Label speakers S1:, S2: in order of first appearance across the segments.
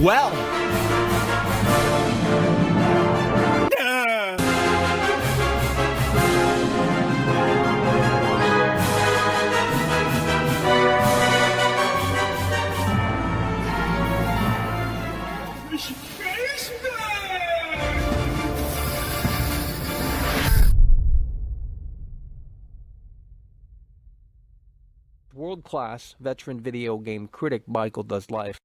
S1: Well. World-class veteran video game critic Michael Does Life.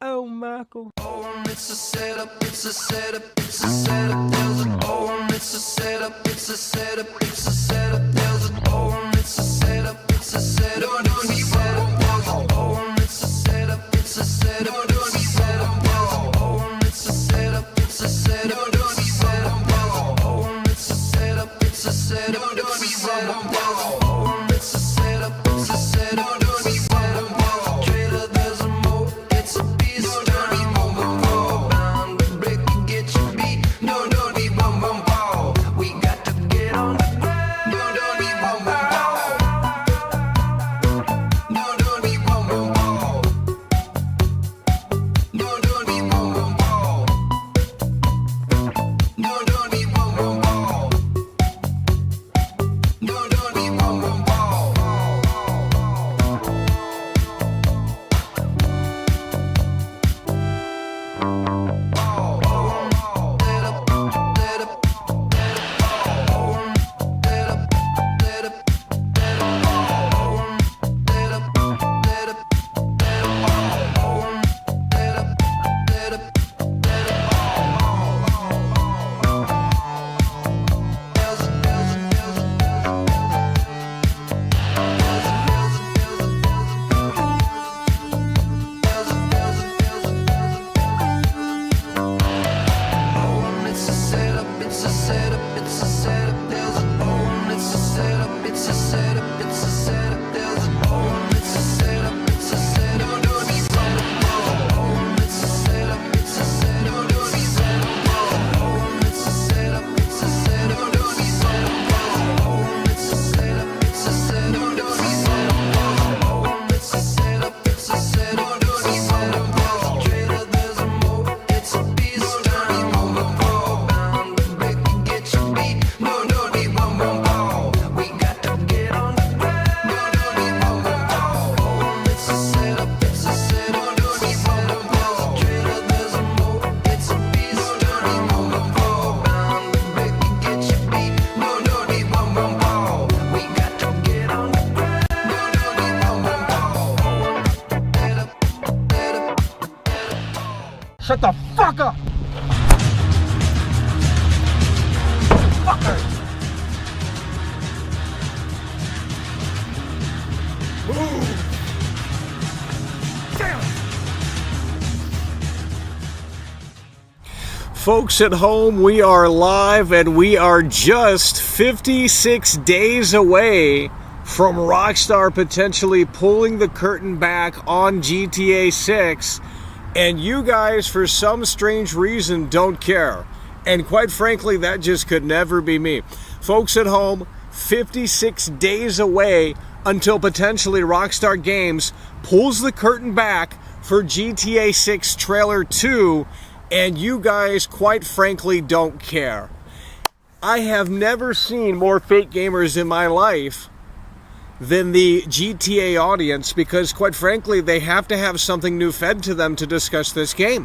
S1: Oh, Michael.
S2: Oh, it's a setup, it's a setup, it's a setup. There's an oh, it's a setup, it's a setup, it's a setup. There's an oh, it's a setup, it's a setup, it's a setup. There's an oh, it's a setup, it's a setup, it's a setup. There's an oh, it's a setup, it's a setup, it's a setup. There's an oh, it's a setup, it's a setup, it's a setup. There's an oh, it's a setup, it's a setup, it's a setup. Trailer, there's a mo, it's a
S1: Shut the fuck up! Fucker! Move! Damn!
S3: Folks at home, we are live and we are just 56 days away from Rockstar potentially pulling the curtain back on GTA 6, and you guys, for some strange reason, don't care. And quite frankly, that just could never be me. Folks at home, 56 days away until potentially Rockstar Games pulls the curtain back for GTA 6 Trailer 2, and you guys, quite frankly, don't care. I have never seen more fake gamers in my life than the GTA audience, because quite frankly, they have to have something new fed to them to discuss this game.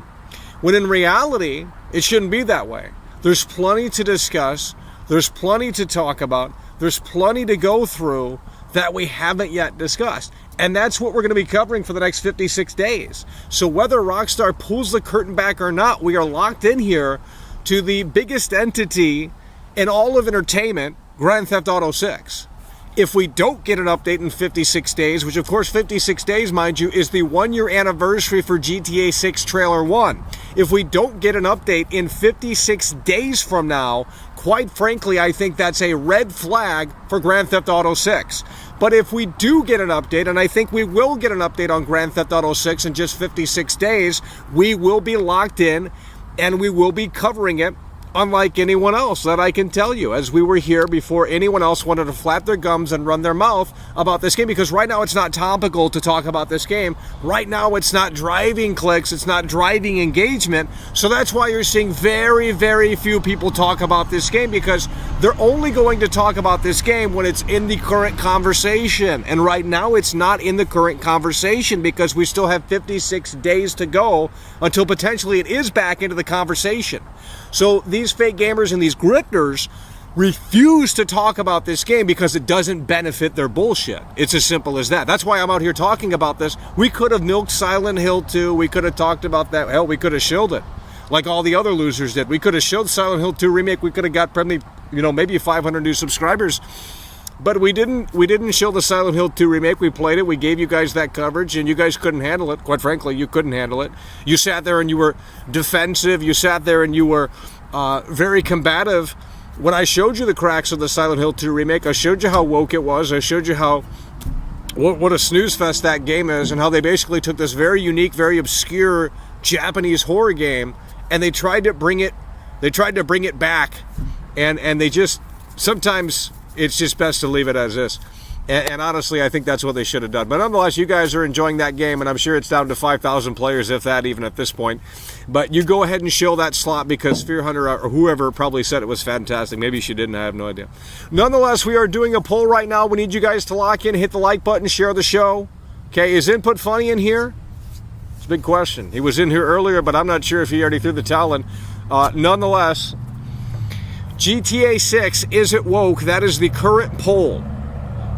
S3: When in reality, it shouldn't be that way. There's plenty to discuss, there's plenty to talk about, there's plenty to go through that we haven't yet discussed. And that's what we're going to be covering for the next 56 days. So whether Rockstar pulls the curtain back or not, we are locked in here to the biggest entity in all of entertainment, Grand Theft Auto 6. If we don't get an update in 56 days, which of course 56 days, mind you, is the 1-year anniversary for GTA 6 Trailer 1. If we don't get an update in 56 days from now, quite frankly, I think that's a red flag for Grand Theft Auto 6. But if we do get an update, and I think we will get an update on Grand Theft Auto 6 in just 56 days, we will be locked in and we will be covering it unlike anyone else, that I can tell you, as we were here before anyone else wanted to flap their gums and run their mouth about this game, because right now it's not topical to talk about this game. Right now it's not driving clicks, it's not driving engagement, so that's why you're seeing very, very few people talk about this game, because they're only going to talk about this game when it's in the current conversation, and right now it's not in the current conversation because we still have 56 days to go until potentially it is back into the conversation. So these fake gamers and these grifters refuse to talk about this game because it doesn't benefit their bullshit. It's as simple as that. That's why I'm out here talking about this. We could have milked Silent Hill 2. We could have talked about that. Hell, we could have shilled it like all the other losers did. We could have shilled Silent Hill 2 remake. We could have got probably, maybe 500 new subscribers. But we didn't shill the Silent Hill 2 remake. We played it. We gave you guys that coverage, and you guys couldn't handle it. Quite frankly, you couldn't handle it. You sat there and you were defensive. You sat there and you were very combative. When I showed you the cracks of the Silent Hill 2 remake, I showed you how woke it was. I showed you what a snooze fest that game is, and how they basically took this very unique, very obscure Japanese horror game, and they tried to bring it back, and they just, sometimes it's just best to leave it as is. And honestly, I think that's what they should have done. But nonetheless, you guys are enjoying that game, and I'm sure it's down to 5,000 players, if that, even at this point. But you go ahead and shill that slot, because Fear Hunter or whoever probably said it was fantastic. Maybe she didn't, I have no idea. Nonetheless, we are doing a poll right now. We need you guys to lock in, hit the like button, share the show. Okay, is Input Funny in here? It's a big question. He was in here earlier, but I'm not sure if he already threw the towel in. Nonetheless, GTA 6, is it woke? That is the current poll.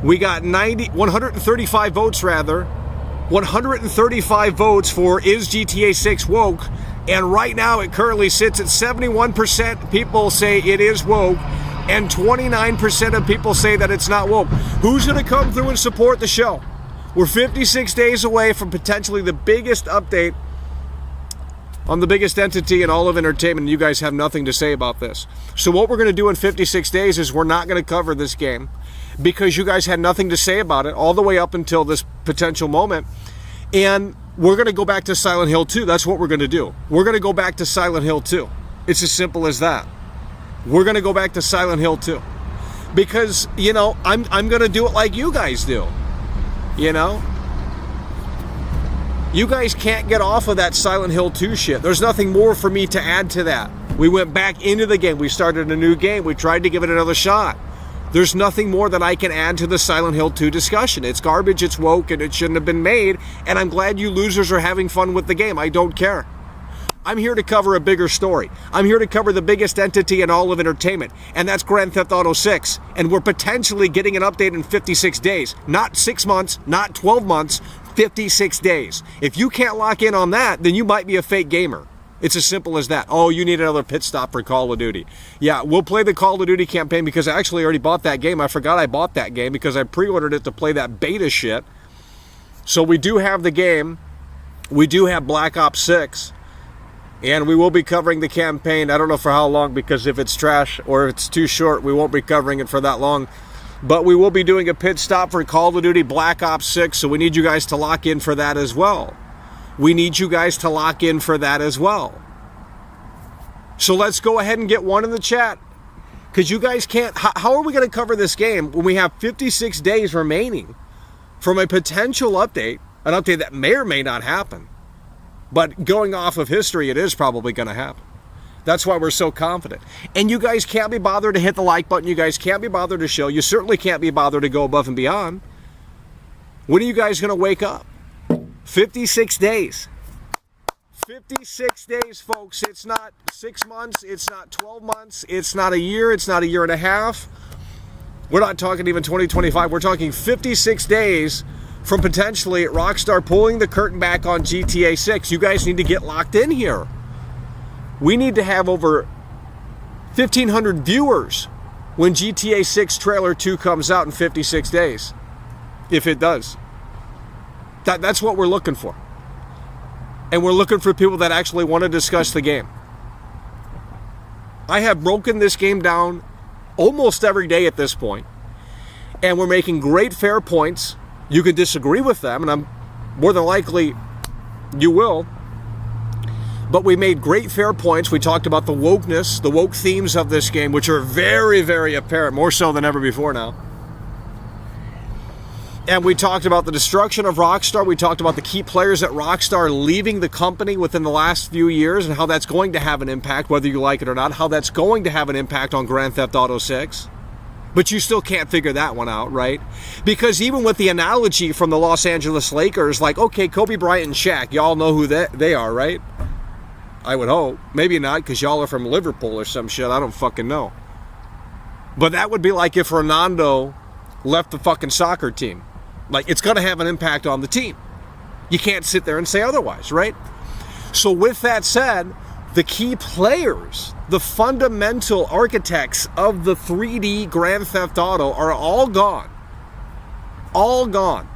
S3: We got 135 votes rather. 135 votes for is GTA 6 woke, and right now it currently sits at 71% people say it is woke, and 29% of people say that it's not woke. Who's going to come through and support the show? We're 56 days away from potentially the biggest update on the biggest entity in all of entertainment, and you guys have nothing to say about this. So what we're going to do in 56 days is we're not going to cover this game, because you guys had nothing to say about it all the way up until this potential moment. And we're going to go back to Silent Hill 2. That's what we're going to do. We're going to go back to Silent Hill 2. It's as simple as that. We're going to go back to Silent Hill 2. Because, I'm going to do it like you guys do. You guys can't get off of that Silent Hill 2 shit. There's nothing more for me to add to that. We went back into the game. We started a new game. We tried to give it another shot. There's nothing more that I can add to the Silent Hill 2 discussion. It's garbage, it's woke, and it shouldn't have been made, and I'm glad you losers are having fun with the game. I don't care. I'm here to cover a bigger story. I'm here to cover the biggest entity in all of entertainment, and that's Grand Theft Auto 6, and we're potentially getting an update in 56 days. Not 6 months, not 12 months, 56 days. If you can't lock in on that, then you might be a fake gamer. It's as simple as that. Oh, you need another pit stop for Call of Duty. Yeah, we'll play the Call of Duty campaign, because I actually already bought that game. I forgot I bought that game because I pre-ordered it to play that beta shit. So we do have the game. We do have Black Ops 6. And we will be covering the campaign. I don't know for how long, because if it's trash or if it's too short, we won't be covering it for that long. But we will be doing a pit stop for Call of Duty Black Ops 6, so we need you guys to lock in for that as well. We need you guys to lock in for that as well. So let's go ahead and get one in the chat. Because you guys can't... How are we going to cover this game when we have 56 days remaining from a potential update, an update that may or may not happen? But going off of history, it is probably going to happen. That's why we're so confident. And you guys can't be bothered to hit the like button. You guys can't be bothered to show. You certainly can't be bothered to go above and beyond. When are you guys going to wake up? 56 days. 56 days, folks. It's not 6 months. It's not 12 months. It's not a year. It's not a year and a half. We're not talking even 2025. We're talking 56 days from potentially Rockstar pulling the curtain back on GTA 6. You guys need to get locked in here. We need to have over 1,500 viewers when GTA 6 Trailer 2 comes out in 56 days. If it does. That's what we're looking for. And we're looking for people that actually want to discuss the game. I have broken this game down almost every day at this point. And we're making great fair points. You can disagree with them, and I'm more than likely you will. But we made great fair points. We talked about the wokeness, the woke themes of this game, which are very, very apparent, more so than ever before now. And we talked about the destruction of Rockstar. We talked about the key players at Rockstar leaving the company within the last few years and how that's going to have an impact, whether you like it or not, how that's going to have an impact on Grand Theft Auto 6. But you still can't figure that one out, right? Because even with the analogy from the Los Angeles Lakers, like, okay, Kobe Bryant and Shaq, y'all know who they are, right? I would hope. Maybe not, because y'all are from Liverpool or some shit. I don't fucking know. But that would be like if Ronaldo left the fucking soccer team. Like, it's going to have an impact on the team. You can't sit there and say otherwise, right? So with that said, the key players, the fundamental architects of the 3D Grand Theft Auto are all gone. All gone.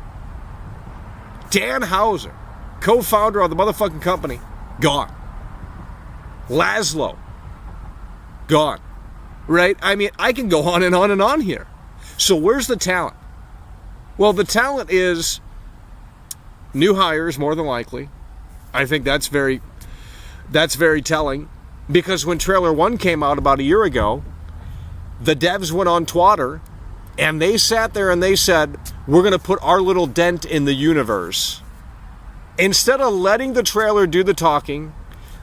S3: Dan Houser, co-founder of the motherfucking company, gone. Laszlo, gone. Right? I mean, I can go on and on and on here. So where's the talent? Well, the talent is new hires, more than likely. I think that's very telling, because when Trailer 1 came out about a year ago, the devs went on Twitter and they sat there and they said, we're going to put our little dent in the universe. Instead of letting the trailer do the talking,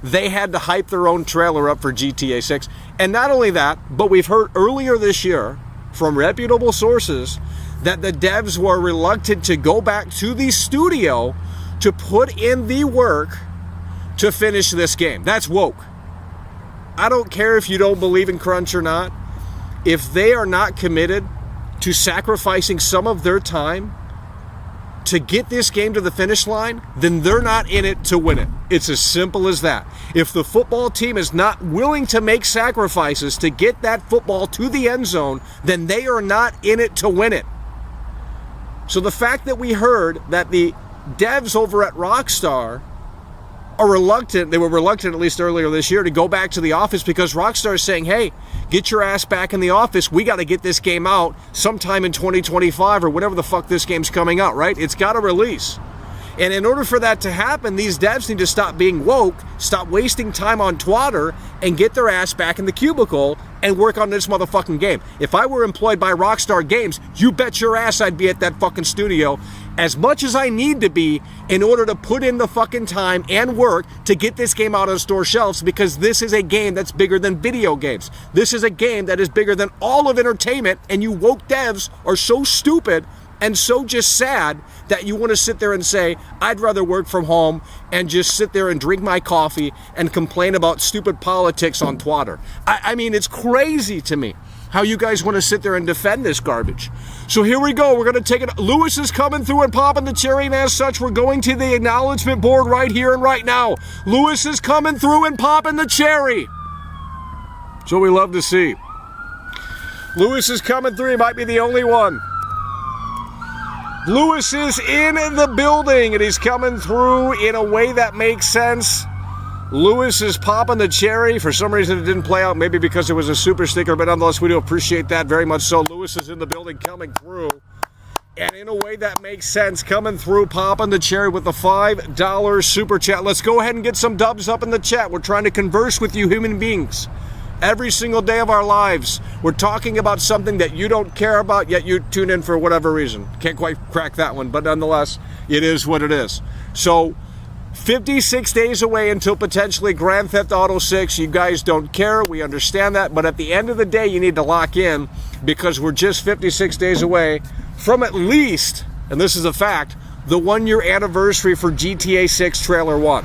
S3: they had to hype their own trailer up for GTA 6. And not only that, but we've heard earlier this year from reputable sources that the devs were reluctant to go back to the studio to put in the work to finish this game. That's woke. I don't care if you don't believe in crunch or not. If they are not committed to sacrificing some of their time to get this game to the finish line, then they're not in it to win it. It's as simple as that. If the football team is not willing to make sacrifices to get that football to the end zone, then they are not in it to win it. So the fact that we heard that the devs over at Rockstar are reluctant, they were reluctant at least earlier this year, to go back to the office because Rockstar is saying, hey, get your ass back in the office. We got to get this game out sometime in 2025 or whenever the fuck this game's coming out, right? It's got to release. And in order for that to happen, these devs need to stop being woke, stop wasting time on Twitter, and get their ass back in the cubicle and work on this motherfucking game. If I were employed by Rockstar Games, you bet your ass I'd be at that fucking studio as much as I need to be in order to put in the fucking time and work to get this game out on store shelves, because this is a game that's bigger than video games. This is a game that is bigger than all of entertainment, and you woke devs are so stupid and so just sad that you want to sit there and say, I'd rather work from home and just sit there and drink my coffee and complain about stupid politics on Twitter. I mean, it's crazy to me how you guys want to sit there and defend this garbage. So here we go. We're going to take it. Lewis is coming through and popping the cherry, and as such, we're going to the acknowledgement board right here and right now. Lewis is coming through and popping the cherry. So we love to see. Lewis is coming through. He might be the only one. Lewis is in the building, and he's coming through in a way that makes sense. Lewis is popping the cherry. For some reason it didn't play out, maybe because it was a super sticker, but nonetheless, we do appreciate that very much so. Lewis is in the building coming through. And in a way that makes sense, coming through, popping the cherry with the $5 super chat. Let's go ahead and get some dubs up in the chat. We're trying to converse with you human beings. Every single day of our lives, we're talking about something that you don't care about, yet you tune in for whatever reason. Can't quite crack that one, but nonetheless, it is what it is. So, 56 days away until potentially Grand Theft Auto 6. You guys don't care. We understand that. But at the end of the day, you need to lock in because we're just 56 days away from at least, and this is a fact, the 1-year anniversary for GTA 6 Trailer 1.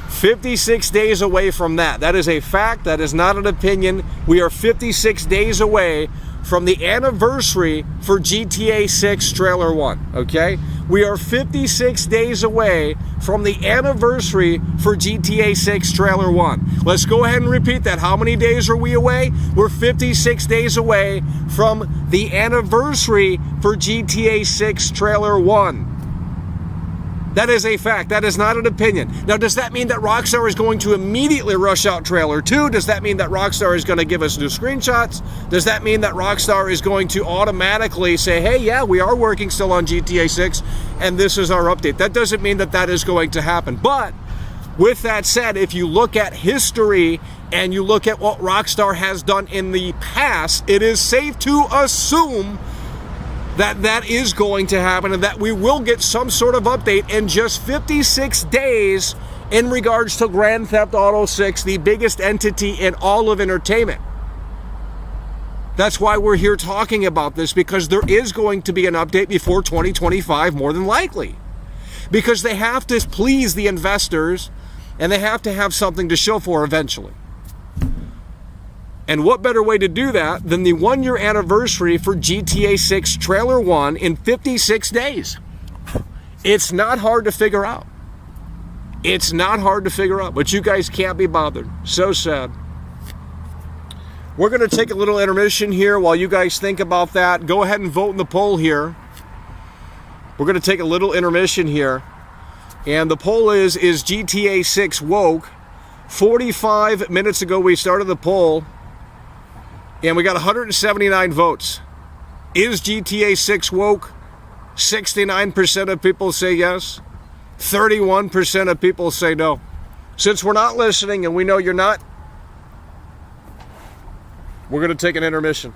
S3: 56 days away from that. That is a fact. That is not an opinion. We are 56 days away from the anniversary for GTA 6 Trailer 1, okay? We are 56 days away from the anniversary for GTA 6 Trailer 1. Let's go ahead and repeat that. How many days are we away? We're 56 days away from the anniversary for GTA 6 Trailer 1. That is a fact. That is not an opinion. Now, does that mean that Rockstar is going to immediately rush out Trailer 2? Does that mean that Rockstar is going to give us new screenshots? Does that mean that Rockstar is going to automatically say, hey, yeah, we are working still on GTA 6, and this is our update? That doesn't mean that that is going to happen. But with that said, if you look at history and you look at what Rockstar has done in the past, it is safe to assume that that is going to happen and that we will get some sort of update in just 56 days in regards to Grand Theft Auto 6, the biggest entity in all of entertainment. That's why we're here talking about this, because there is going to be an update before 2025, more than likely. Because they have to please the investors and they have to have something to show for eventually. And what better way to do that than the 1-year anniversary for GTA 6 Trailer 1 in 56 days? It's not hard to figure out. It's not hard to figure out, but you guys can't be bothered. So sad. We're going to take a little intermission here while you guys think about that. Go ahead and vote in the poll here. We're going to take a little intermission here. And the poll is GTA 6 woke? 45 minutes ago we started the poll. And we got 179 votes. Is GTA 6 woke? 69% of people say yes. 31% of people say no. Since we're not listening and we know you're not, we're going to take an intermission.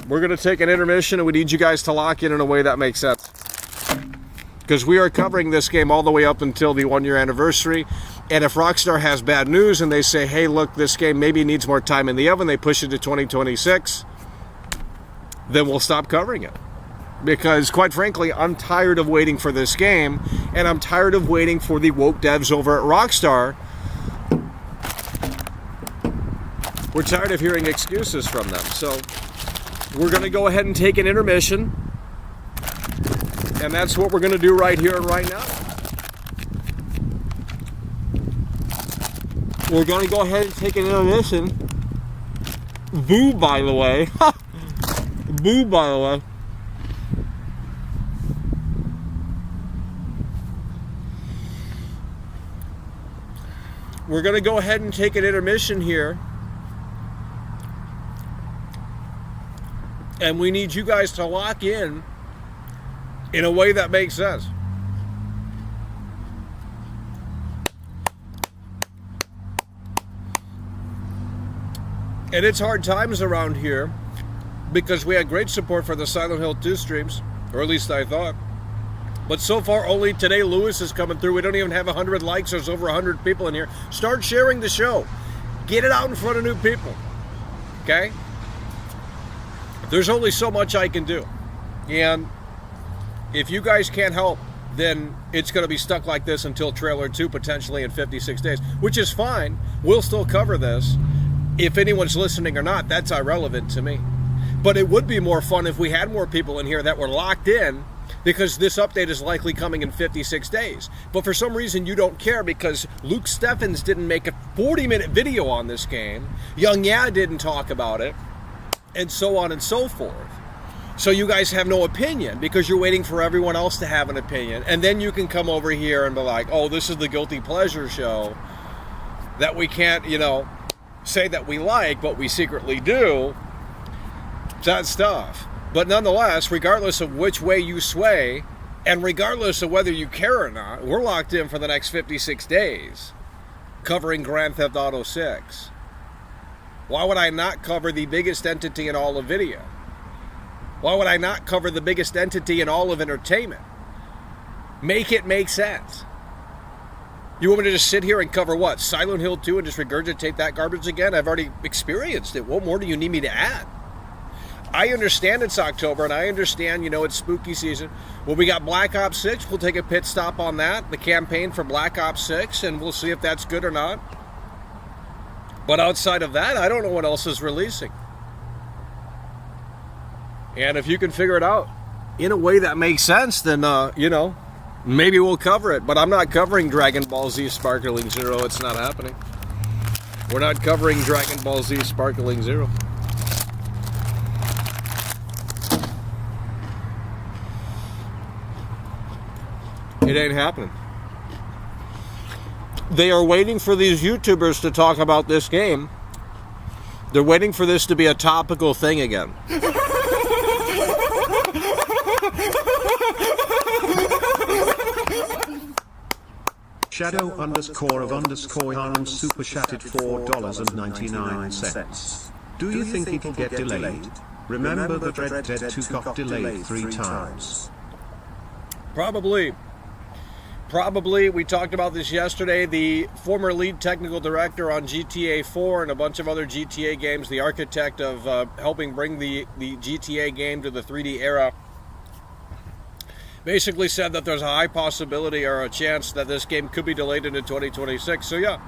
S3: We're going to take an intermission and we need you guys to lock in a way that makes sense. Because we are covering this game all the way up until the 1-year anniversary. And if Rockstar has bad news and they say, hey, look, this game maybe needs more time in the oven, they push it to 2026, then we'll stop covering it. Because, quite frankly, I'm tired of waiting for this game, and I'm tired of waiting for the woke devs over at Rockstar. We're tired of hearing excuses from them. So we're going to go ahead and take an intermission, and that's what we're going to do right here and right now. We're going to go ahead and take an intermission. Boo, by the way. Boo, by the way. We're going to go ahead and take an intermission here. And we need you guys to lock in a way that makes sense. And it's hard times around here because we had great support for the Silent Hill 2 streams, or at least I thought. But so far, only today Lewis is coming through. We don't even have 100 likes. There's over 100 people in here. Start sharing the show. Get it out in front of new people. Okay? There's only so much I can do. And if you guys can't help, then it's going to be stuck like this until Trailer 2, potentially in 56 days, which is fine. We'll still cover this. If anyone's listening or not, that's irrelevant to me. But it would be more fun if we had more people in here that were locked in, because this update is likely coming in 56 days. But for some reason you don't care because Luke Steffens didn't make a 40-minute video on this game. Young Ya didn't talk about it. And so on and so forth. So you guys have no opinion because you're waiting for everyone else to have an opinion. And then you can come over here and be like, oh, this is the guilty pleasure show that we can't, say that we like, but we secretly do. That stuff. But nonetheless, regardless of which way you sway, and regardless of whether you care or not, we're locked in for the next 56 days covering Grand Theft Auto 6. Why would I not cover the biggest entity in all of video? Why would I not cover the biggest entity in all of entertainment? Make it make sense. You want me to just sit here and cover what? Silent Hill 2 and just regurgitate that garbage again? I've already experienced it. What more do you need me to add? I understand it's October, and I understand, it's spooky season. Well, we got Black Ops 6. We'll take a pit stop on that, the campaign for Black Ops 6, and we'll see if that's good or not. But outside of that, I don't know what else is releasing. And if you can figure it out in a way that makes sense, then, maybe we'll cover it. But I'm not covering Dragon Ball Z Sparkling Zero. It's not happening. We're not covering Dragon Ball Z Sparkling Zero. It ain't happening. They are waiting for these YouTubers to talk about this game. They're waiting for this to be a topical thing again.
S4: Shadow underscore of underscore Arnold super chatted $4.99. Do you think it'll get delayed? Remember that Red Dead 2 got delayed 3 times.
S3: Probably. We talked about this yesterday. The former lead technical director on GTA 4 and a bunch of other GTA games, the architect of helping bring the GTA game to the 3D era, basically said that there's a high possibility or a chance that this game could be delayed into 2026. So yeah,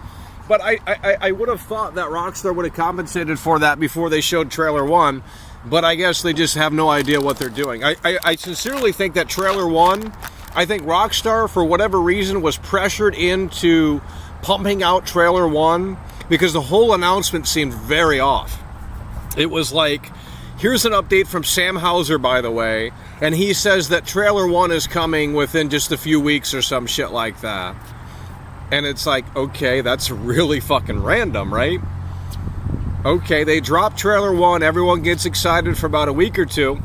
S3: but I would have thought that Rockstar would have compensated for that before they showed trailer 1, but I guess they just have no idea what they're doing. I sincerely think that trailer 1, I think Rockstar, for whatever reason, was pressured into pumping out trailer 1 because the whole announcement seemed very off. It was like, here's an update from Sam Houser, by the way, and he says that trailer 1 is coming within just a few weeks or some shit like that. And it's like, okay, that's really fucking random, right? Okay, they drop trailer 1, everyone gets excited for about a week or two,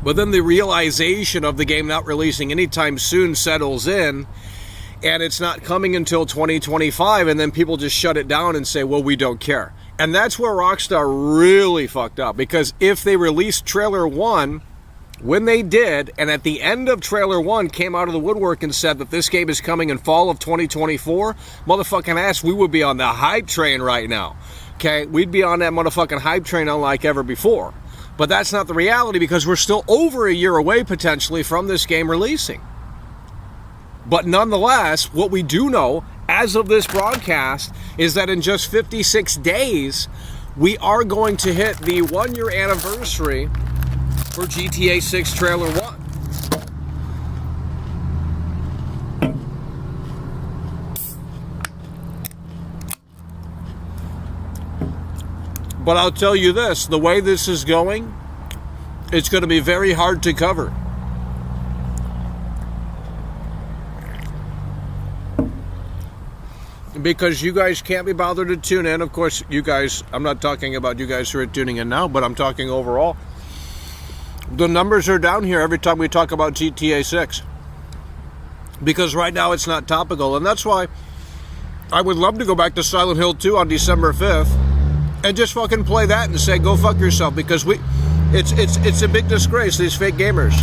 S3: but then the realization of the game not releasing anytime soon settles in, and it's not coming until 2025, and then people just shut it down and say, well, we don't care. And that's where Rockstar really fucked up, because if they released trailer 1 when they did, and at the end of trailer 1 came out of the woodwork and said that this game is coming in fall of 2024, motherfucking ass, we would be on the hype train right now. Okay, we'd be on that motherfucking hype train unlike ever before. But that's not the reality, because we're still over a year away potentially from this game releasing. But nonetheless, what we do know as of this broadcast is that in just 56 days, we are going to hit the 1-year anniversary for GTA 6 trailer 1. But I'll tell you this, the way this is going, it's going to be very hard to cover. Because you guys can't be bothered to tune in. Of course, you guys, I'm not talking about you guys who are tuning in now, but I'm talking overall. The numbers are down here every time we talk about GTA 6. Because right now it's not topical. And that's why I would love to go back to Silent Hill 2 on December 5th. And just fucking play that and say, go fuck yourself, because it's a big disgrace, these fake gamers.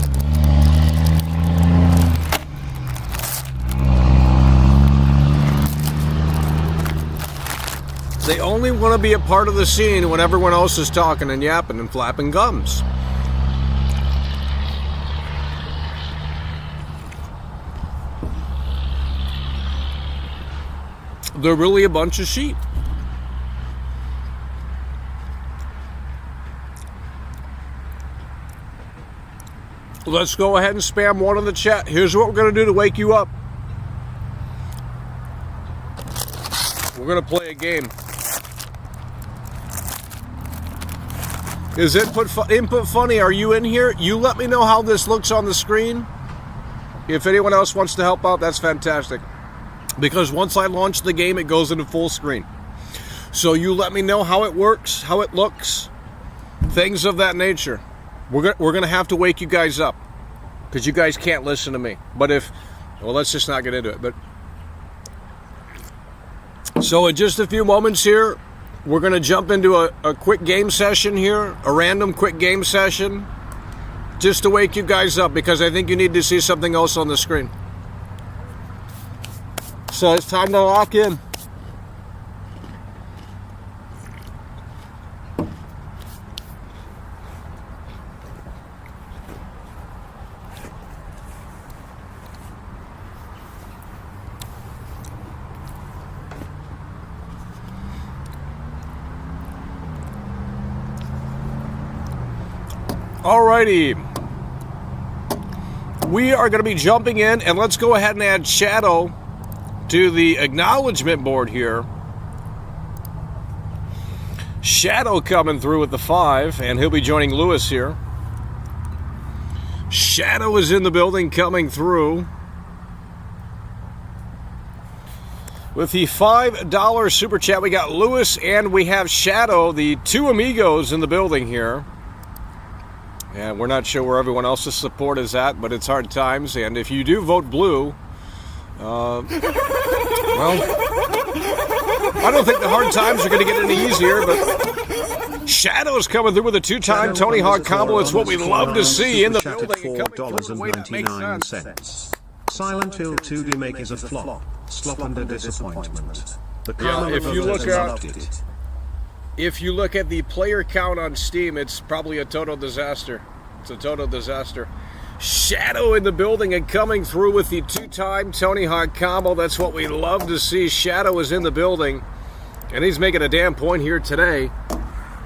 S3: They only want to be a part of the scene when everyone else is talking and yapping and flapping gums. They're really a bunch of sheep. Let's go ahead and spam 1 in the chat. Here's what we're going to do to wake you up. We're going to play a game. Is Input Funny, are you in here? You let me know how this looks on the screen. If anyone else wants to help out, that's fantastic. Because once I launch the game, it goes into full screen. So you let me know how it works, how it looks, things of that nature. We're going to have to wake you guys up because you guys can't listen to me. But well, let's just not get into it. But so in just a few moments here, we're going to jump into a quick game session here, a random quick game session, just to wake you guys up because I think you need to see something else on the screen. So it's time to lock in. Alrighty, we are going to be jumping in, and let's go ahead and add Shadow to the acknowledgement board here. Shadow coming through with the 5, and he'll be joining Lewis here. Shadow is in the building coming through with the $5 super chat. We got Lewis and we have Shadow, the two amigos in the building here. And we're not sure where everyone else's support is at, but it's hard times. And if you do vote blue, well, I don't think the hard times are going to get any easier, but Shadow's coming through with a 2-time Tony Hawk combo. It's what we love to see in the building.
S4: $4.99. Silent Hill 2 remake is a flop. Slop under disappointment.
S3: Yeah, if you look at the player count on Steam, it's probably a total disaster. It's a total disaster. Shadow in the building and coming through with the 2-time Tony Hawk combo. That's what we love to see. Shadow is in the building, and he's making a damn point here today.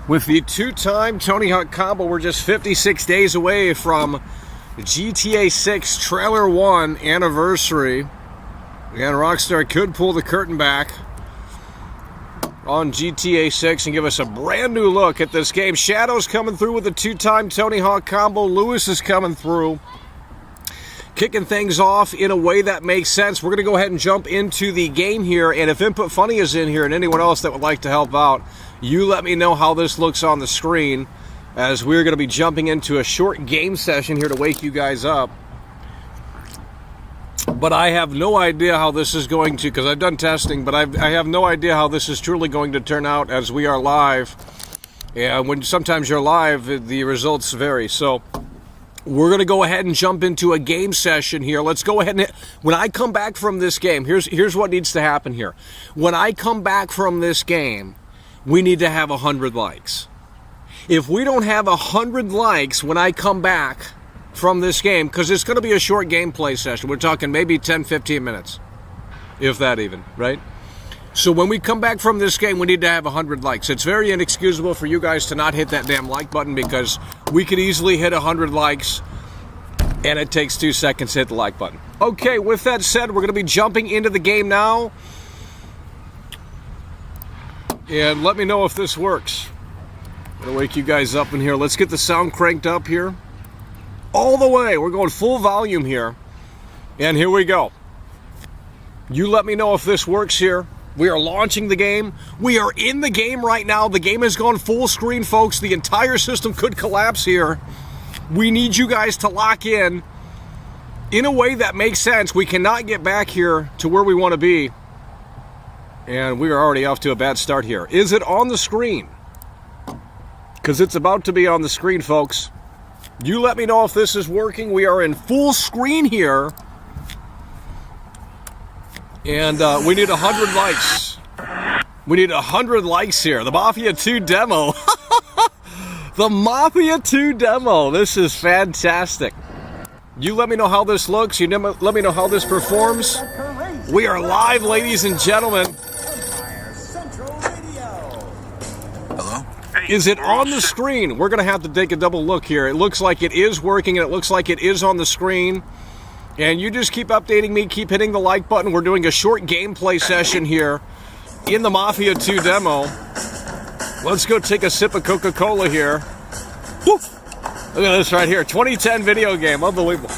S3: With the 2-time Tony Hawk combo, we're just 56 days away from GTA 6 Trailer 1 anniversary. And Rockstar could pull the curtain back on GTA 6 and give us a brand new look at this game. Shadow's coming through with a 2-time Tony Hawk combo. Lewis is coming through, kicking things off in a way that makes sense. We're going to go ahead and jump into the game here, and if Input Funny is in here and anyone else that would like to help out, you let me know how this looks on the screen, as we're going to be jumping into a short game session here to wake you guys up. But I have no idea how this is going to, because I've done testing, but I have no idea how this is truly going to turn out as we are live. And when sometimes you're live, the results vary. So we're going to go ahead and jump into a game session here. Let's go ahead and, when I come back from this game, here's what needs to happen here. When I come back from this game, we need to have 100 likes. If we don't have 100 likes when I come back from this game, because it's going to be a short gameplay session. We're talking maybe 10-15 minutes, if that even, right? So when we come back from this game, we need to have 100 likes. It's very inexcusable for you guys to not hit that damn like button, because we could easily hit 100 likes and it takes 2 seconds to hit the like button. Okay, with that said, we're going to be jumping into the game now, and let me know if this works. I'm going to wake you guys up in here. Let's get the sound cranked up here all the way. We're going full volume here, and here we go. You let me know if this works here. We are launching the game. We are in the game right now. The game has gone full screen, folks. The entire system could collapse here. We need you guys to lock in a way that makes sense. We cannot get back here to where we want to be, and we are already off to a bad start here. Is it on the screen? Because it's about to be on the screen, folks. You let me know if this is working. We are in full screen here. And we need 100 likes. We need 100 likes here. The Mafia 2 demo. The Mafia 2 demo. This is fantastic. You let me know how this looks. You let me know how this performs. We are live, ladies and gentlemen. Is it on the screen? We're going to have to take a double look here. It looks like it is working, and it looks like it is on the screen. And you just keep updating me, keep hitting the like button. We're doing a short gameplay session here in the Mafia 2 demo. Let's go take a sip of Coca-Cola here. Woo! Look at this right here. 2010 video game. Unbelievable.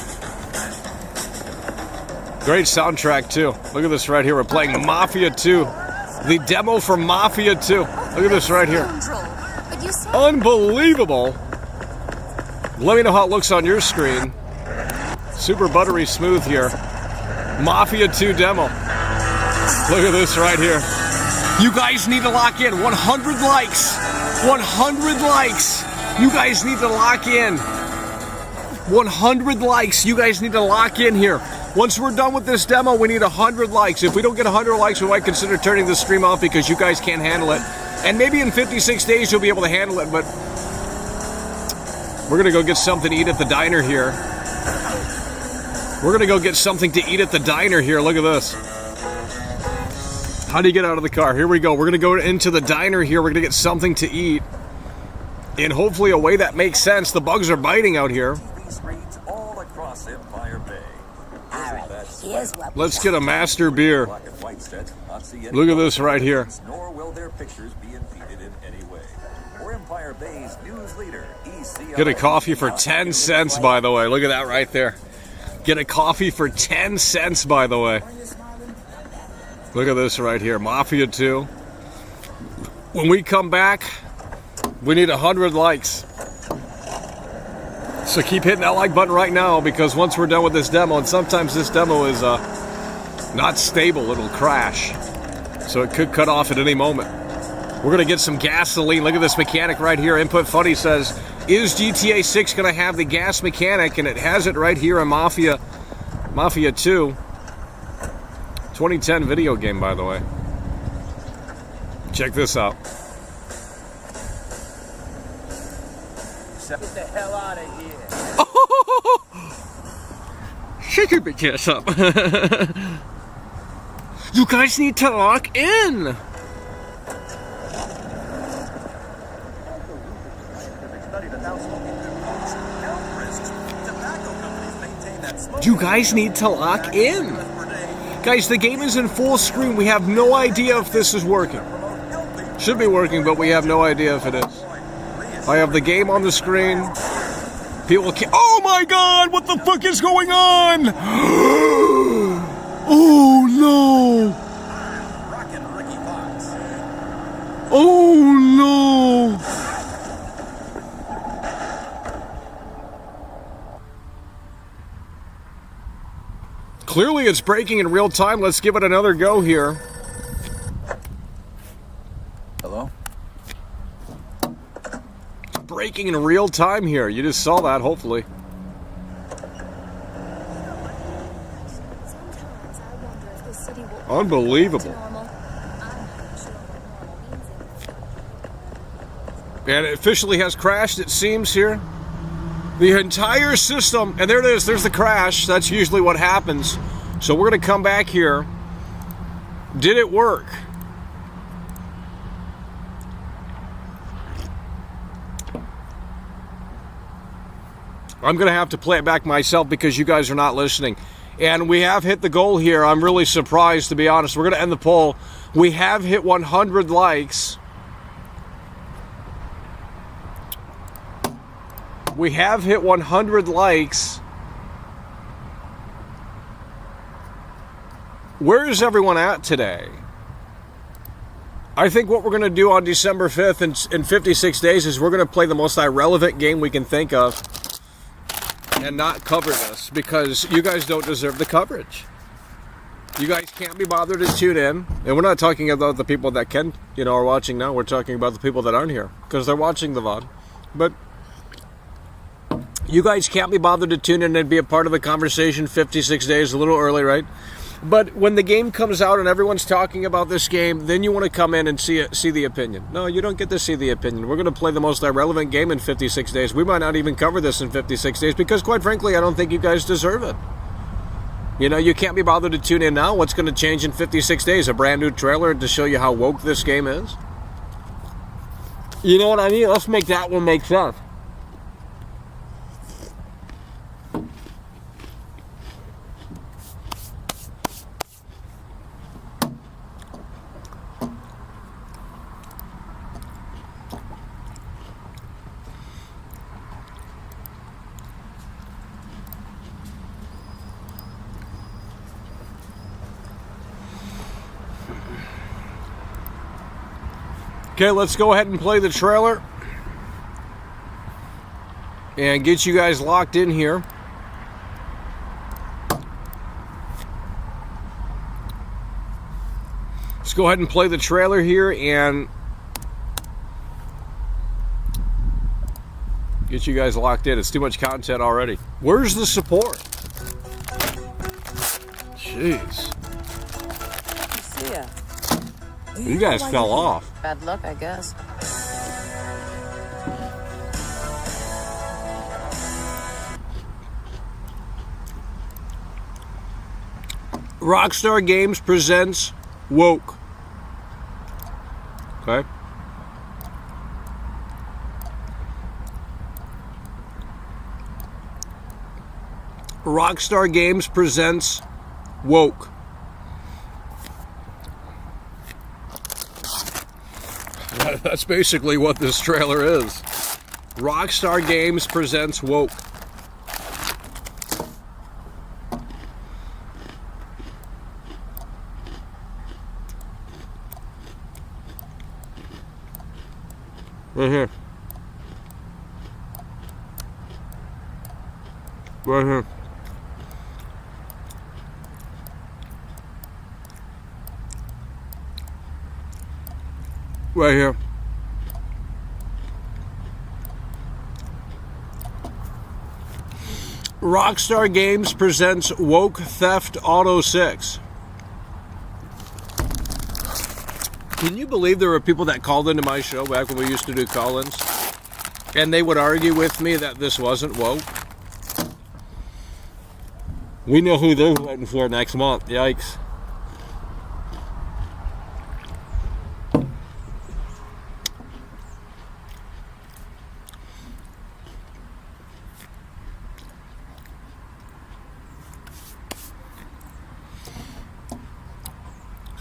S3: Great soundtrack, too. Look at this right here. We're playing Mafia 2. The demo for Mafia 2. Look at this right here. Unbelievable. Let me know how it looks on your screen. Super buttery smooth here. Mafia 2 demo. Look at this right here. You guys need to lock in. 100 likes. 100 likes. You guys need to lock in. 100 likes. You guys need to lock in here. Once we're done with this demo, we need 100 likes. If we don't get 100 likes, we might consider turning the stream off because you guys can't handle it. And maybe in 56 days you'll be able to handle it, but we're going to go get something to eat at the diner here. We're going to go get something to eat at the diner here. Look at this. How do you get out of the car? Here we go. We're going to go into the diner here. We're going to get something to eat. And hopefully a way that makes sense. The bugs are biting out here. Let's get a master beer. Look at this right here. Get a coffee for 10 cents, by the way. Look at that right there. Get a coffee for 10 cents, by the way. Look at this right here. Mafia 2. When we come back, we need 100 likes. So keep hitting that like button right now, because once we're done with this demo, and sometimes this demo is not stable, it'll crash. So it could cut off at any moment. We're going to get some gasoline. Look at this mechanic right here. Input Funny says, is GTA 6 going to have the gas mechanic? And it has it right here in Mafia 2. 2010 video game, by the way. Check this out.
S5: Get the hell out of here.
S3: Shut your bitch ass up. You guys need to lock in. You guys need to lock in. Guys, the game is in full screen. We have no idea if this is working. Should be working, but we have no idea if it is. I have the game on the screen. People can't. Oh my god, what the fuck is going on? Oh no. Oh no. Clearly it's breaking in real time. Let's give it another go here.
S5: Hello?
S3: It's breaking in real time here. You just saw that, hopefully. Unbelievable. And it officially has crashed, it seems, here. The entire system, and there it is, there's the crash. That's usually what happens. So we're going to come back here. Did it work? I'm going to have to play it back myself because you guys are not listening. And we have hit the goal here. I'm really surprised, to be honest. We're going to end the poll. We have hit 100 likes. We have hit 100 likes. Where is everyone at today? I think what we're going to do on December 5th in 56 days is we're going to play the most irrelevant game we can think of and not cover this because you guys don't deserve the coverage. You guys can't be bothered to tune in. And we're not talking about the people that can, are watching now. We're talking about the people that aren't here because they're watching the VOD. But you guys can't be bothered to tune in and be a part of the conversation 56 days, a little early, right? But when the game comes out and everyone's talking about this game, then you want to come in and see the opinion. No, you don't get to see the opinion. We're going to play the most irrelevant game in 56 days. We might not even cover this in 56 days because, quite frankly, I don't think you guys deserve it. You can't be bothered to tune in now. What's going to change in 56 days? A brand new trailer to show you how woke this game is? You know what I mean? Let's make that one make sense. Okay, let's go ahead and play the trailer and get you guys locked in here. Let's go ahead and play the trailer here and get you guys locked in. It's too much content already. Where's the support? Jeez.
S6: See ya.
S3: You guys fell off.
S6: Bad luck, I guess.
S3: Rockstar Games presents Woke. Okay. Rockstar Games presents Woke. That's basically what this trailer is. Rockstar Games presents Woke. Right here. Right here. Right here. Rockstar Games presents Woke Theft Auto 6. Can you believe there were people that called into my show back when we used to do call-ins? And they would argue with me that this wasn't woke? We know who they're waiting for next month. Yikes.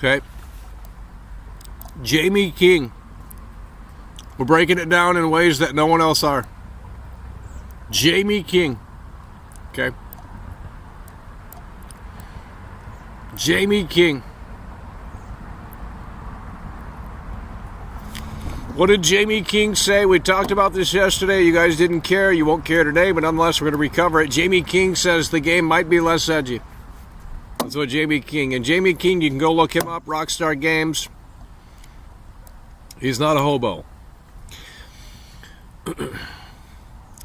S3: Okay. Jamie King. We're breaking it down in ways that no one else are. Jamie King. Okay. Jamie King. What did Jamie King say? We talked about this yesterday. You guys didn't care. You won't care today, but nonetheless, we're going to recover it. Jamie King says the game might be less edgy. That's what Jamie King. And Jamie King, you can go look him up, Rockstar Games. He's not a hobo.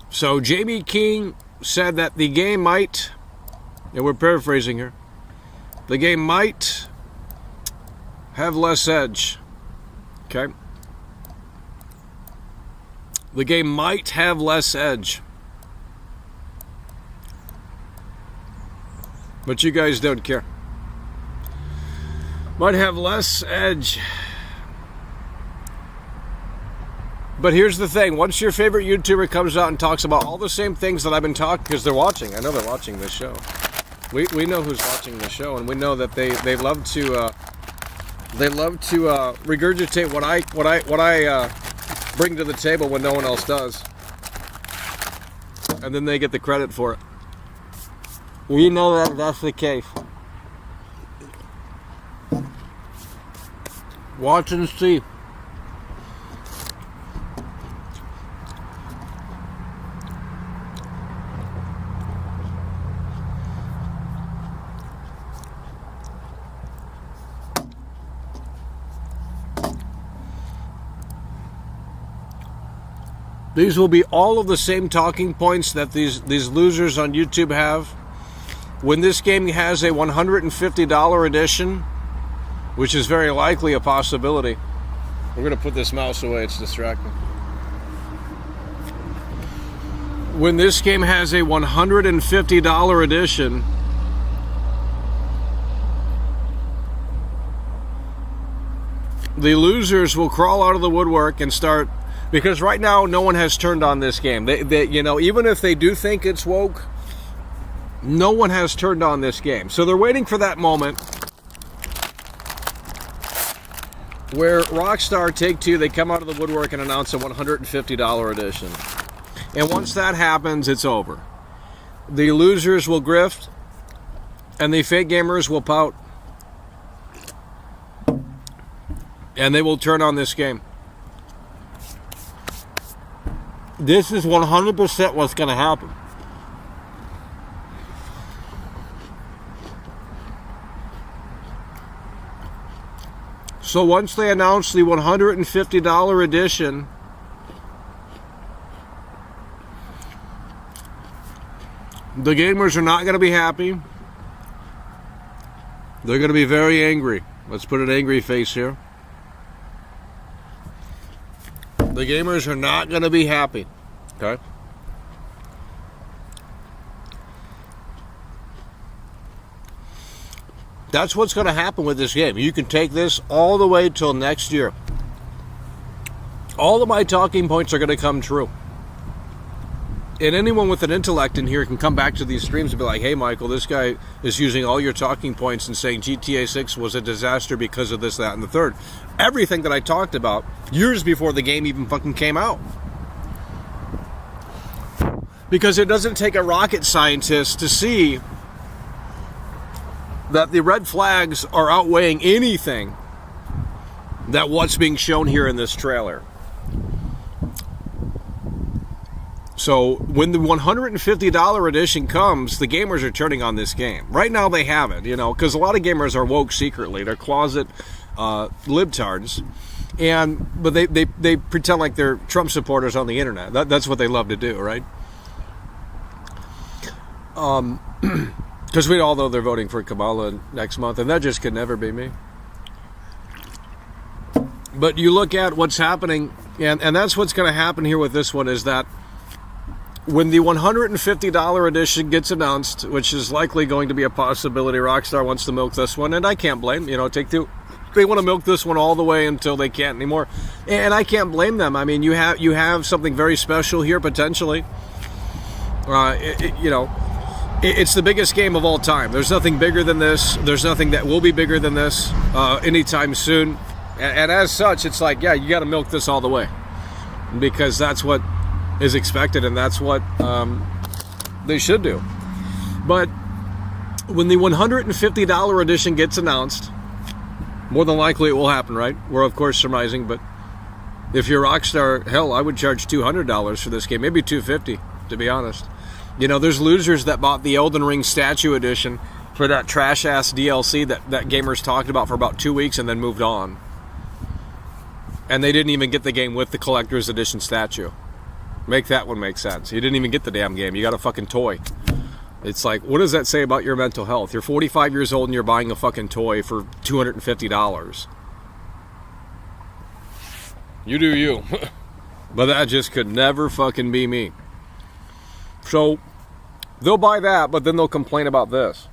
S3: So Jamie King said that the game might, and we're paraphrasing here, the game might have less edge. Okay? The game might have less edge. But you guys don't care. Might have less edge. But here's the thing. Once your favorite YouTuber comes out and talks about all the same things that I've been talking, because they're watching. I know they're watching this show. We know who's watching the show, and we know that they love to regurgitate what I bring to the table when no one else does, and then they get the credit for it. We know that that's the case. Watch and see. These will be all of the same talking points that these losers on YouTube have. When this game has a $150 edition, which is very likely a possibility. We're going to put this mouse away, it's distracting. When this game has a $150 edition, the losers will crawl out of the woodwork and start, because right now no one has turned on this game. They even if they do think it's woke, no one has turned on this game. So they're waiting for that moment where Rockstar, Take-Two, they come out of the woodwork and announce a $150 edition. And once that happens, it's over. The losers will grift, and the fake gamers will pout. And they will turn on this game. This is 100% what's going to happen. So once they announce the $150 edition, the gamers are not going to be happy. They're going to be very angry. Let's put an angry face here. The gamers are not going to be happy. Okay? That's what's going to happen with this game. You can take this all the way till next year. All of my talking points are going to come true. And anyone with an intellect in here can come back to these streams and be like, hey, Michael, this guy is using all your talking points and saying GTA 6 was a disaster because of this, that, and the third. Everything that I talked about years before the game even fucking came out. Because it doesn't take a rocket scientist to see that the red flags are outweighing anything that what's being shown here in this trailer. So when the $150 edition comes, the gamers are turning on this game. Right now they haven't, because a lot of gamers are woke secretly. They're closet libtards. But they pretend like they're Trump supporters on the internet. That's what they love to do, right? Because we all know they're voting for Kamala next month, and that just could never be me. But you look at what's happening, and that's what's going to happen here with this one, is that when the $150 edition gets announced, which is likely going to be a possibility, Rockstar wants to milk this one, and I can't blame, Take-Two. They want to milk this one all the way until they can't anymore, and I can't blame them. I mean, you have something very special here potentially. It's the biggest game of all time. There's nothing bigger than this. There's nothing that will be bigger than this anytime soon. And as such, it's like, yeah, you got to milk this all the way, because that's what is expected, and that's what they should do. But when the $150 edition gets announced, more than likely it will happen, right? We're of course surmising, but if you're Rockstar, hell, I would charge $200 for this game, maybe $250, to be honest. There's losers that bought the Elden Ring Statue Edition for that trash-ass DLC that gamers talked about for about 2 weeks and then moved on. And they didn't even get the game with the Collector's Edition statue. Make that one make sense. You didn't even get the damn game. You got a fucking toy. It's like, what does that say about your mental health? You're 45 years old and you're buying a fucking toy for $250. You do you. But that just could never fucking be me. So, they'll buy that, but then they'll complain about this.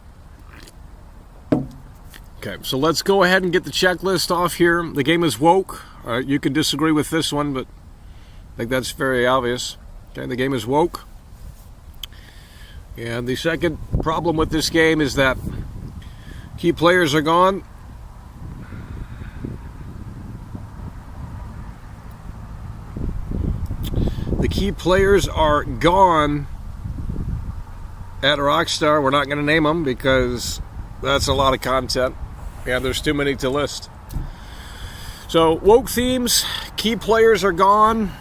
S3: Okay, so let's go ahead and get the checklist off here. The game is woke. You can disagree with this one, but I think that's very obvious. Okay, the game is woke. And the second problem with this game is that key players are gone. The key players are gone at Rockstar. We're not going to name them because that's a lot of content and there's too many to list. So, woke themes, key players are gone.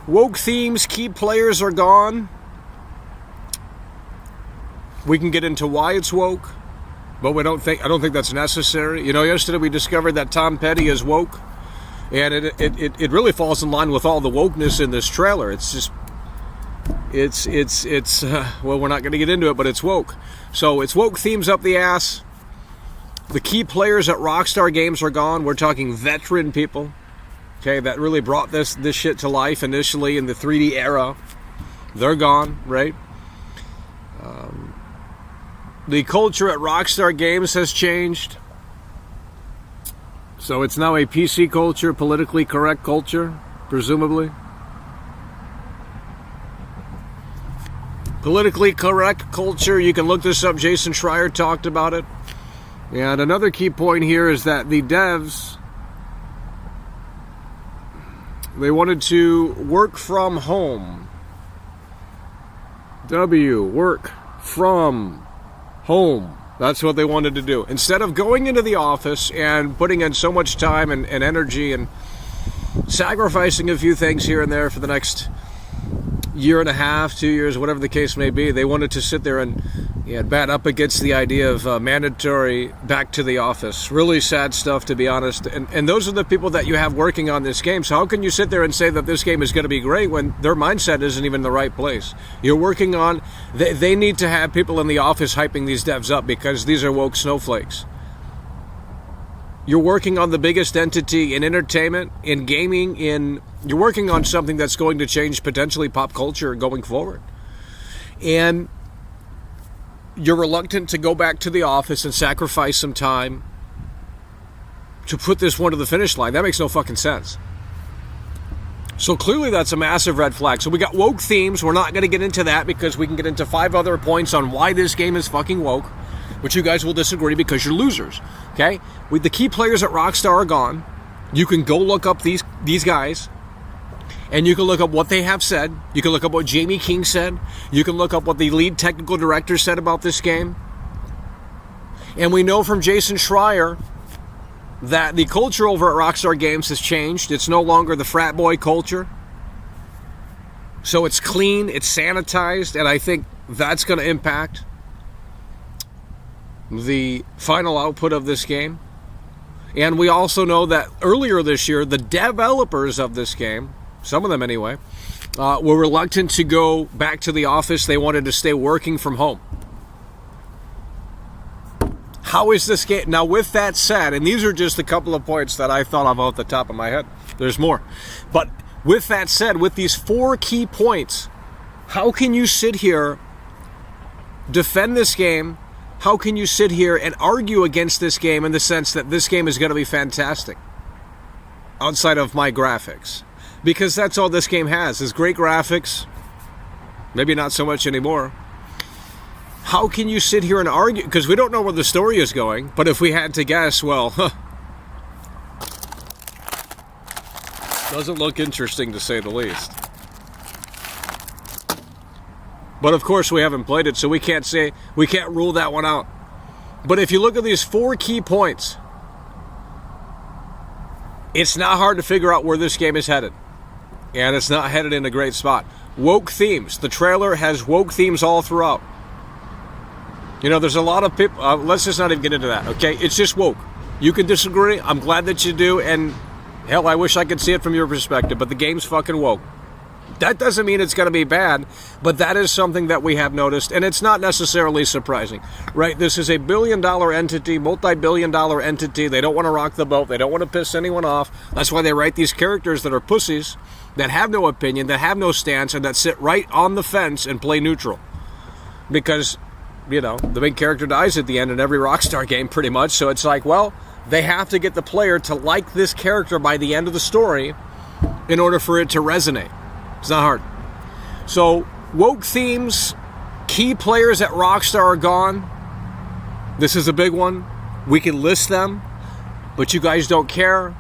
S3: Woke themes, key players are gone. We can get into why it's woke, but I don't think that's necessary. Yesterday we discovered that Tom Petty is woke. And it really falls in line with all the wokeness in this trailer. It's just, well, we're not going to get into it, but it's woke. So it's woke themes up the ass. The key players at Rockstar Games are gone. We're talking veteran people, okay, that really brought this shit to life initially in the 3D era. They're gone, right? The culture at Rockstar Games has changed. So it's now a PC culture, politically correct culture, presumably. Politically correct culture, you can look this up. Jason Schreier talked about it. And another key point here is that the devs, they wanted to work from home. Work from home. That's what they wanted to do. Instead of going into the office and putting in so much time and energy and sacrificing a few things here and there for the next year and a half, 2 years, whatever the case may be, they wanted to sit there and bat up against the idea of mandatory back to the office. Really sad stuff, to be honest. And those are the people that you have working on this game. So how can you sit there and say that this game is going to be great when their mindset isn't even in the right place? You're working on... They need to have people in the office hyping these devs up because these are woke snowflakes. You're working on the biggest entity in entertainment, in gaming, you're working on something that's going to change potentially pop culture going forward. And you're reluctant to go back to the office and sacrifice some time to put this one to the finish line. That makes no fucking sense. So clearly that's a massive red flag. So we got woke themes. We're not going to get into that because we can get into 5 other points on why this game is fucking woke, which you guys will disagree because you're losers. Okay? The key players at Rockstar are gone. You can go look up these guys, and you can look up what they have said. You can look up what Jamie King said. You can look up what the lead technical director said about this game. And we know from Jason Schreier that the culture over at Rockstar Games has changed. It's no longer the frat boy culture. So it's clean, it's sanitized, and I think that's going to impact the final output of this game. And we also know that earlier this year, the developers of this game, some of them anyway, were reluctant to go back to the office. They wanted to stay working from home. How is this game? Now, with that said, and these are just a couple of points that I thought of off the top of my head. There's more. But with that said, with these 4 key points, how can you sit here, defend this game? How can you sit here and argue against this game in the sense that this game is going to be fantastic outside of my graphics? Because that's all this game has, is great graphics. Maybe not so much anymore. How can you sit here and argue? Because we don't know where the story is going, but if we had to guess, well, doesn't look interesting to say the least. But of course we haven't played it, so we can't rule that one out. But if you look at these 4 key points, it's not hard to figure out where this game is headed. And it's not headed in a great spot. Woke themes. The trailer has woke themes all throughout. You know, there's a lot of people... let's just not even get into that, okay? It's just woke. You can disagree. I'm glad that you do. And, hell, I wish I could see it from your perspective. But the game's fucking woke. That doesn't mean it's going to be bad. But that is something that we have noticed. And it's not necessarily surprising, right? This is a billion-dollar entity, multi-billion-dollar entity. They don't want to rock the boat. They don't want to piss anyone off. That's why they write these characters that are pussies, that have no opinion, that have no stance, and that sit right on the fence and play neutral. Because... you know, the main character dies at the end in every Rockstar game pretty much, so it's like, well, they have to get the player to like this character by the end of the story in order for it to resonate. It's not hard. So, woke themes, key players at Rockstar are gone. This is a big one. We can list them, but you guys don't care.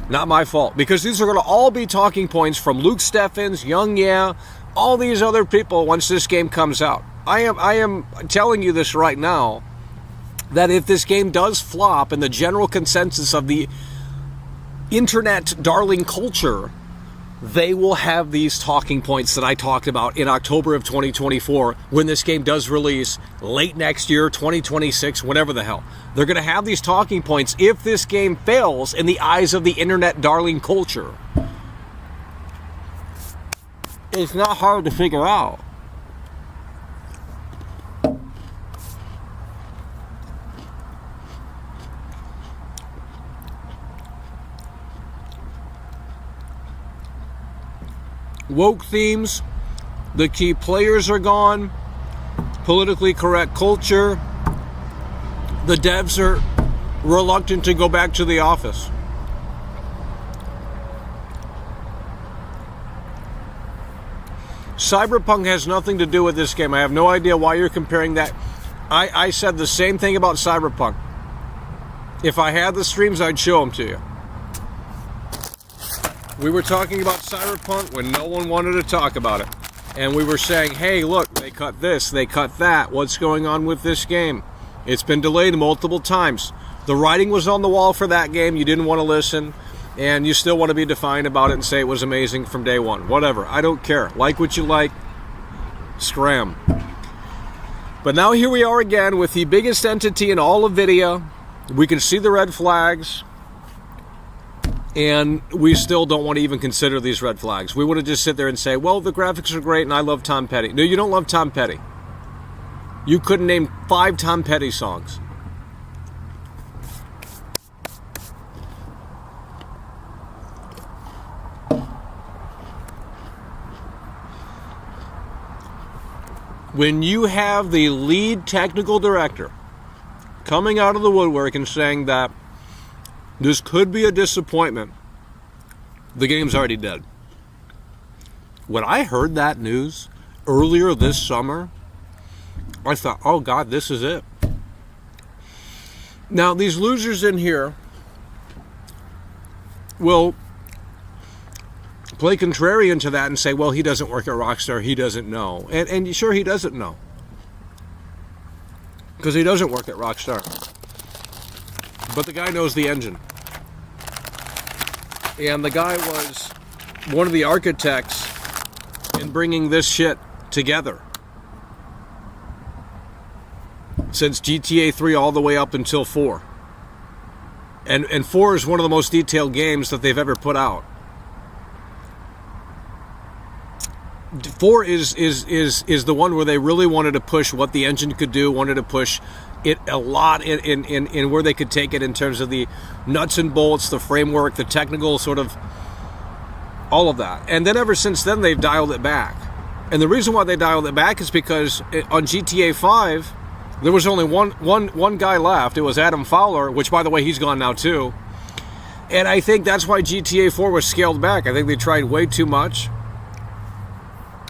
S3: Not my fault, because these are going to all be talking points from Luke Steffens, Young Yeah, all these other people once this game comes out. I am telling you this right now, that if this game does flop in the general consensus of the internet darling culture, they will have these talking points that I talked about in October of 2024 when this game does release late next year, 2026, whatever the hell. They're going to have these talking points if this game fails in the eyes of the internet darling culture. It's not hard to figure out. Woke themes, the key players are gone, politically correct culture, the devs are reluctant to go back to the office. Cyberpunk has nothing to do with this game. I have no idea why you're comparing that. I said the same thing about Cyberpunk. If I had the streams, I'd show them to you. We were talking about Cyberpunk when no one wanted to talk about it. And we were saying, hey, look, they cut this, they cut that. What's going on with this game? It's been delayed multiple times. The writing was on the wall for that game. You didn't want to listen, and you still want to be defiant about it and say it was amazing from day one. Whatever. I don't care. Like what you like. Scram. But now here we are again with the biggest entity in all of video. We can see the red flags, and we still don't want to even consider these red flags. We want to just sit there and say, well, the graphics are great and I love Tom Petty. No, you don't love Tom Petty. You couldn't name 5 Tom Petty songs. When you have the lead technical director coming out of the woodwork and saying that this could be a disappointment, the game's already dead. When I heard that news earlier this summer, I thought, oh God, this is it. Now, these losers in here will play contrarian to that and say, well, he doesn't work at Rockstar, he doesn't know. And sure, he doesn't know. Because he doesn't work at Rockstar. But the guy knows the engine. And the guy was one of the architects in bringing this shit together. Since GTA 3 all the way up until 4. And 4 is one of the most detailed games that they've ever put out. 4 is the one where they really wanted to push what the engine could do, wanted to push it a lot in where they could take it in terms of the nuts and bolts, the framework, the technical sort of, all of that. And then ever since then, they've dialed it back. And the reason why they dialed it back is because on GTA 5, there was only one guy left. It was Adam Fowler, which, by the way, he's gone now too. And I think that's why GTA 4 was scaled back. I think they tried way too much.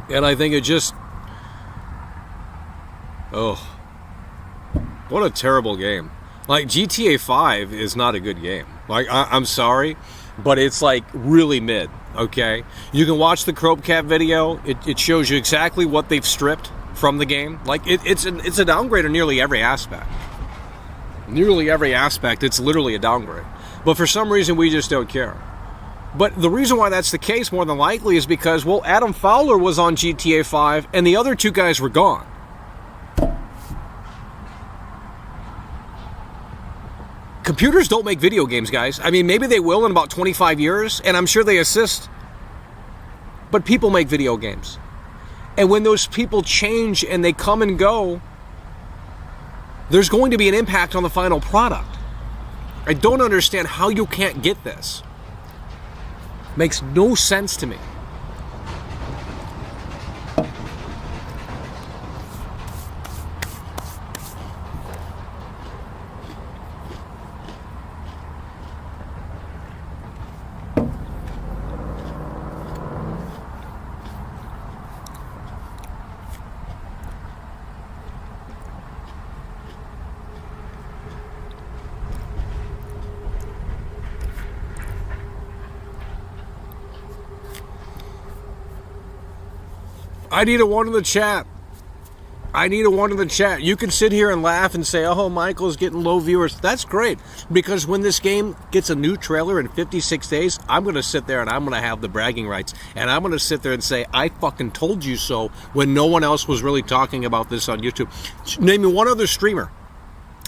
S3: And I think it just... oh. What a terrible game. Like, GTA 5 is not a good game. Like, I'm sorry, but it's like really mid, okay? You can watch the Cropecat video. It shows you exactly what they've stripped from the game. Like, it's a downgrade in nearly every aspect. Nearly every aspect, it's literally a downgrade. But for some reason, we just don't care. But the reason why that's the case, more than likely, is because, well, Adam Fowler was on GTA 5, and the other 2 guys were gone. Computers don't make video games, guys. I mean, maybe they will in about 25 years, and I'm sure they assist. But people make video games. And when those people change and they come and go, there's going to be an impact on the final product. I don't understand how you can't get this. Makes no sense to me. I need a 1 in the chat. I need a 1 in the chat. You can sit here and laugh and say, oh, Michael's getting low viewers. That's great. Because when this game gets a new trailer in 56 days, I'm going to sit there and I'm going to have the bragging rights. And I'm going to sit there and say, I fucking told you so, when no one else was really talking about this on YouTube. Name me one other streamer.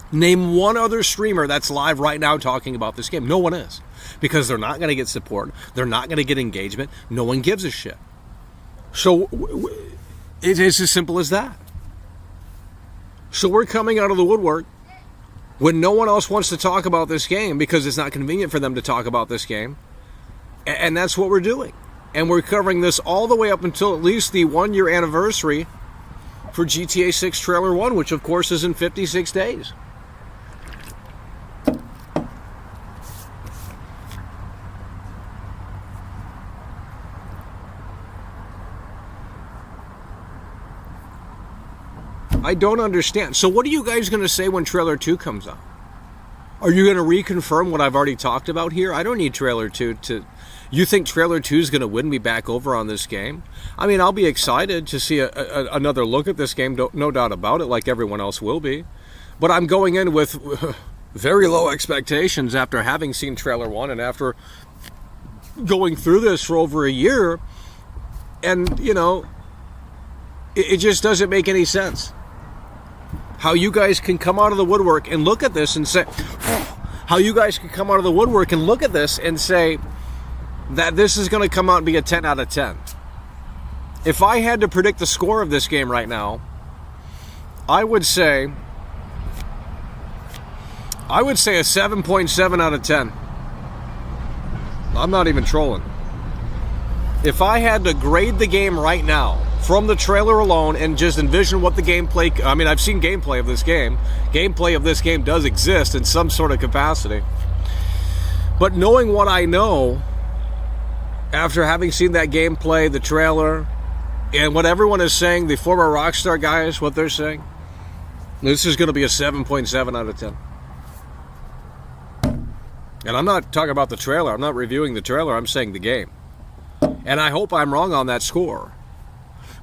S3: Name one other streamer that's live right now talking about this game. No one is. Because they're not going to get support. They're not going to get engagement. No one gives a shit. So it is as simple as that. So we're coming out of the woodwork when no one else wants to talk about this game because it's not convenient for them to talk about this game. And that's what we're doing. And we're covering this all the way up until at least the 1-year anniversary for GTA 6 Trailer 1, which of course is in 56 days. I don't understand. So what are you guys going to say when Trailer 2 comes out? Are you going to reconfirm what I've already talked about here? I don't need Trailer 2 to... You think Trailer 2 is going to win me back over on this game? I mean, I'll be excited to see another look at this game, no doubt about it, like everyone else will be. But I'm going in with very low expectations after having seen trailer 1 and after going through this for over a year. And, you know, it just doesn't make any sense. How you guys can come out of the woodwork and look at this and say, how you guys can come out of the woodwork and look at this and say that this is going to come out and be a 10 out of 10. If I had to predict the score of this game right now, I would say a 7.7 out of 10. I'm not even trolling. If I had to grade the game right now from the trailer alone and just envision what the gameplay... I mean, I've seen gameplay of this game. Gameplay of this game does exist in some sort of capacity. But knowing what I know, after having seen that gameplay, the trailer, and what everyone is saying, the former Rockstar guys, what they're saying, this is going to be a 7.7 out of 10. And I'm not talking about the trailer. I'm not reviewing the trailer. I'm saying the game. And I hope I'm wrong on that score.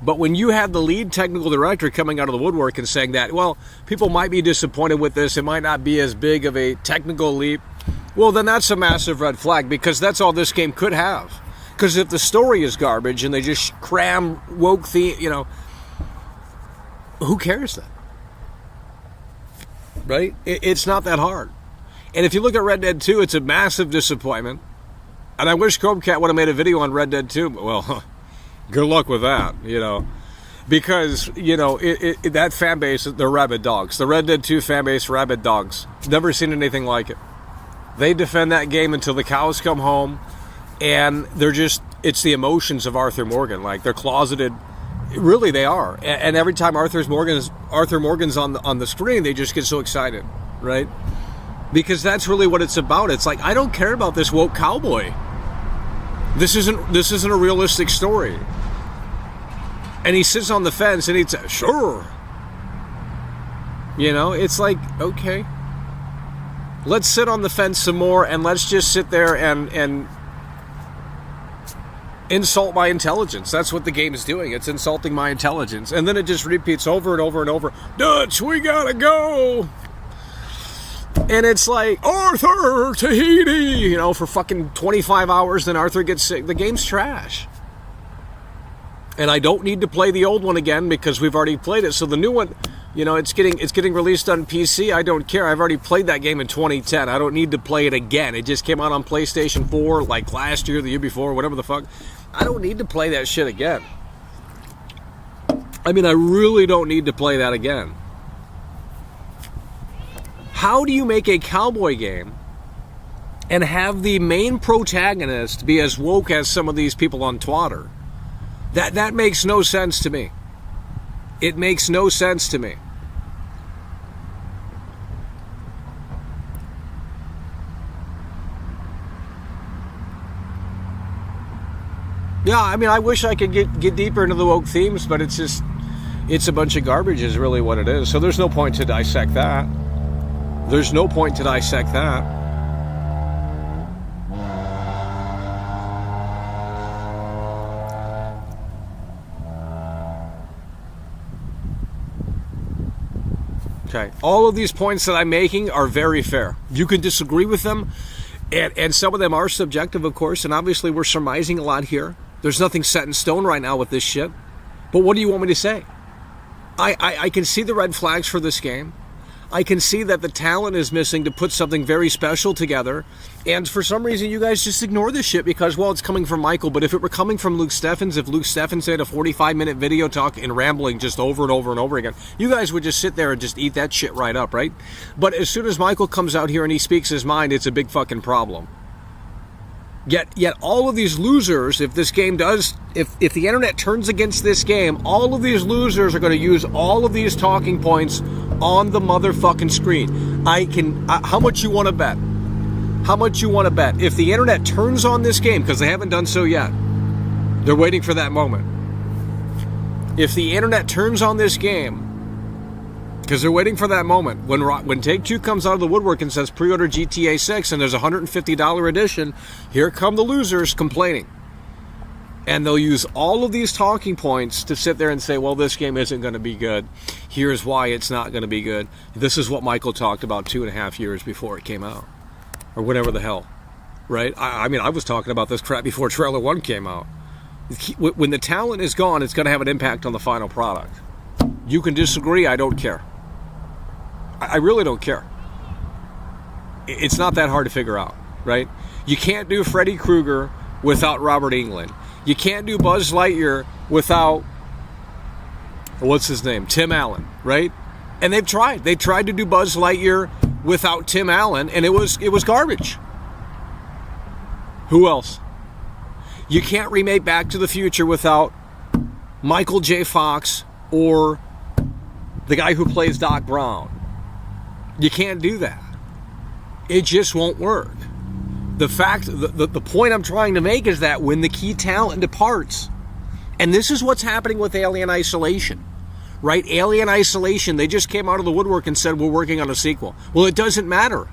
S3: But when you have the lead technical director coming out of the woodwork and saying that, well, people might be disappointed with this, it might not be as big of a technical leap, well, then that's a massive red flag, because that's all this game could have. Because if the story is garbage and they just cram woke theme, you know, who cares then? Right? It's not that hard. And if you look at Red Dead 2, it's a massive disappointment. And I wish Chromecat would have made a video on Red Dead 2. Well, good luck with that, you know. Because, you know, that fan base, they're rabid dogs. The Red Dead 2 fan base, rabid dogs. Never seen anything like it. They defend that game until the cows come home. And they're just, it's the emotions of Arthur Morgan. Like, they're closeted. Really, they are. And every time Arthur Morgan's on the screen, they just get so excited, right? Because that's really what it's about. It's like, I don't care about this woke cowboy. This isn't a realistic story. And he sits on the fence and he'd say, sure. You know, it's like, okay. Let's sit on the fence some more and let's just sit there and insult my intelligence. That's what the game is doing. It's insulting my intelligence. And then it just repeats over and over and over. Dutch, we gotta go. And it's like, Arthur, Tahiti, you know, for fucking 25 hours, then Arthur gets sick. The game's trash. And I don't need to play the old one again because we've already played it. So the new one, you know, it's getting released on PC. I don't care. I've already played that game in 2010. I don't need to play it again. It just came out on PlayStation 4 like last year, the year before, whatever the fuck. I don't need to play that shit again. I mean, I really don't need to play that again. How do you make a cowboy game and have the main protagonist be as woke as some of these people on Twitter? That makes no sense to me. It makes no sense to me. Yeah, I mean, I wish I could get deeper into the woke themes, but it's a bunch of garbage is really what it is. So there's no point to dissect that. There's no point to dissect that. Okay, all of these points that I'm making are very fair. You can disagree with them, and some of them are subjective, of course, and obviously we're surmising a lot here. There's nothing set in stone right now with this shit. But what do you want me to say? I can see the red flags for this game. I can see that the talent is missing to put something very special together. And for some reason, you guys just ignore this shit because, well, it's coming from Michael. But if it were coming from Luke Steffens, if Luke Steffens had a 45-minute video talk and rambling just over and over and over again, you guys would just sit there and just eat that shit right up, right? But as soon as Michael comes out here and he speaks his mind, it's a big fucking problem. Yet all of these losers, if this game does, if the internet turns against this game, all of these losers are going to use all of these talking points on the motherfucking screen. How much you want to bet? How much you want to bet? If the internet turns on this game, because they haven't done so yet, they're waiting for that moment. If the internet turns on this game, because they're waiting for that moment, when Take-Two comes out of the woodwork and says pre-order GTA 6 and there's a $150 edition, here come the losers complaining. And they'll use all of these talking points to sit there and say, well, this game isn't going to be good. Here's why it's not going to be good. This is what Michael talked about 2.5 years before it came out. Or whatever the hell. Right? I mean, I was talking about this crap before Trailer 1 came out. When the talent is gone, it's going to have an impact on the final product. You can disagree. I don't care. I really don't care. It's not that hard to figure out, right? You can't do Freddy Krueger without Robert Englund. You can't do Buzz Lightyear without, what's his name? Tim Allen, right? And they've tried. They tried to do Buzz Lightyear without Tim Allen, and it was garbage. Who else? You can't remake Back to the Future without Michael J. Fox or the guy who plays Doc Brown. You can't do that. It just won't work. The point I'm trying to make is that when the key talent departs, and this is what's happening with Alien Isolation, right? Alien Isolation, they just came out of the woodwork and said, we're working on a sequel. Well, it doesn't matter.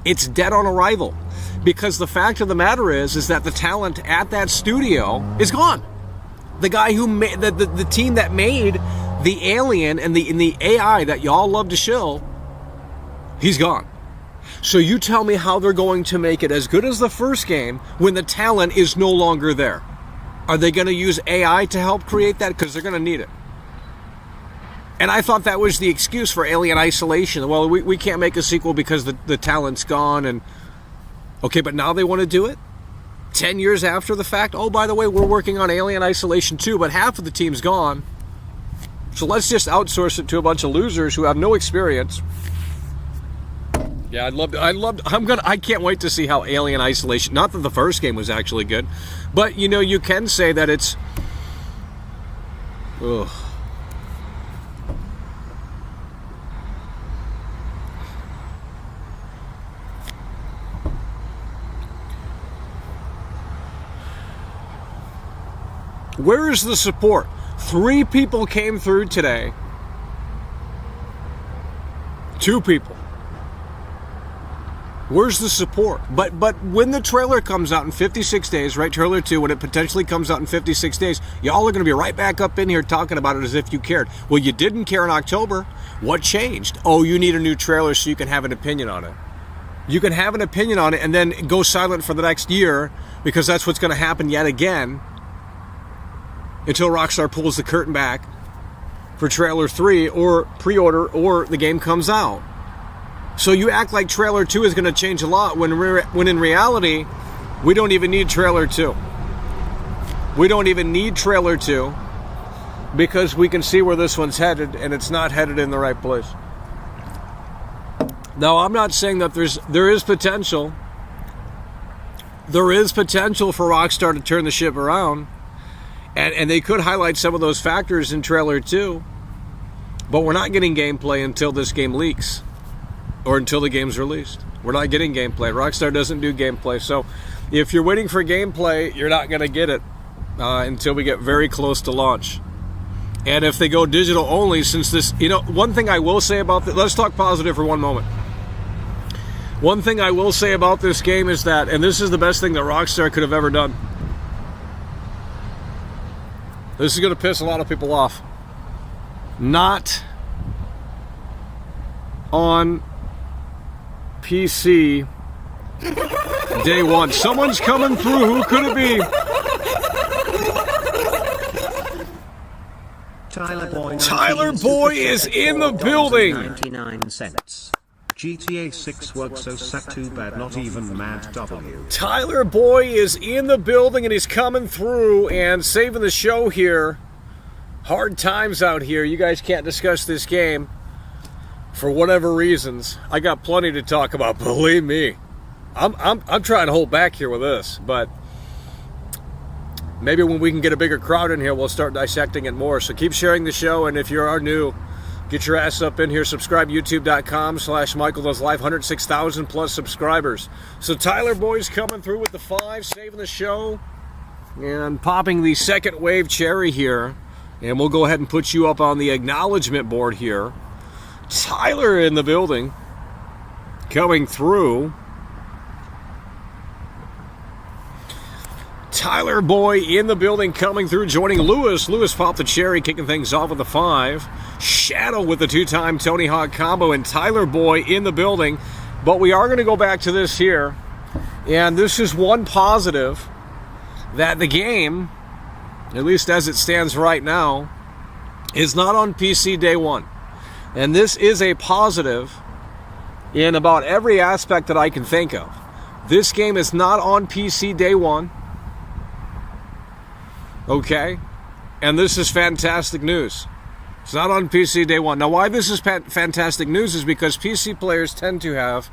S3: It's dead on arrival. Because the fact of the matter is that the talent at that studio is gone. The guy who made, the team that made the Alien and the AI that y'all love to shill, he's gone. So you tell me how they're going to make it as good as the first game when the talent is no longer there. Are they going to use AI to help create that? Because they're going to need it. And I thought that was the excuse for Alien Isolation. Well, we can't make a sequel because the talent's gone. And okay, but now they want to do it? 10 years after the fact? Oh, by the way, we're working on Alien Isolation 2, but half of the team's gone. So let's just outsource it to a bunch of losers who have no experience. Yeah, I can't wait to see how Alien Isolation, not that the first game was actually good, but you know, you can say that it's, ugh. Where is the support? 3 people came through today. 2 people. Where's the support? But when the trailer comes out in 56 days, right? Trailer 2, when it potentially comes out in 56 days, y'all are going to be right back up in here talking about it as if you cared. Well, you didn't care in October. What changed? Oh, you need a new trailer so you can have an opinion on it. You can have an opinion on it and then go silent for the next year because that's what's going to happen yet again until Rockstar pulls the curtain back for trailer 3 or pre-order or the game comes out. So you act like trailer 2 is going to change a lot when in reality, we don't even need trailer 2. We don't even need trailer 2 because we can see where this one's headed and it's not headed in the right place. Now, I'm not saying that there is potential. There is potential for Rockstar to turn the ship around. And they could highlight some of those factors in trailer 2. But we're not getting gameplay until this game leaks. Or until the game's released. We're not getting gameplay. Rockstar doesn't do gameplay. So if you're waiting for gameplay, you're not going to get it until we get very close to launch. And if they go digital only, since this, you know, one thing I will say about this, let's talk positive for one moment. One thing I will say about this game is that, and this is the best thing that Rockstar could have ever done. This is going to piss a lot of people off. Not on PC day one. Someone's coming through. Who could it be? Tyler Boy is in the building.
S4: 99 cents. GTA 6 works so sad, too bad not even Mad W.
S3: Tyler Boy is in the building and he's coming through and saving the show here. Hard times out here. You guys can't discuss this game for whatever reasons. I got plenty to talk about, believe me. I'm trying to hold back here with this, but maybe when we can get a bigger crowd in here, we'll start dissecting it more. So keep sharing the show, and if you are new, get your ass up in here. Subscribe, youtube.com/MichaelDoesLive. 106,000 plus subscribers. So Tyler Boy's coming through with the 5, saving the show, and popping the second wave cherry here. And we'll go ahead and put you up on the acknowledgement board here. Tyler in the building, coming through. Tyler Boy in the building coming through, joining Lewis. Lewis popped the cherry, kicking things off with a 5. Shadow with the 2-time Tony Hawk combo, and Tyler Boy in the building. But we are going to go back to this here. And this is one positive that the game, at least as it stands right now, is not on PC day one. And this is a positive in about every aspect that I can think of. This game is not on PC day one. Okay? And this is fantastic news. It's not on PC day one. Now, why this is fantastic news is because PC players tend to have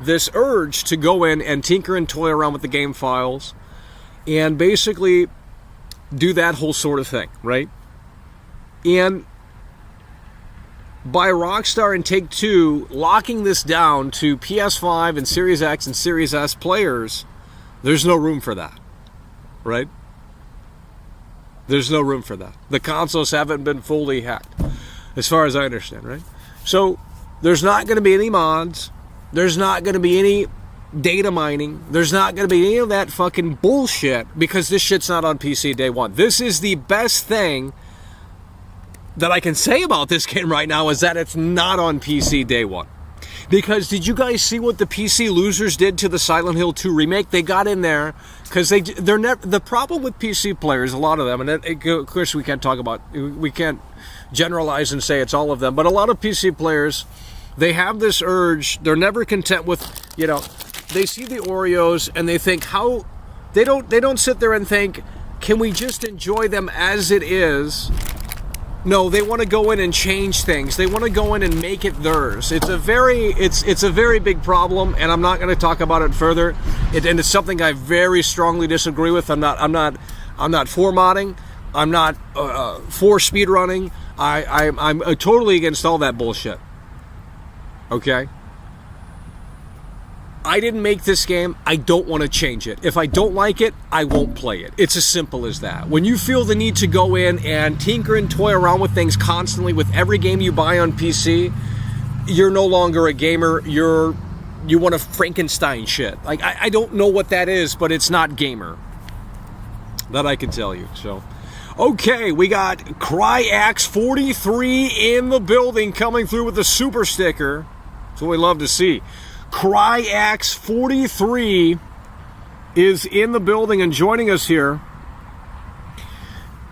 S3: this urge to go in and tinker and toy around with the game files and basically do that whole sort of thing, right? And by Rockstar and Take-Two locking this down to PS5 and Series X and Series S players, there's no room for that, right? There's no room for that. The consoles haven't been fully hacked, as far as I understand, right? So there's not going to be any mods. There's not going to be any data mining. There's not going to be any of that fucking bullshit because this shit's not on PC day one. This is the best thing that I can say about this game right now is that it's not on PC day one. Because did you guys see what the PC losers did to the Silent Hill 2 remake? They got in there because they're never, the problem with PC players, a lot of them, and of course we can't generalize and say it's all of them, but a lot of PC players, they have this urge. They're never content with, they see the Oreos and they think they don't sit there and think, can we just enjoy them as it is? No, they want to go in and change things. They want to go in and make it theirs. It's a very big problem, and I'm not going to talk about it further. And it's something I very strongly disagree with. I'm not for modding. I'm not for speedrunning. I'm totally against all that bullshit. Okay? I didn't make this game. I don't want to change it. If I don't like it, I won't play it. It's as simple as that. When you feel the need to go in and tinker and toy around with things constantly with every game you buy on PC, you're no longer a gamer. You want to Frankenstein shit. Like, I don't know what that is, but it's not gamer. That I can tell you. So, okay, we got CryAxe43 in the building coming through with the super sticker. That's what we love to see. CryAxe43 is in the building and joining us here.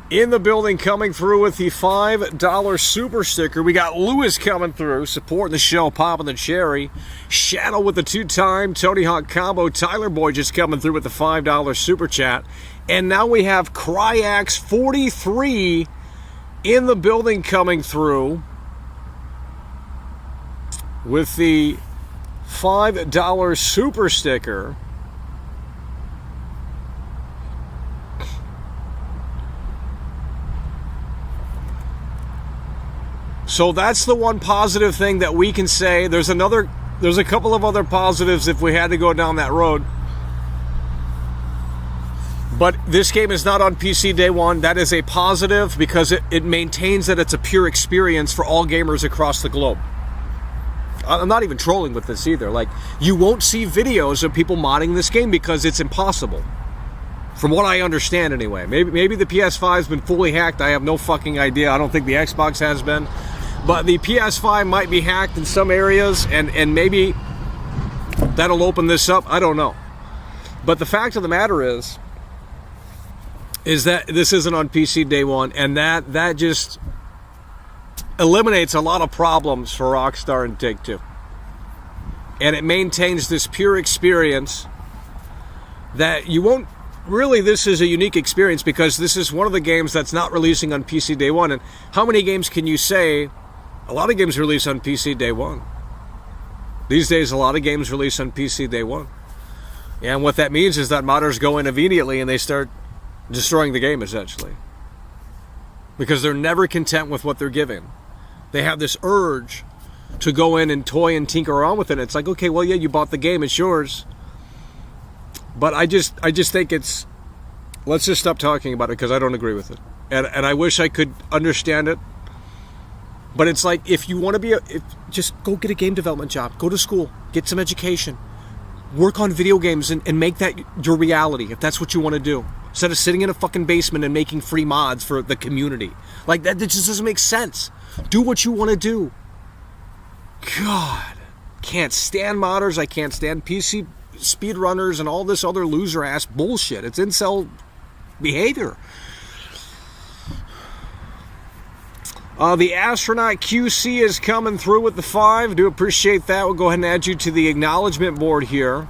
S3: In the building coming through with the $5 super sticker. We got Lewis coming through, supporting the show, popping the cherry. Shadow with the 2-time Tony Hawk combo. Tyler Boy just coming through with the $5 super chat. And now we have CryAxe43 in the building coming through with the $5 super sticker. So that's the one positive thing that we can say. There's a couple of other positives if we had to go down that road. But this game is not on PC day one. That is a positive because it maintains that it's a pure experience for all gamers across the globe. I'm not even trolling with this either. Like, you won't see videos of people modding this game because it's impossible. From what I understand anyway. Maybe the PS5's been fully hacked. I have no fucking idea. I don't think the Xbox has been. But the PS5 might be hacked in some areas, and maybe that'll open this up. I don't know. But the fact of the matter is that this isn't on PC day one, and that just eliminates a lot of problems for Rockstar and Take-Two. And it maintains this pure experience that you won't really, this is a unique experience because this is one of the games that's not releasing on PC day one. And how many games can you say? A lot of games release on PC day one. These days, a lot of games release on PC day one. And what that means is that modders go in immediately and they start destroying the game, essentially. Because they're never content with what they're given. They have this urge to go in and toy and tinker around with it. It's like, okay, well, yeah, you bought the game, it's yours. But I just think it's, let's just stop talking about it because I don't agree with it. And I wish I could understand it. But it's like, if you want to be just go get a game development job, go to school, get some education, work on video games and make that your reality if that's what you want to do. instead of sitting in a fucking basement and making free mods for the community. Like, that just doesn't make sense. Do what you want to do. God. Can't stand modders. I can't stand PC speedrunners and all this other loser-ass bullshit. It's incel behavior. The astronaut QC is coming through with the 5. Do appreciate that. We'll go ahead and add you to the acknowledgement board here.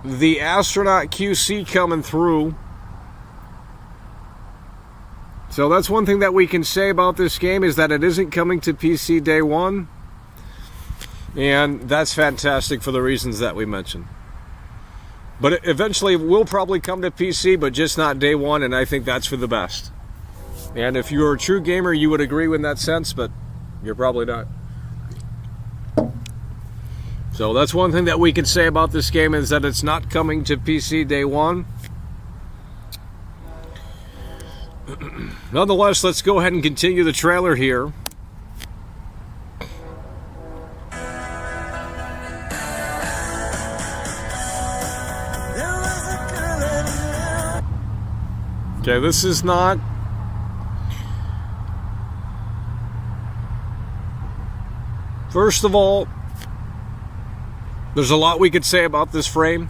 S3: The astronaut QC coming through. So that's one thing that we can say about this game, is that it isn't coming to PC day one. And that's fantastic for the reasons that we mentioned. But eventually it will probably come to PC, but just not day one, and I think that's for the best. And if you're a true gamer, you would agree in that sense, but you're probably not. So that's one thing that we can say about this game, is that it's not coming to PC day one. Nonetheless, let's go ahead and continue the trailer here. Okay, this is not... First of all, there's a lot we could say about this frame.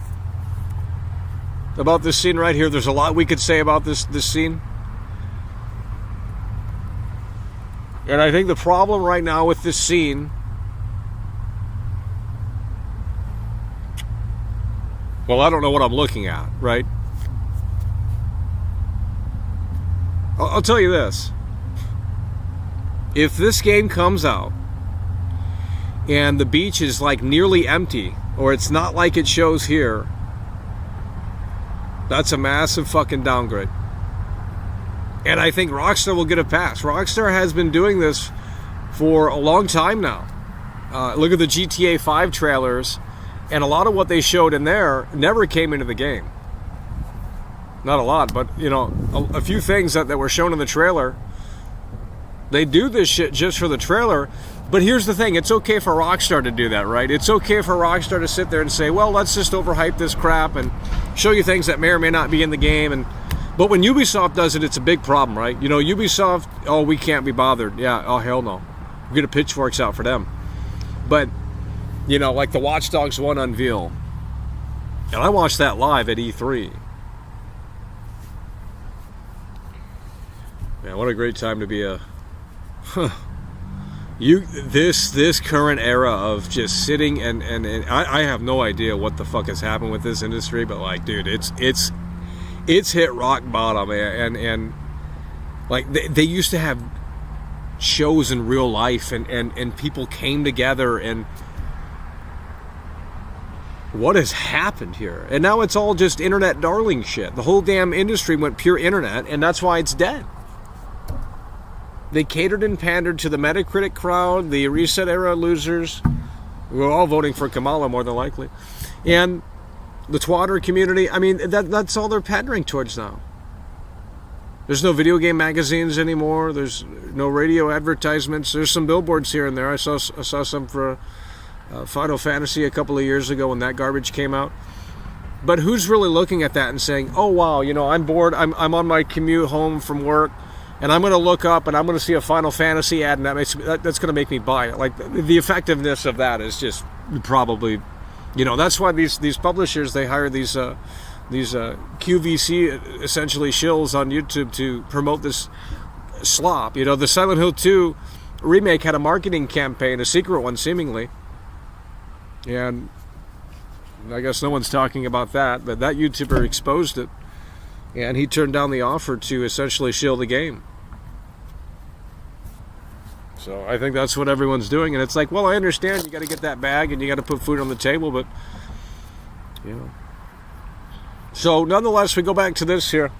S3: About this scene right here. There's a lot we could say about this scene. And I think the problem right now with this scene... Well, I don't know what I'm looking at, right? I'll tell you this. If this game comes out and the beach is like nearly empty, or it's not like it shows here, that's a massive fucking downgrade. And I think Rockstar will get a pass. Rockstar has been doing this for a long time now. Look at the GTA 5 trailers, and a lot of what they showed in there never came into the game. Not a lot, but, you know, a few things that were shown in the trailer. They do this shit just for the trailer. But here's the thing. It's okay for Rockstar to do that, right? It's okay for Rockstar to sit there and say, well, let's just overhype this crap and show you things that may or may not be in the game. But when Ubisoft does it, it's a big problem, right? You know, Ubisoft, oh, we can't be bothered. Yeah, oh, hell no. We're going to pitchforks out for them. But, you know, like the Watch Dogs 1 unveil. And I watched that live at E3. Man, what a great time to be a this current era of just sitting and I have no idea what the fuck has happened with this industry, but like, dude, it's hit rock bottom, and like they used to have shows in real life, and people came together, and what has happened here? And now it's all just internet darling shit. The whole damn industry went pure internet, and that's why it's dead. They catered and pandered to the Metacritic crowd, the Reset era losers. We're all voting for Kamala, more than likely. And the twatter community, I mean, that's all they're pandering towards now. There's no video game magazines anymore. There's no radio advertisements. There's some billboards here and there. I saw some for Final Fantasy a couple of years ago when that garbage came out. But who's really looking at that and saying, oh, wow, you know, I'm bored. I'm on my commute home from work, and I'm going to look up and I'm going to see a Final Fantasy ad, and that's going to make me buy it. Like, the effectiveness of that is just probably, you know, that's why these publishers, they hire these QVC, essentially shills on YouTube to promote this slop. You know, the Silent Hill 2 remake had a marketing campaign, a secret one seemingly, and I guess no one's talking about that, but that YouTuber exposed it, and he turned down the offer to essentially shill the game. So I think that's what everyone's doing, and it's like, well, I understand you got to get that bag and you got to put food on the table, but, you know. So nonetheless, we go back to this here,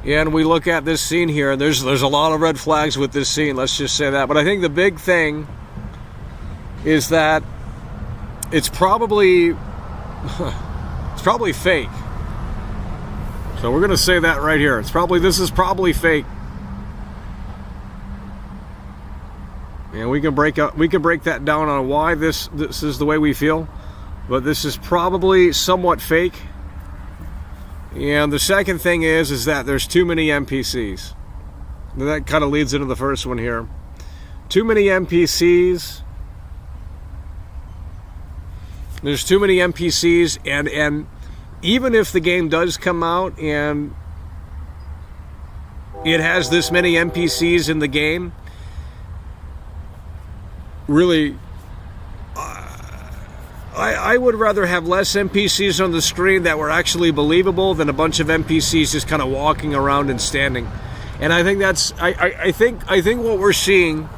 S3: and we look at this scene here, and there's a lot of red flags with this scene, let's just say that. But I think the big thing is that it's probably fake. So we're gonna say that right here. This is probably fake. And we can break that down on why this is the way we feel. but this is probably somewhat fake. And the second thing is that there's too many NPCs. And that kind of leads into the first one here. Too many NPCs. There's too many NPCs, and even if the game does come out and it has this many NPCs in the game, really, I would rather have less NPCs on the screen that were actually believable than a bunch of NPCs just kind of walking around and standing. And I think that's I think what we're seeing.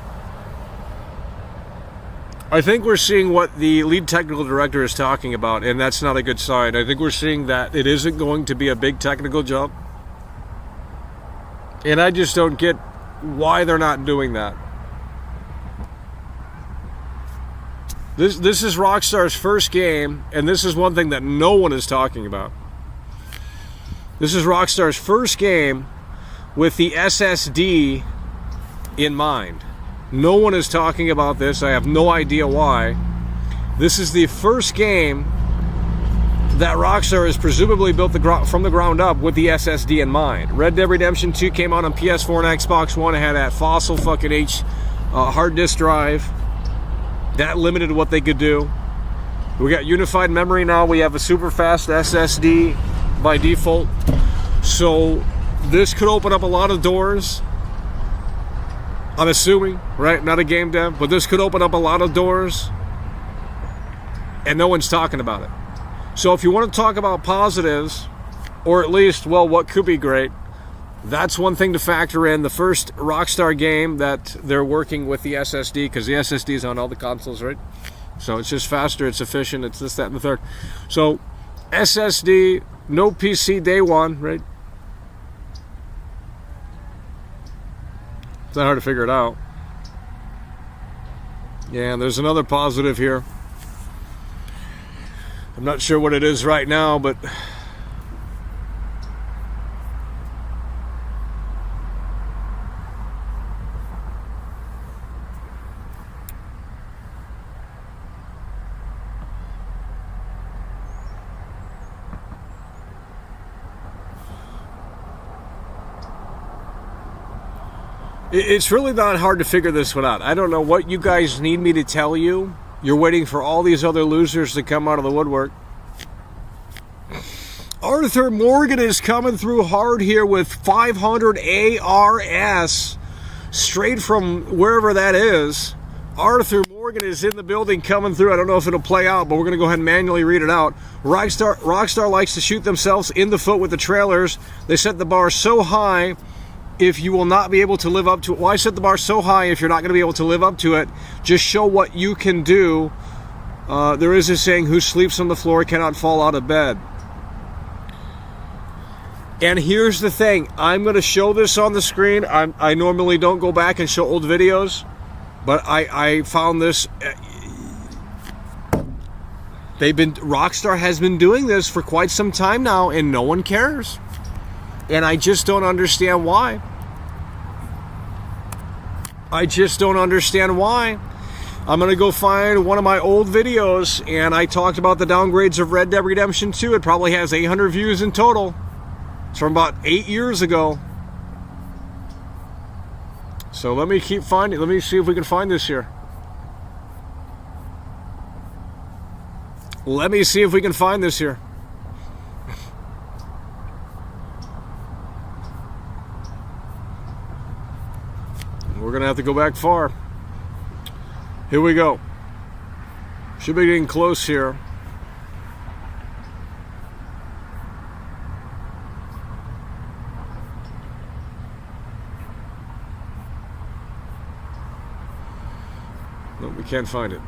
S3: I think we're seeing what the lead technical director is talking about, and that's not a good sign. I think we're seeing that it isn't going to be a big technical jump. And I just don't get why they're not doing that. This is Rockstar's first game, and this is one thing that no one is talking about. This is Rockstar's first game with the SSD in mind. No one is talking about this. I have no idea why. This is the first game that Rockstar has presumably built from the ground up with the SSD in mind. Red Dead Redemption 2 came out on PS4 and Xbox One. It had that fossil fucking hard disk drive. That limited what they could do. We got unified memory now. We have a super fast SSD by default. So this could open up a lot of doors. I'm assuming, right? Not a game dev, but this could open up a lot of doors. And no one's talking about it. So if you want to talk about positives, or at least, well, what could be great, that's one thing to factor in. The first Rockstar game that they're working with the SSD, because the SSD is on all the consoles, right? So it's just faster, it's efficient, it's this, that, and the third. So SSD, no PC day one, right? It's not hard to figure it out. Yeah, and there's another positive here. I'm not sure what it is right now, but it's really not hard to figure this one out. I don't know what you guys need me to tell you. You're waiting for all these other losers to come out of the woodwork. Arthur Morgan is coming through hard here with 500 ARS straight from wherever that is. Arthur Morgan is in the building coming through. I don't know if it'll play out, but we're going to go ahead and manually read it out. Rockstar likes to shoot themselves in the foot with the trailers. They set the bar so high if you will not be able to live up to it. Why set the bar so high if you're not going to be able to live up to it? Just show what you can do. There is a saying, who sleeps on the floor cannot fall out of bed. And here's the thing. I'm going to show this on the screen. I normally don't go back and show old videos, but I found this. Rockstar has been doing this for quite some time now, and no one cares. And I just don't understand why. I just don't understand why. I'm going to go find one of my old videos, and I talked about the downgrades of Red Dead Redemption 2. It probably has 800 views in total. It's from about 8 years ago. So let me keep finding. Let me see if we can find this here. Let me see if we can find this here. We're going to have to go back far. Here we go. Should be getting close here. No, we can't find it.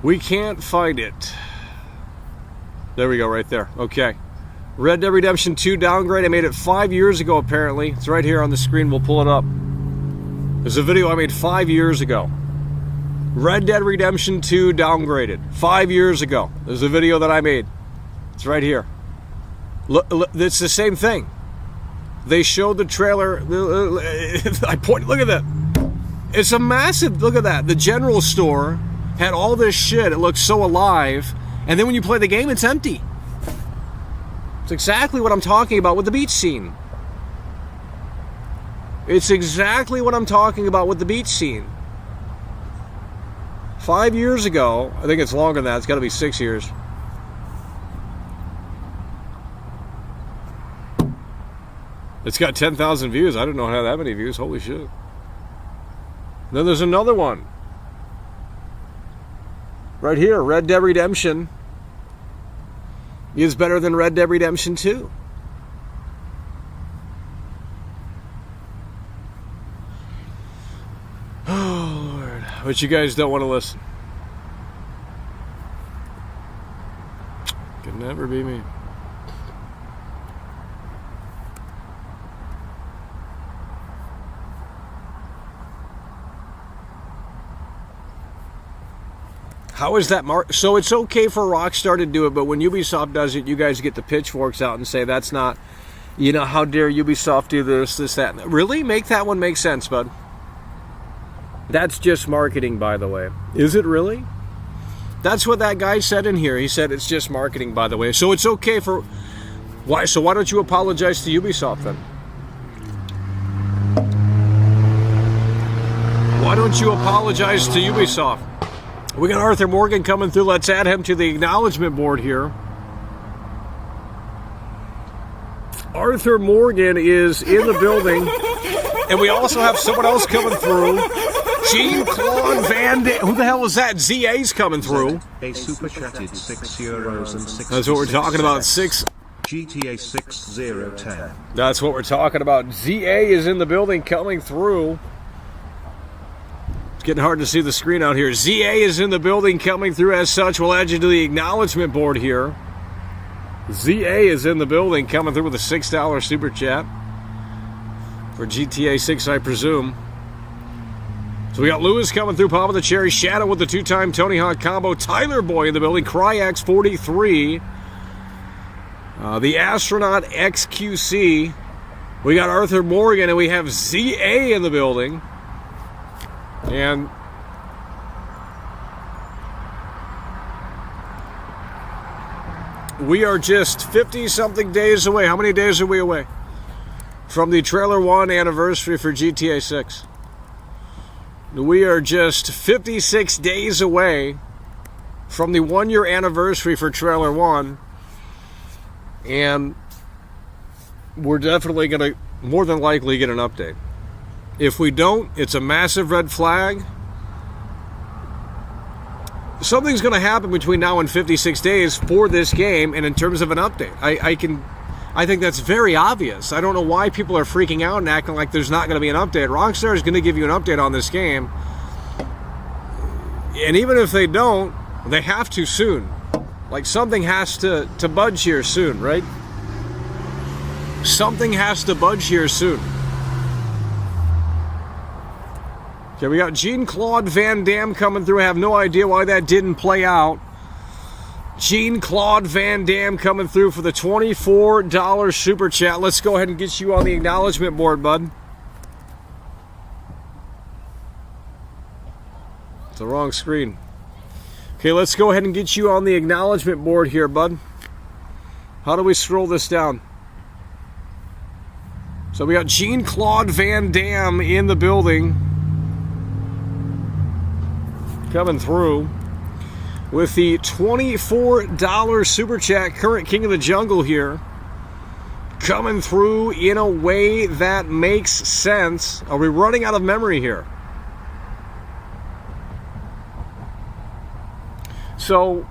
S3: We can't find it. There we go, right there. Okay. Red Dead Redemption 2 downgrade. I made it 5 years ago, apparently. It's right here on the screen. We'll pull it up. There's a video I made 5 years ago. Red Dead Redemption 2 downgraded. 5 years ago. There's a video that I made. It's right here. Look, it's the same thing. They showed the trailer. Look at that. It's a massive, look at that. The general store had all this shit. It looks so alive. And then when you play the game, it's empty. It's exactly what I'm talking about with the beach scene. It's exactly what I'm talking about with the beach scene. 5 years ago, I think it's longer than that. It's got to be 6 years. It's got 10,000 views. I didn't know it had that many views. Holy shit. Then there's another one. Right here, Red Dead Redemption is better than Red Dead Redemption 2. Oh, Lord. But you guys don't want to listen. Could never be me. How is that so it's okay for Rockstar to do it, but when Ubisoft does it, you guys get the pitchforks out and say that's not, how dare Ubisoft do this, that. Really? Make that one make sense, bud. That's just marketing, by the way. Is it really? That's what that guy said in here. He said it's just marketing, by the way. So it's okay for... Why? So why don't you apologize to Ubisoft then? Why don't you apologize to Ubisoft? We got Arthur Morgan coming through. Let's add him to the acknowledgement board here. Arthur Morgan is in the building. And we also have someone else coming through. Jean-Claude Van Damme. Who the hell is that? ZA's coming through.
S4: A super chatted €6.60.
S3: That's what we're talking about.
S4: GTA 6010.
S3: That's what we're talking about. ZA is in the building coming through. It's getting hard to see the screen out here. ZA is in the building coming through as such. We'll add you to the acknowledgement board here. ZA is in the building coming through with a $6 super chat. For GTA 6, I presume. So we got Lewis coming through, popping the cherry. Shadow with the 2-time Tony Hawk combo. Tyler Boy in the building. Cryax43. The Astronaut XQC. We got Arthur Morgan, and we have ZA in the building. And we are just 50-something days away. How many days are we away from the Trailer 1 anniversary for GTA 6? We are just 56 days away from the 1-year anniversary for Trailer 1. And we're definitely going to, more than likely, get an update. If we don't, it's a massive red flag. Something's going to happen between now and 56 days for this game, and in terms of an update. I think that's very obvious. I don't know why people are freaking out and acting like there's not going to be an update. Rockstar is going to give you an update on this game. And even if they don't, they have to soon. Like, something has to budge here soon, right? Something has to budge here soon. Okay, we got Jean-Claude Van Damme coming through. I have no idea why that didn't play out. Jean-Claude Van Damme coming through for the $24 super chat. Let's go ahead and get you on the acknowledgement board, bud. It's the wrong screen. Okay, let's go ahead and get you on the acknowledgement board here, bud. How do we scroll this down? So we got Jean-Claude Van Damme in the building. Coming through with the $24 super chat. Current King of the Jungle here. Coming through in a way that makes sense. Are we running out of memory here? So,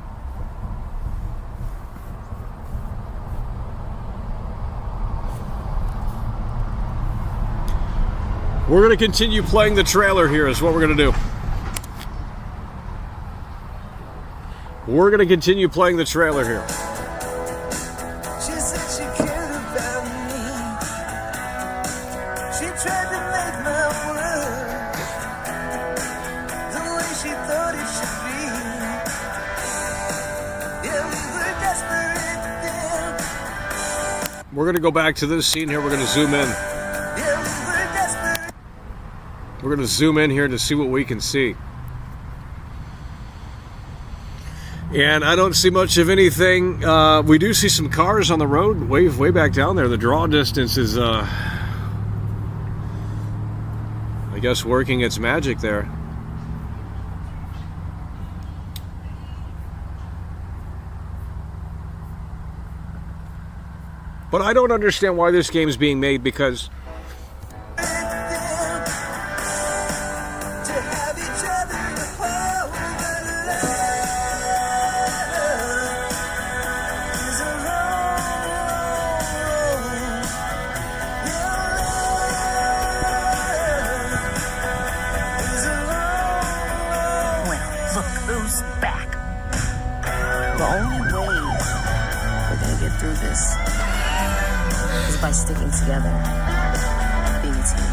S3: we're going to continue playing the trailer here is what we're going to do. We're going to continue playing the trailer here.
S2: She said she cared about me. She tried to make my world the way she thought it should be. Yeah, we were desperate then.
S3: We're going to go back to this scene here. We're going to zoom in. We're going to zoom in here to see what we can see. And I don't see much of anything. We do see some cars on the road way back down there. The draw distance is, I guess, working its magic there. But I don't understand why this game is being made, because
S6: Look who's back. The only way we're gonna get through this is by sticking together, being a team.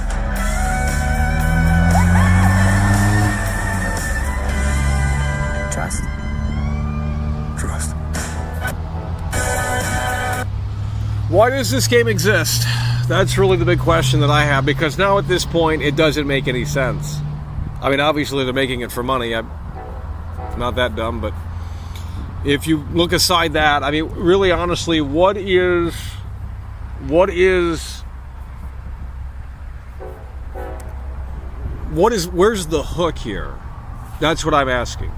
S6: Trust.
S7: Trust.
S3: why does this game exist? That's really the big question that I have, because now at this point it doesn't make any sense. I mean, obviously they're making it for money. I'm not that dumb, but if you look aside that, I mean, really honestly, where's the hook here? That's what I'm asking.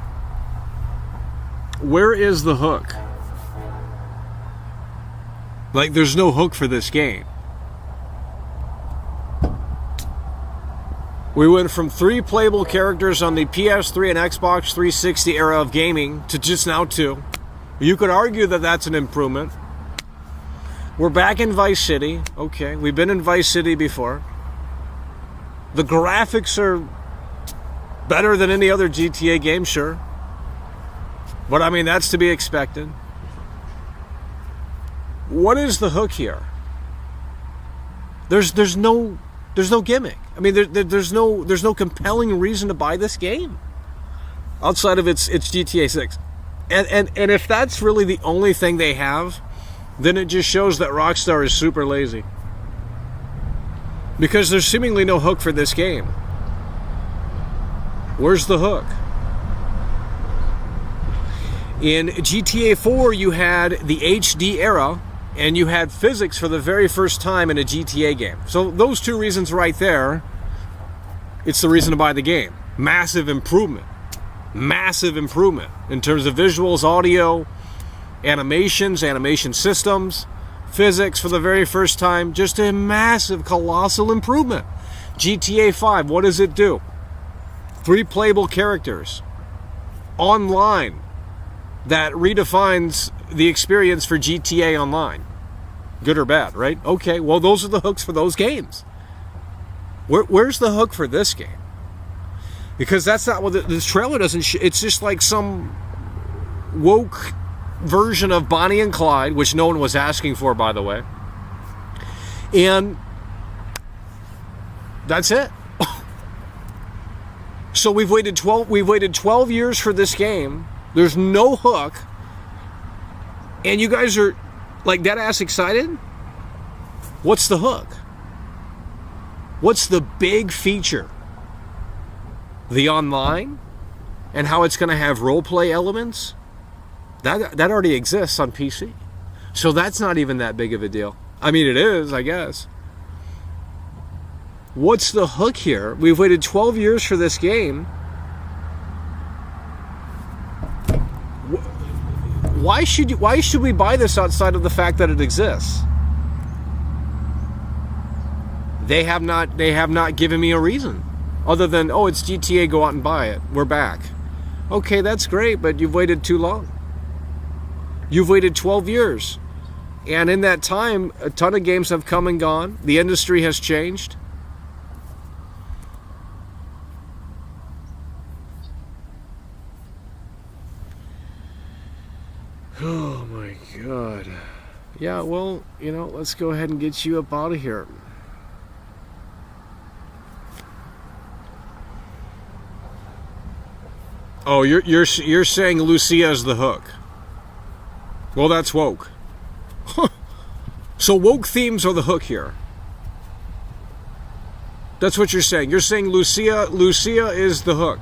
S3: Where is the hook? Like, there's no hook for this game. We went from 3 playable characters on the PS3 and Xbox 360 era of gaming to just now 2. You could argue that that's an improvement. We're back in Vice City. Okay, we've been in Vice City before. The graphics are better than any other GTA game, sure. But I mean, that's to be expected. What is the hook here? There's no gimmick. I mean, there's no compelling reason to buy this game outside of it's GTA 6. And if that's really the only thing they have, then it just shows that Rockstar is super lazy. Because there's seemingly no hook for this game. Where's the hook? In GTA 4, you had the HD era, and you had physics for the very first time in a GTA game. So those 2 reasons right there, it's the reason to buy the game. Massive improvement. Massive improvement in terms of visuals, audio, animations, animation systems, physics for the very first time. Just a massive, colossal improvement. GTA 5, what does it do? 3 playable characters. Online. That redefines the experience for GTA Online. Good or bad, right? Okay, well, those are the hooks for those games. Where's the hook for this game? Because that's not what this trailer doesn't it's just like some woke version of Bonnie and Clyde, which no one was asking for, by the way. And that's it. So we've waited 12 years for this game. There's no hook. And you guys are like dead ass excited? What's the hook? What's the big feature? The online? And how it's going to have roleplay elements? That already exists on PC. So that's not even that big of a deal. I mean, it is, I guess. What's the hook here? We've waited 12 years for this game. Why should we buy this outside of the fact that it exists? They have not given me a reason other than, oh, it's GTA, go out and buy it. We're back. Okay, that's great, but you've waited too long. You've waited 12 years. And in that time, a ton of games have come and gone. The industry has changed. Oh my God. Yeah, well, let's go ahead and get you up out of here. Oh, you're saying Lucia's the hook. Well, that's woke. So woke themes are the hook here. That's what you're saying. You're saying Lucia is the hook.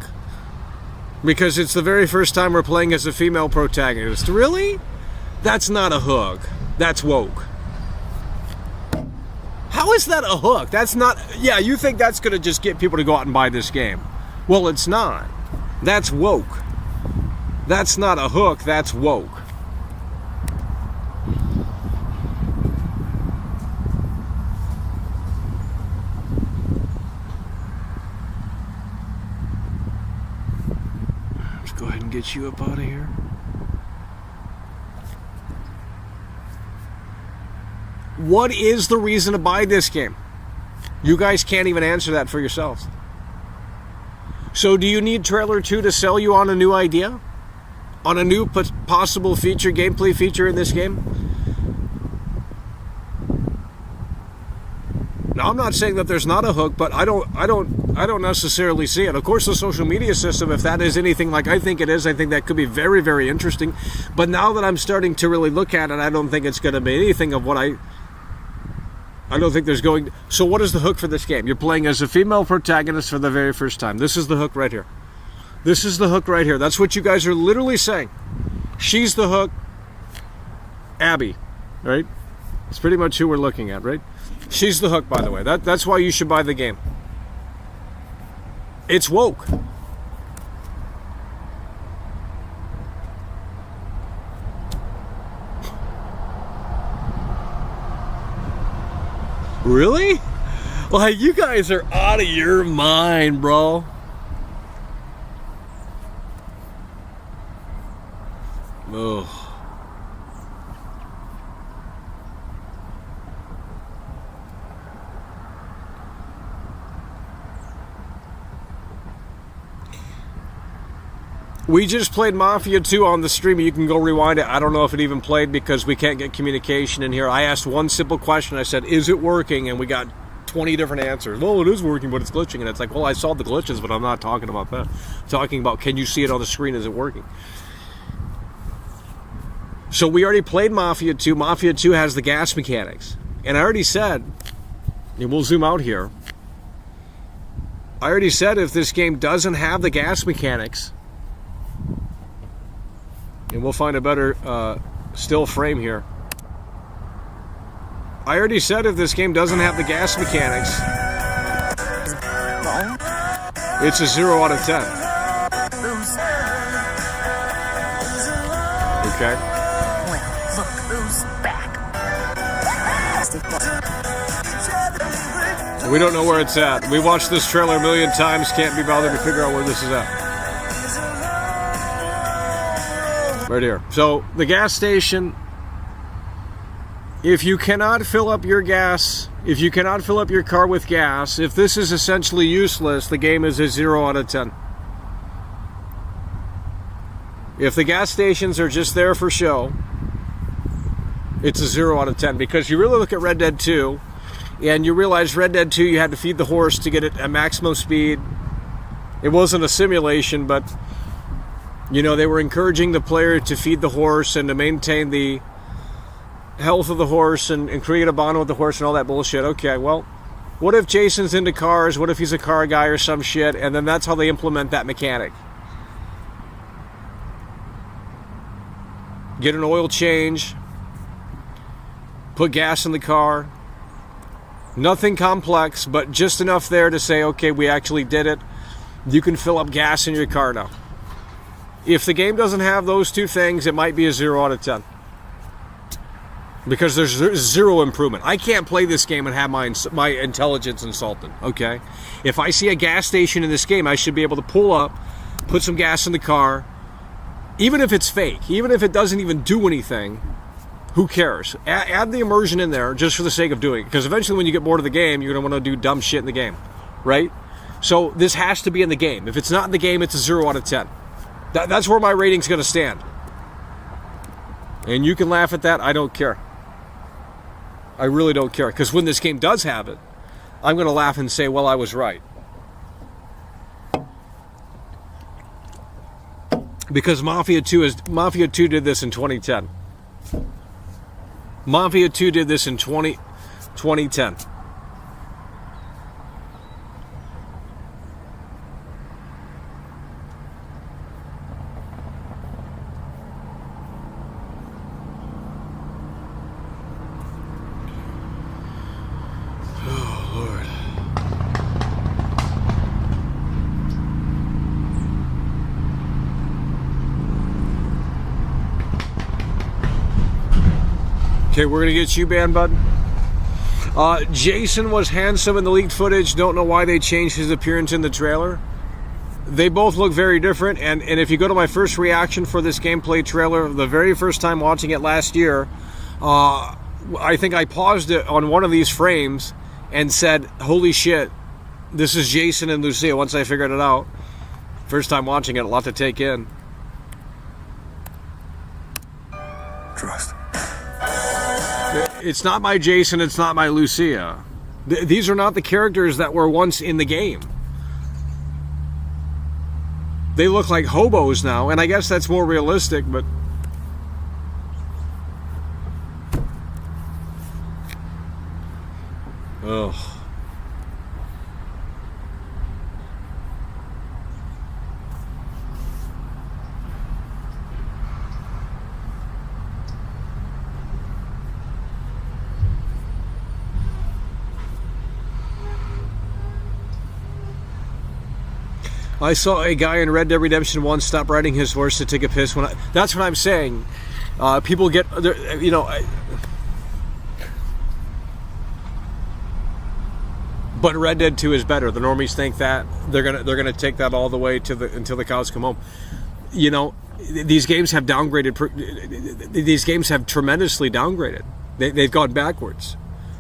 S3: Because it's the very first time we're playing as a female protagonist. Really? That's not a hook. That's woke. How is that a hook? That's not... Yeah, you think that's going to just get people to go out and buy this game. Well, it's not. That's woke. That's not a hook. That's woke. Let's go ahead and get you up out of here. What is the reason to buy this game? You guys can't even answer that for yourselves. So do you need trailer 2 to sell you on a new idea? On a new possible feature, gameplay feature in this game? Now, I'm not saying that there's not a hook, but I don't necessarily see it. Of course, the social media system, if that is anything like I think it is, I think that could be very, very interesting. But now that I'm starting to really look at it, I don't think it's going to be anything of what I don't think there's going... So what is the hook for this game? You're playing as a female protagonist for the very first time. This is the hook right here. This is the hook right here. That's what you guys are literally saying. She's the hook. Abby, right? It's pretty much who we're looking at, right? She's the hook, by the way. That's why you should buy the game. It's woke. Really? Like, you guys are out of your mind, bro. Ugh. We just played Mafia 2 on the stream. You can go rewind it. I don't know if it even played because we can't get communication in here. I asked one simple question. I said, is it working? And we got 20 different answers. Well, it is working, but it's glitching. And it's like, well, I saw the glitches, but I'm not talking about that. I'm talking about, can you see it on the screen? Is it working? So we already played Mafia 2. Mafia 2 has the gas mechanics. And I already said, and we'll zoom out here. I already said if this game doesn't have the gas mechanics, and we'll find a better still frame here. I already said if this game doesn't have the gas mechanics, it's a 0 out of 10. Okay.
S6: Well, look who's back.
S3: We don't know where it's at. We watched this trailer a million times, can't be bothered to figure out where this is at. Right here. So, the gas station, if you cannot fill up your gas, if you cannot fill up your car with gas, if this is essentially useless, the game is a 0 out of 10. If the gas stations are just there for show, it's a 0 out of 10. Because you really look at Red Dead 2, and you realize Red Dead 2, you had to feed the horse to get it at maximum speed. It wasn't a simulation, but... You know, they were encouraging the player to feed the horse and to maintain the health of the horse and create a bond with the horse and all that bullshit. Okay, well, what if Jason's into cars? What if he's a car guy or some shit? And then that's how they implement that mechanic. Get an oil change. Put gas in the car. Nothing complex, but just enough there to say, okay, we actually did it. You can fill up gas in your car now. If the game doesn't have those two things, it might be a 0 out of 10. Because there's zero improvement. I can't play this game and have my intelligence insulted, okay? If I see a gas station in this game, I should be able to pull up, put some gas in the car, even if it's fake, even if it doesn't even do anything, who cares? Add the immersion in there just for the sake of doing it. Because eventually when you get bored of the game, you're going to want to do dumb shit in the game, right? So this has to be in the game. If it's not in the game, it's a 0 out of 10. That's where my rating's going to stand. And you can laugh at that. I don't care. I really don't care. Because when this game does have it, I'm going to laugh and say, well, I was right. Because Mafia 2 did this in 2010. Mafia 2 did this in 2010. Okay, we're going to get you banned, bud. Jason was handsome in the leaked footage. Don't know why they changed his appearance in the trailer. They both look very different. And if you go to my first reaction for this gameplay trailer, the very first time watching it last year, I think I paused it on one of these frames and said, holy shit, this is Jason and Lucia once I figured it out. First time watching it, a lot to take in.
S7: Trust.
S3: It's not my Jason, it's not my Lucia. These are not the characters that were once in the game. They look like hobos now, and I guess that's more realistic, but... Ugh. I saw a guy in Red Dead Redemption 1 stop riding his horse to take a piss. That's what I'm saying. People get, you know. But Red Dead 2 is better. The normies think that they're gonna take that all the way to until the cows come home. You know, these games have downgraded. These games have tremendously downgraded. They've gone backwards.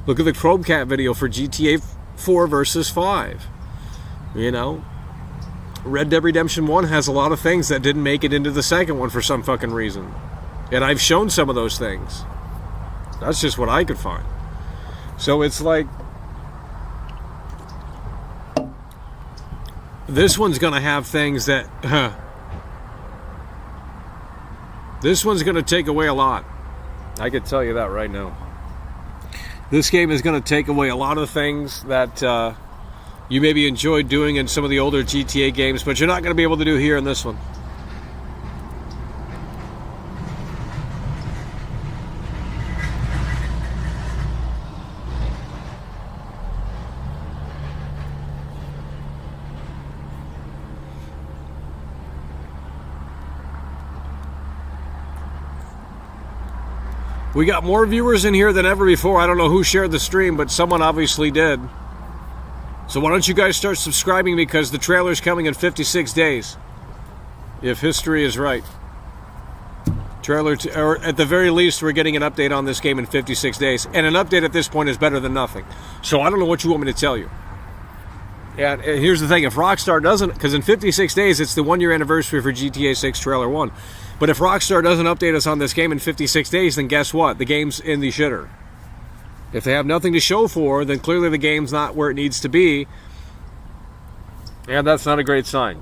S3: Look at the Chromecast video for GTA 4 versus 5. You know. Red Dead Redemption 1 has a lot of things that didn't make it into the second one for some fucking reason. And I've shown some of those things. That's just what I could find. So it's like... This one's going to have things that... This one's going to take away a lot. I can tell you that right now. This game is going to take away a lot of things that... you maybe enjoyed doing in some of the older GTA games, but you're not going to be able to do here in this one. We got more viewers in here than ever before. I don't know who shared the stream, but someone obviously did. So why don't you guys start subscribing, because the trailer's coming in 56 days. If history is right. Or at the very least, we're getting an update on this game in 56 days. And an update at this point is better than nothing. So I don't know what you want me to tell you. And here's the thing. If Rockstar doesn't... Because in 56 days, it's the 1-year anniversary for GTA 6 Trailer 1. But if Rockstar doesn't update us on this game in 56 days, then guess what? The game's in the shitter. If they have nothing to show for, then clearly the game's not where it needs to be. And that's not a great sign.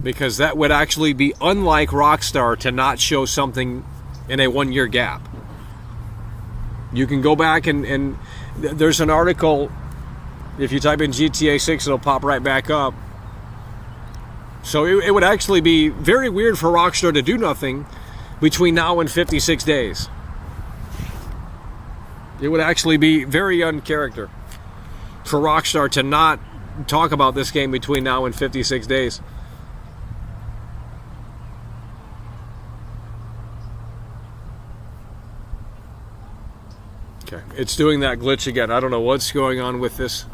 S3: Because that would actually be unlike Rockstar to not show something in a 1-year gap. You can go back and there's an article, if you type in GTA 6, it'll pop right back up. So it would actually be very weird for Rockstar to do nothing between now and 56 days. It would actually be very uncharacter for Rockstar to not talk about this game between now and 56 days. Okay, it's doing that glitch again. I don't know what's going on with this.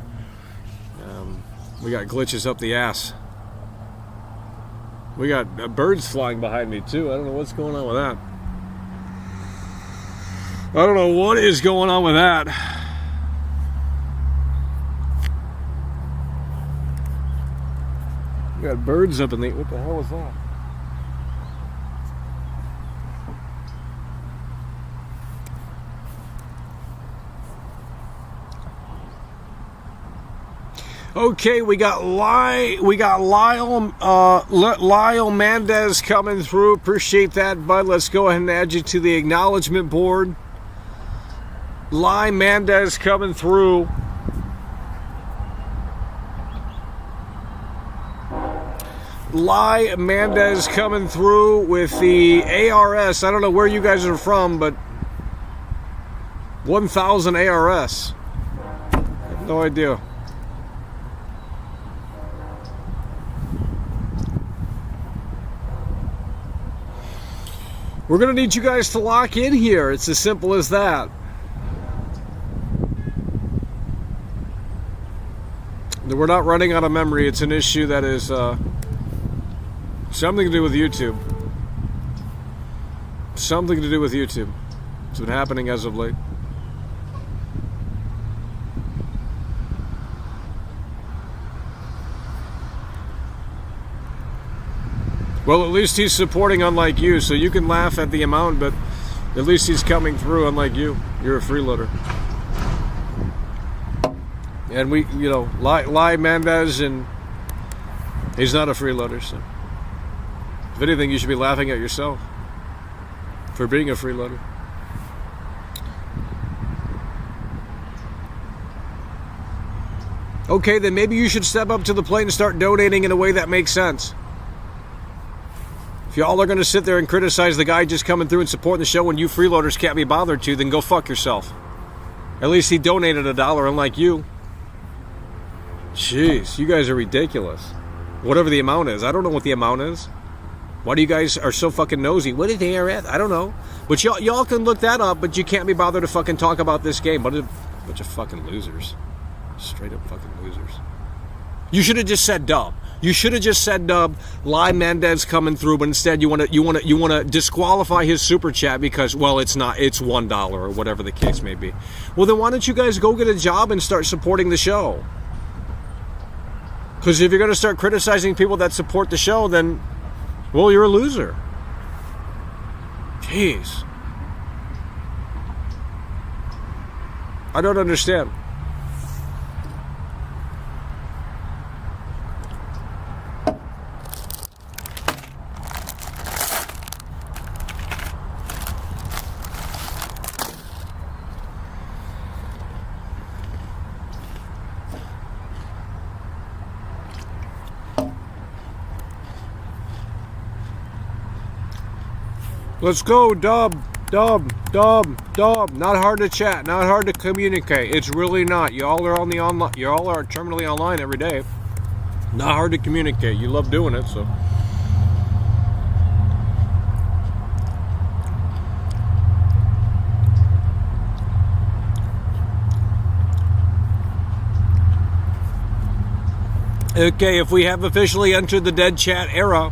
S3: We got glitches up the ass. We got birds flying behind me too. I don't know what's going on with that. I don't know what is going on with that. We got birds up in the... What the hell is that? Okay, we got Lyle Mendez coming through. Appreciate that, bud. Let's go ahead and add you to the acknowledgement board. Lyle Mendez coming through. Lyle Mendez coming through with the ARS. I don't know where you guys are from, but 1,000 ARS. I have no idea. We're going to need you guys to lock in here. It's as simple as that. We're not running out of memory. It's an issue that is something to do with YouTube. Something to do with YouTube. It's been happening as of late. Well, at least he's supporting, unlike you, so you can laugh at the amount, but at least he's coming through, unlike you. You're a freeloader. And we, you know, Lyle Mendez, and he's not a freeloader, so if anything, you should be laughing at yourself for being a freeloader. Okay, then maybe you should step up to the plate and start donating in a way that makes sense. If y'all are going to sit there and criticize the guy just coming through and supporting the show when you freeloaders can't be bothered to, then go fuck yourself. At least he donated $1, unlike you. Jeez, you guys are ridiculous. Whatever the amount is. I don't know what the amount is. Why do you guys are so fucking nosy? What is the ARS? I don't know. But y'all can look that up, but you can't be bothered to fucking talk about this game. What a bunch of fucking losers. Straight up fucking losers. You should have just said dub. You should have just said dub. Lyle Mendez coming through, but instead you want to disqualify his super chat because, well, it's not. It's $1 or whatever the case may be. Well, then why don't you guys go get a job and start supporting the show? Because if you're going to start criticizing people that support the show, then, well, you're a loser. Jeez. I don't understand. Let's go, dub. Not hard to chat, not hard to communicate. It's really not. Y'all are on the online. Y'all are terminally online every day. Not hard to communicate. You love doing it, so. Okay, if we have officially entered the dead chat era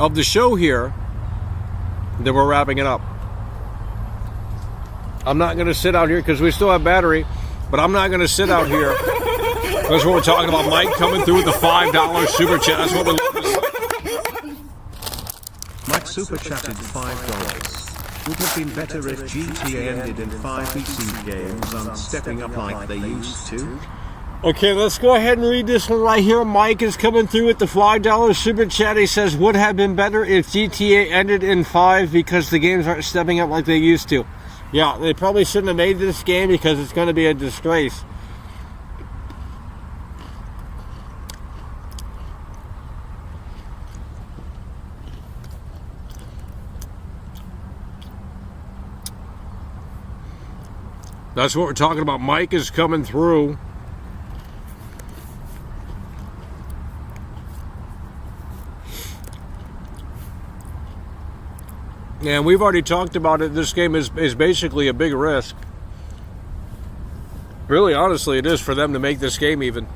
S3: of the show here, then we're wrapping it up. I'm not going to sit out here because we still have battery, but I'm not going to sit out here because we're talking about Mike coming through with the $5 super chat. That's what we love to see.
S4: Mike super chatted $5. Would have been better if GTA ended in 5 PC games on stepping up like they used to.
S3: Okay, let's go ahead and read this one right here. Mike is coming through with the $5 super chat. He says, would have been better if GTA ended in 5 because the games aren't stepping up like they used to. Yeah, they probably shouldn't have made this game because it's going to be a disgrace. That's what we're talking about. Mike is coming through. And we've already talked about it. This game is basically a big risk. Really, honestly, it is for them to make this game even.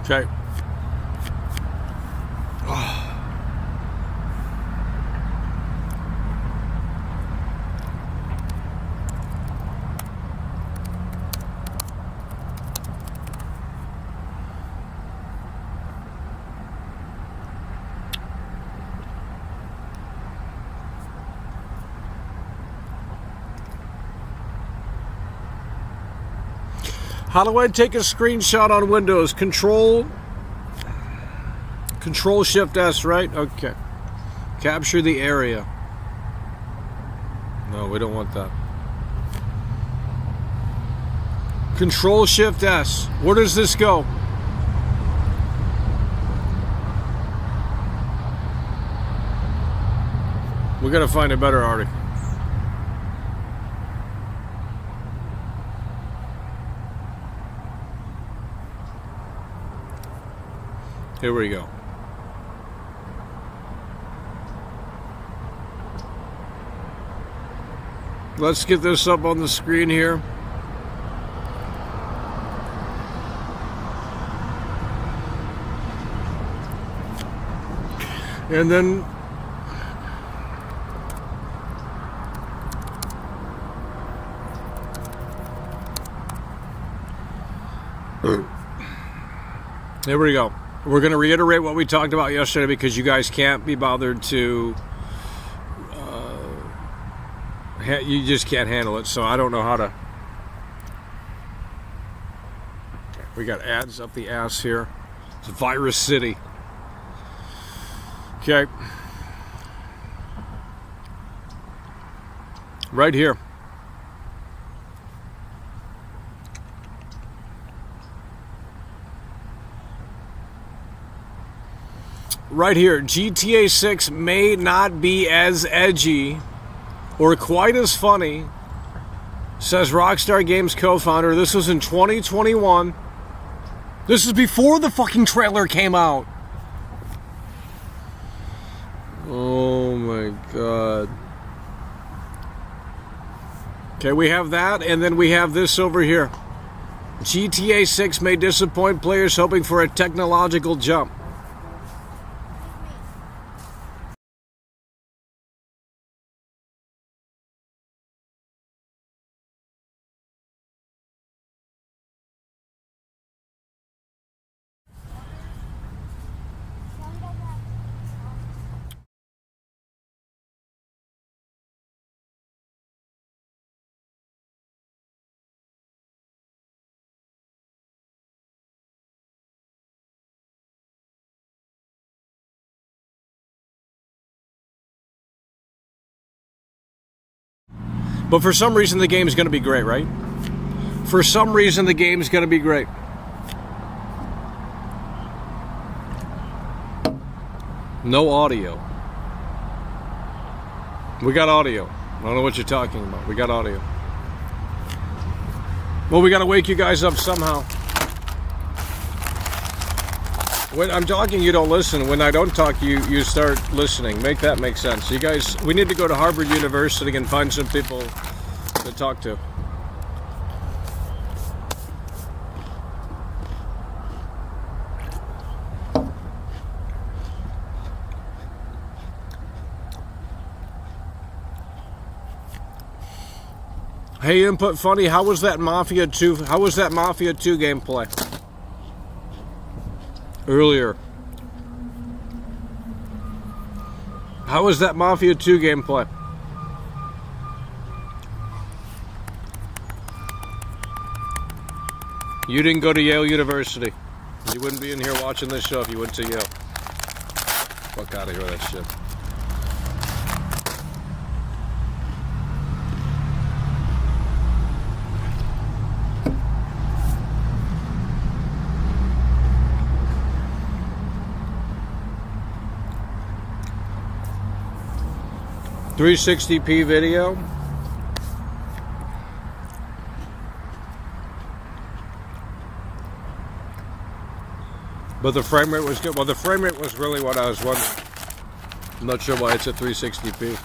S3: Okay. How do I take a screenshot on Windows? Control Shift S, right? Okay. Capture the area. No, we don't want that. Control Shift S. Where does this go? We gotta find a better article. Here we go. Let's get this up on the screen here. And then there we go. We're going to reiterate what we talked about yesterday because you guys can't be bothered to, you just can't handle it. So I don't know how to. We got ads up the ass here. It's Virus City. Okay. Right here. Right here, GTA 6 may not be as edgy or quite as funny, says Rockstar Games co-founder. This was in 2021. This is before the fucking trailer came out. Oh my god. Okay, we have that, and then we have this over here. GTA 6 may disappoint players hoping for a technological jump. But for some reason the game is going to be great, right? For some reason the game is going to be great. No audio. We got audio. I don't know what you're talking about. We got audio. Well, we got to wake you guys up somehow. When I'm talking, you don't listen. When I don't talk, you start listening. Make that make sense. You guys, we need to go to Harvard University and find some people to talk to. Hey, Input Funny, how was that Mafia 2? How was that Mafia 2 gameplay? Earlier. How was that Mafia 2 gameplay? You didn't go to Yale University. You wouldn't be in here watching this show if you went to Yale. Fuck out of here with that shit. .360p video. But the frame rate was good. Well, the frame rate was really what I was wondering. I'm not sure why it's at 360p.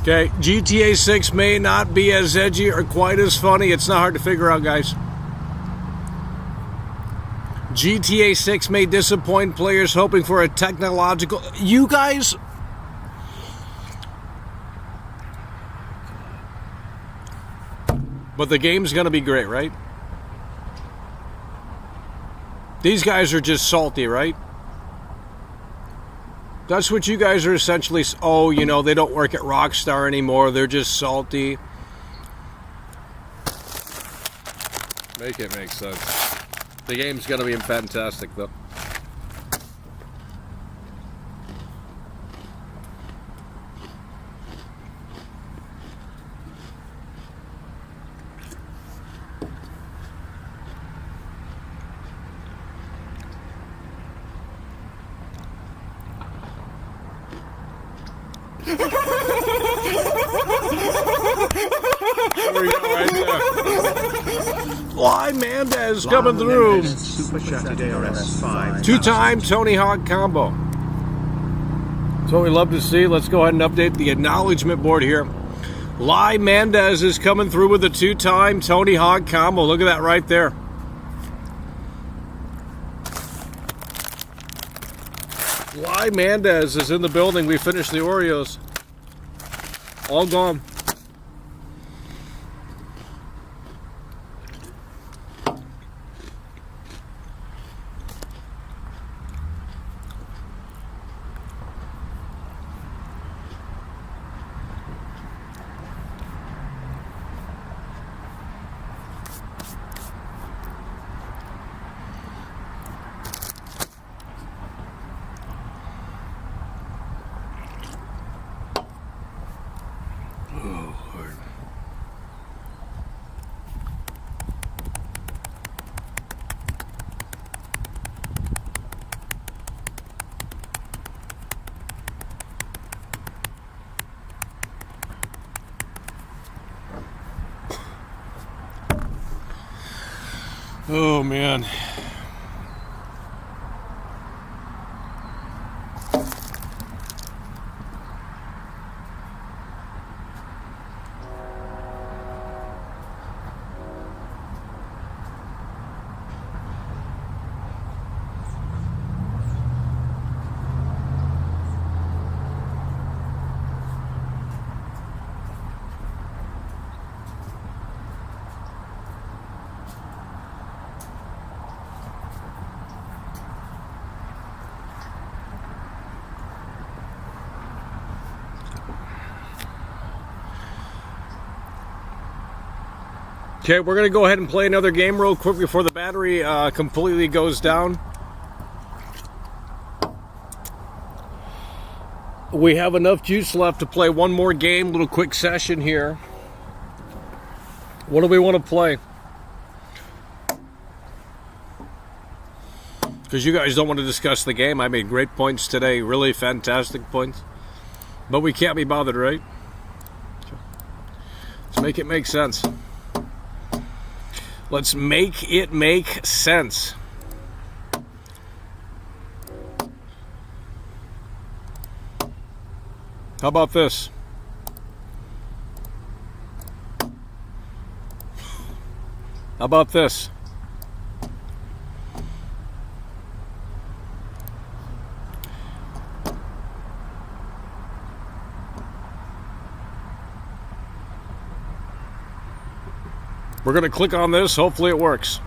S3: Okay, GTA 6 may not be as edgy or quite as funny. It's not hard to figure out, guys. GTA 6 may disappoint players hoping for a technological... You guys... But the game's going to be great, right? These guys are just salty, right? That's what you guys are essentially... Oh, you know, they don't work at Rockstar anymore. They're just salty. Make it make sense. The game's going to be fantastic, though. There we go, right there. Live Mendez coming through.
S4: Super chatted ARS 5.
S3: Two-time Tony Hawk combo. That's what we love to see. Let's go ahead and update the acknowledgement board here. Live Mendez is coming through with a two-time Tony Hawk combo. Look at that right there. Live Mendez is in the building. We finished the Oreos. All gone. Oh, man. Okay, we're going to go ahead and play another game real quick before the battery completely goes down. We have enough juice left to play one more game, little quick session here. What do we want to play? Because you guys don't want to discuss the game. I made great points today, really fantastic points. But we can't be bothered, right? Let's make it make sense. Let's make it make sense. How about this? How about this? We're going to click on this. Hopefully it works.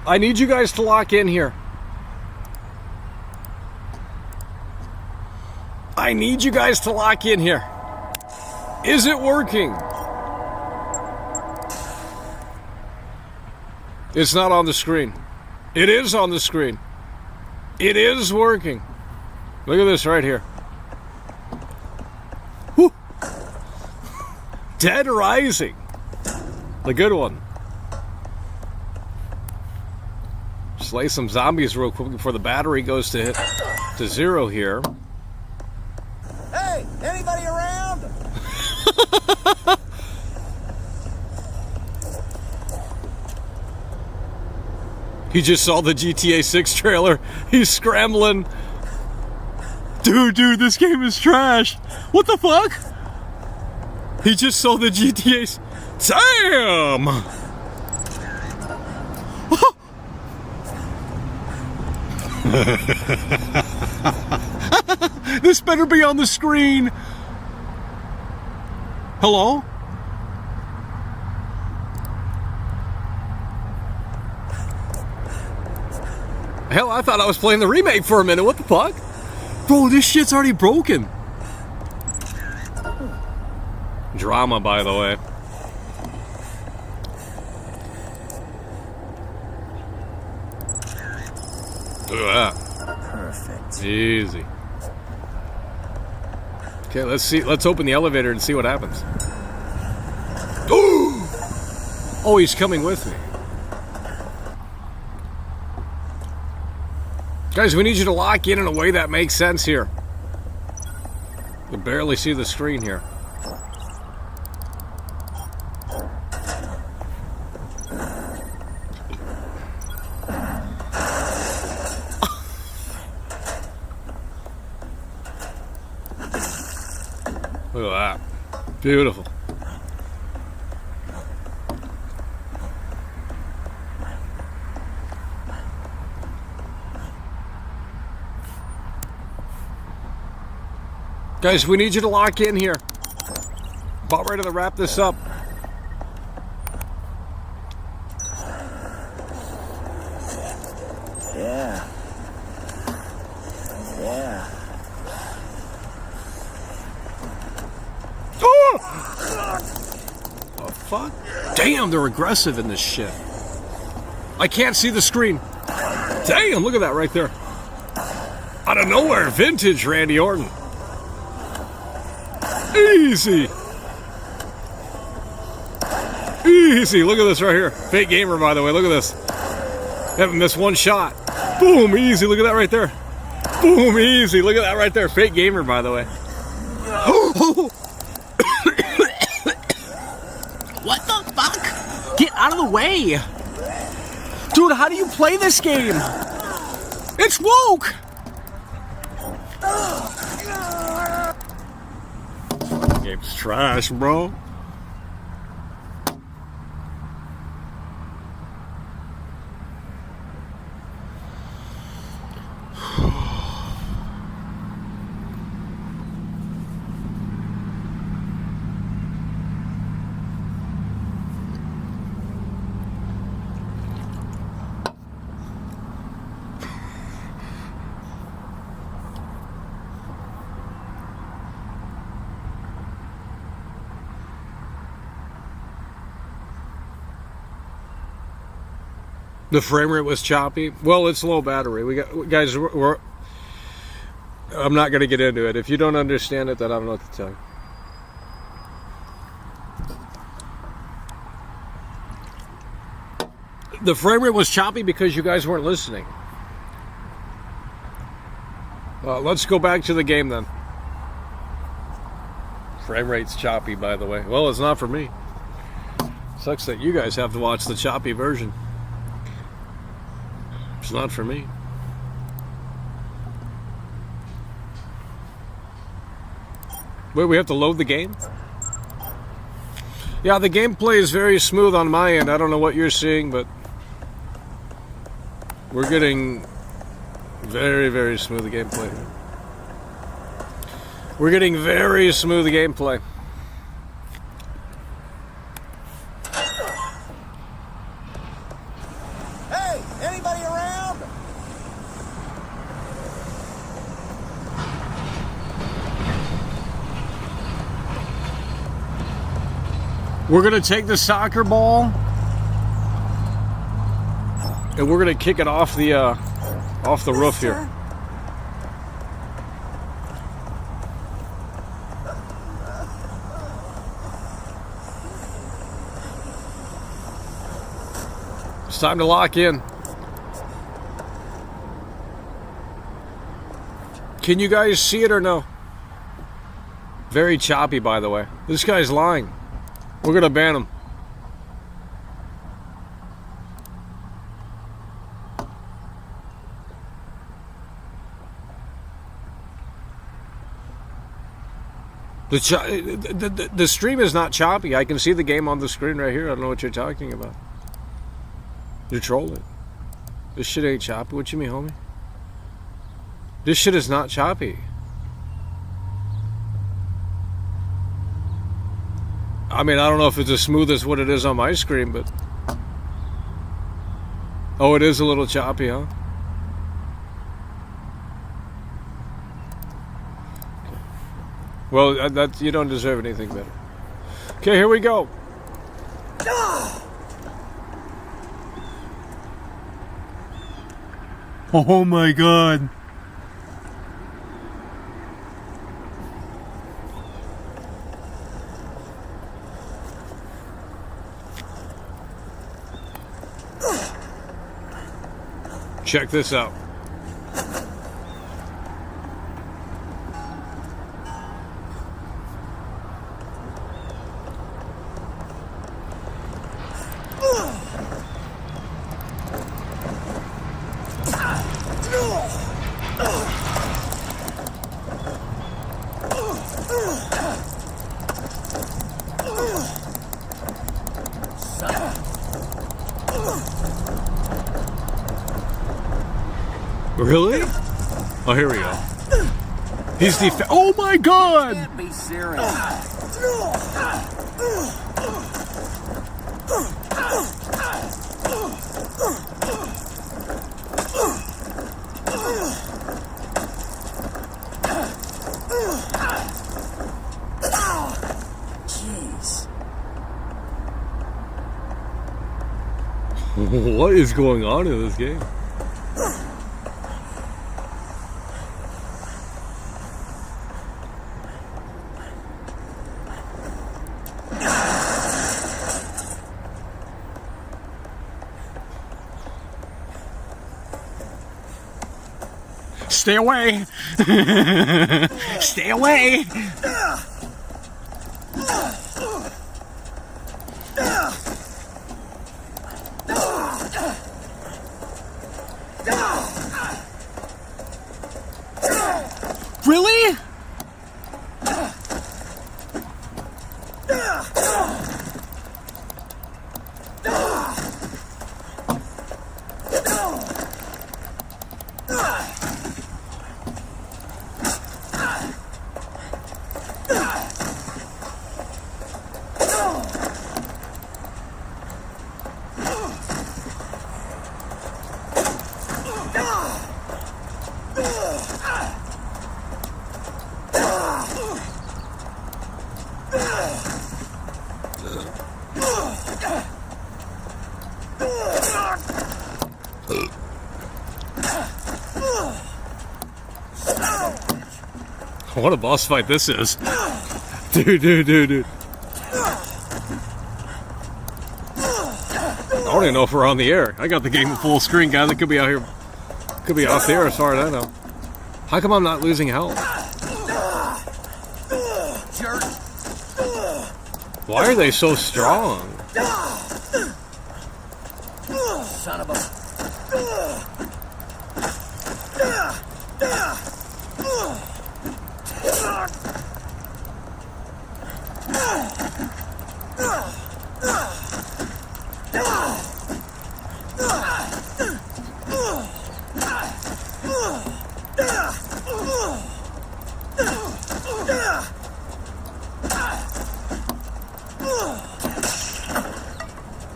S3: I need you guys to lock in here. I need you guys to lock in here. Is it working? It's not on the screen. It is on the screen. It is working. Look at this right here. Whew. Dead Rising. The good one. Slay some zombies real quick before the battery goes to zero here.
S5: Hey, anybody around?
S3: He just saw the GTA 6 trailer. He's scrambling. Dude, this game is trash. What the fuck? He just saw the GTA. Damn! This better be on the screen. Hello? Hell, I thought I was playing the remake for a minute. What the fuck? Bro, this shit's already broken. Drama, by the way. Look at that.
S5: Perfect.
S3: Easy. Okay, let's see. Let's open the elevator and see what happens. Oh, he's coming with me. Guys, we need you to lock in a way that makes sense here. You can barely see the screen here. Look at that. Beautiful. Guys, we need you to lock in here. About ready to wrap this up.
S5: Yeah. Yeah.
S3: Oh, fuck. Damn, they're aggressive in this shit. I can't see the screen. Damn, look at that right there. Out of nowhere, vintage Randy Orton. Easy. Easy. Look at this right here. Fake gamer, by the way. Look at this. Haven't missed one shot. Boom. Easy. Look at that right there. Boom. Easy. Look at that right there. Fake gamer, by the way.
S1: What the fuck? Get out of the way! Dude, how do you play this game? It's woke!
S3: Game's trash, bro. The frame rate was choppy. Well, it's low battery. We got guys. I'm not going to get into it. If you don't understand it, then I don't know what to tell you. The frame rate was choppy because you guys weren't listening. Let's go back to the game then. Frame rate's choppy, by the way. Well, it's not for me. Sucks that you guys have to watch the choppy version. It's not for me. Wait, we have to load the game? Yeah, the gameplay is very smooth on my end. I don't know what you're seeing, but we're getting very, very smooth gameplay. We're getting very smooth gameplay.
S5: Hey, anybody around?
S3: We're gonna take the soccer ball and we're gonna kick it off the roof here. It's time to lock in. Can you guys see it or no? Very choppy, by the way. This guy's lying. We're gonna ban him. The stream is not choppy. I can see the game on the screen right here. I don't know what you're talking about. You're trolling. This shit ain't choppy. What you mean, homie? This shit is not choppy. I mean, I don't know if it's as smooth as what it is on my screen, but... Oh, it is a little choppy, huh? Well, you don't deserve anything better. Okay, here we go. Oh my god. Check this out. Really? Oh, here we go. He's oh my god!
S5: Can't be serious.
S6: Jeez.
S3: What is going on in this game?
S1: Stay away! Stay away! Really?
S3: What a boss fight this is. Dude. I don't even know if we're on the air. I got the game full screen, guys. It could be out here. Could be off the air as far as I know. How come I'm not losing health?
S5: Jerk.
S3: Why are they so strong?
S5: Son of a...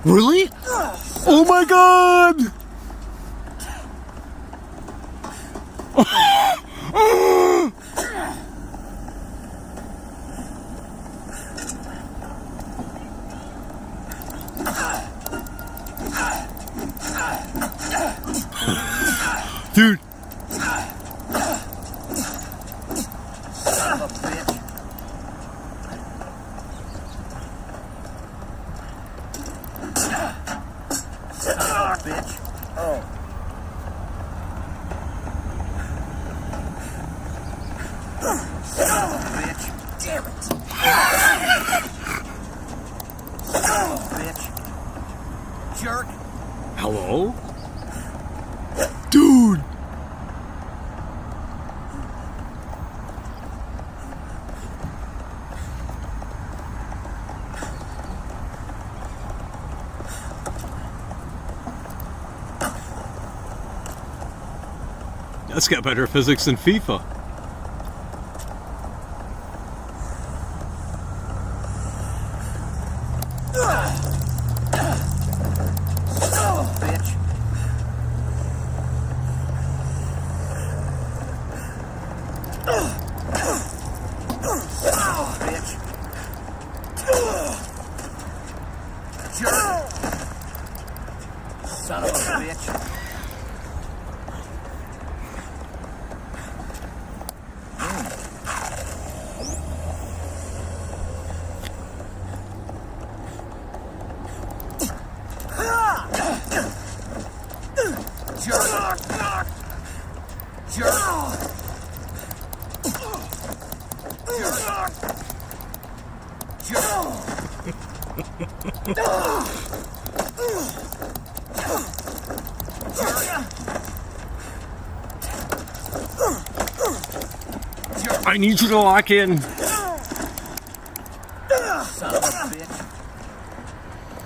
S1: Really? Oh my god! Dude.
S5: Son of a bitch. Son of a bitch. Oh. Son of a bitch. Damn it. Son of a bitch. Jerk.
S3: Hello?
S1: Dude.
S3: That's got better physics than FIFA.
S5: Bitch. Bitch. Jerk. Son of a bitch.
S3: I need you to lock in.
S5: Son of a bitch.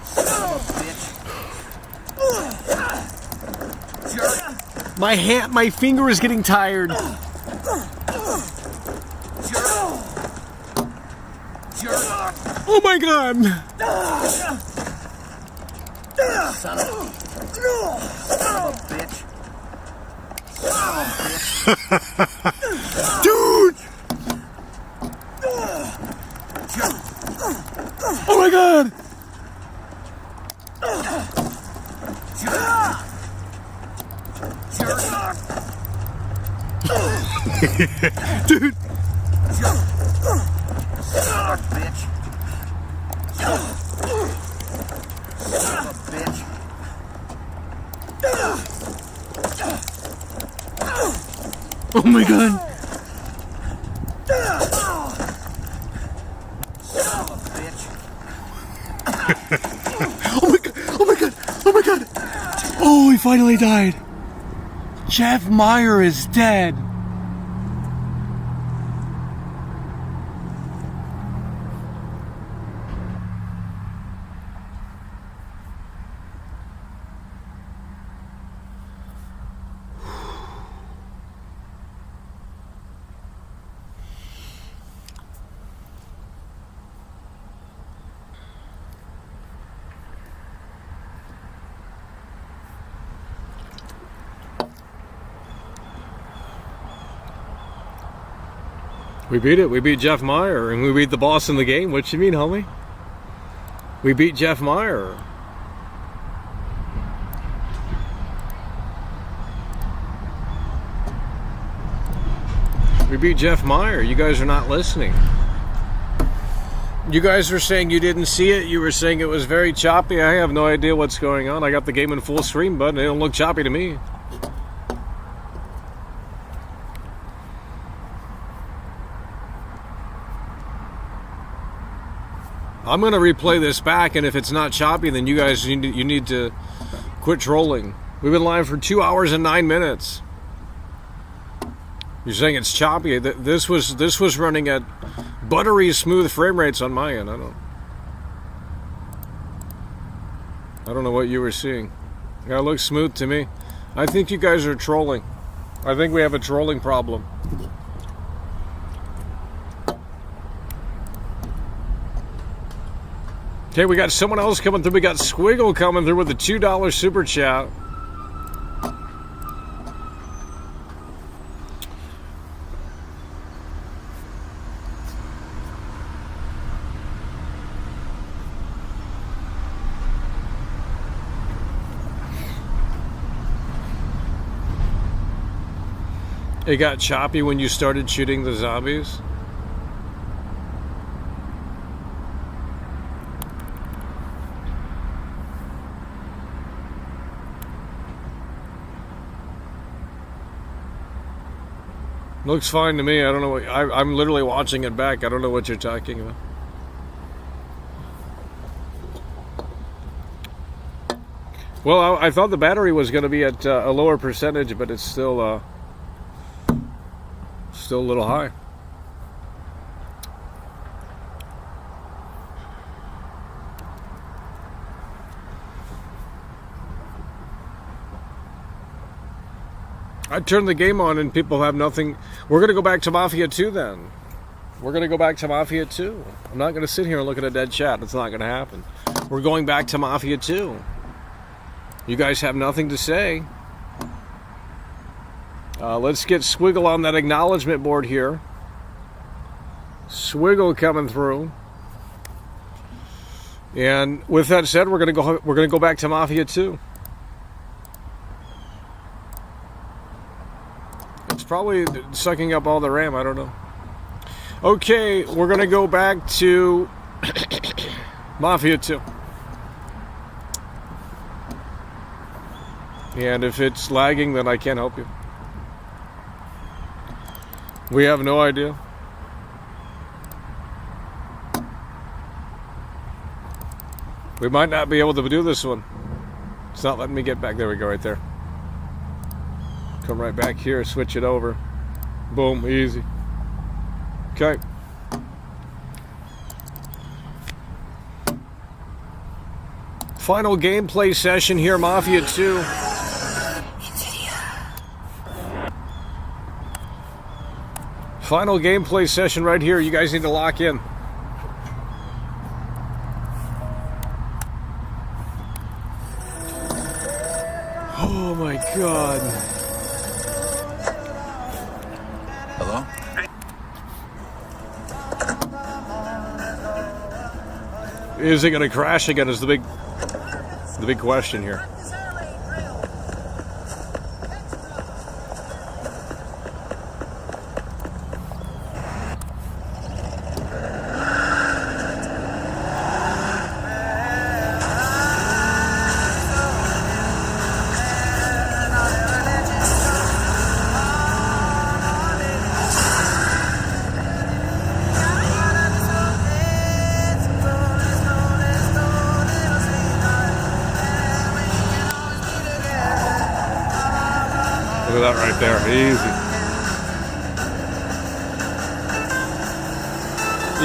S5: Son of a bitch. Jerk.
S3: My finger is getting tired.
S5: Jerk. Jerk.
S3: Oh my god.
S5: Son of a bitch. Son of a bitch.
S3: Dude! Oh my god! Dude!
S5: Son of a bitch. Son of a bitch.
S3: Oh my god!
S5: Son of a bitch.
S3: Oh my god! Oh my god! Oh my god! Oh, he finally died. Jeff Meyer is dead. We beat it. We beat Jeff Meyer, and we beat the boss in the game. What you mean, homie? We beat Jeff Meyer. We beat Jeff Meyer. You guys are not listening. You guys were saying you didn't see it. You were saying it was very choppy. I have no idea what's going on. I got the game in full screen, but it don't look choppy to me. I'm going to replay this back, and if it's not choppy, then you guys you need to quit trolling. We've been live for 2 hours and 9 minutes. You're saying it's choppy. This was running at buttery smooth frame rates on my end. I don't know what you were seeing. Yeah, it looks smooth to me. I think you guys are trolling. I think we have a trolling problem. Okay, we got someone else coming through. We got Squiggle coming through with a $2 super chat. It got choppy when you started shooting the zombies. Looks fine to me. I don't know what I'm literally watching it back. I don't know what you're talking about. Well, I thought the battery was going to be at a lower percentage, but it's still a little high. I turned the game on and people have nothing. We're going to go back to Mafia 2 then. We're going to go back to Mafia 2. I'm not going to sit here and look at a dead chat. It's not going to happen. We're going back to Mafia 2. You guys have nothing to say. Let's get Swiggle on that acknowledgement board here. Swiggle coming through. And with that said, we're going to go back to Mafia 2. It's probably sucking up all the RAM, I don't know. Okay, we're going to go back to Mafia 2. And if it's lagging, then I can't help you. We have no idea. We might not be able to do this one. It's not letting me get back. There we go, right there. Come right back here, switch it over. Boom, easy. Okay. Final gameplay session here, Mafia 2. Final gameplay session right here. You guys need to lock in. Oh my God.
S7: Hello?
S3: Is it going to crash again? Is the big question here. Look at that right there. Easy.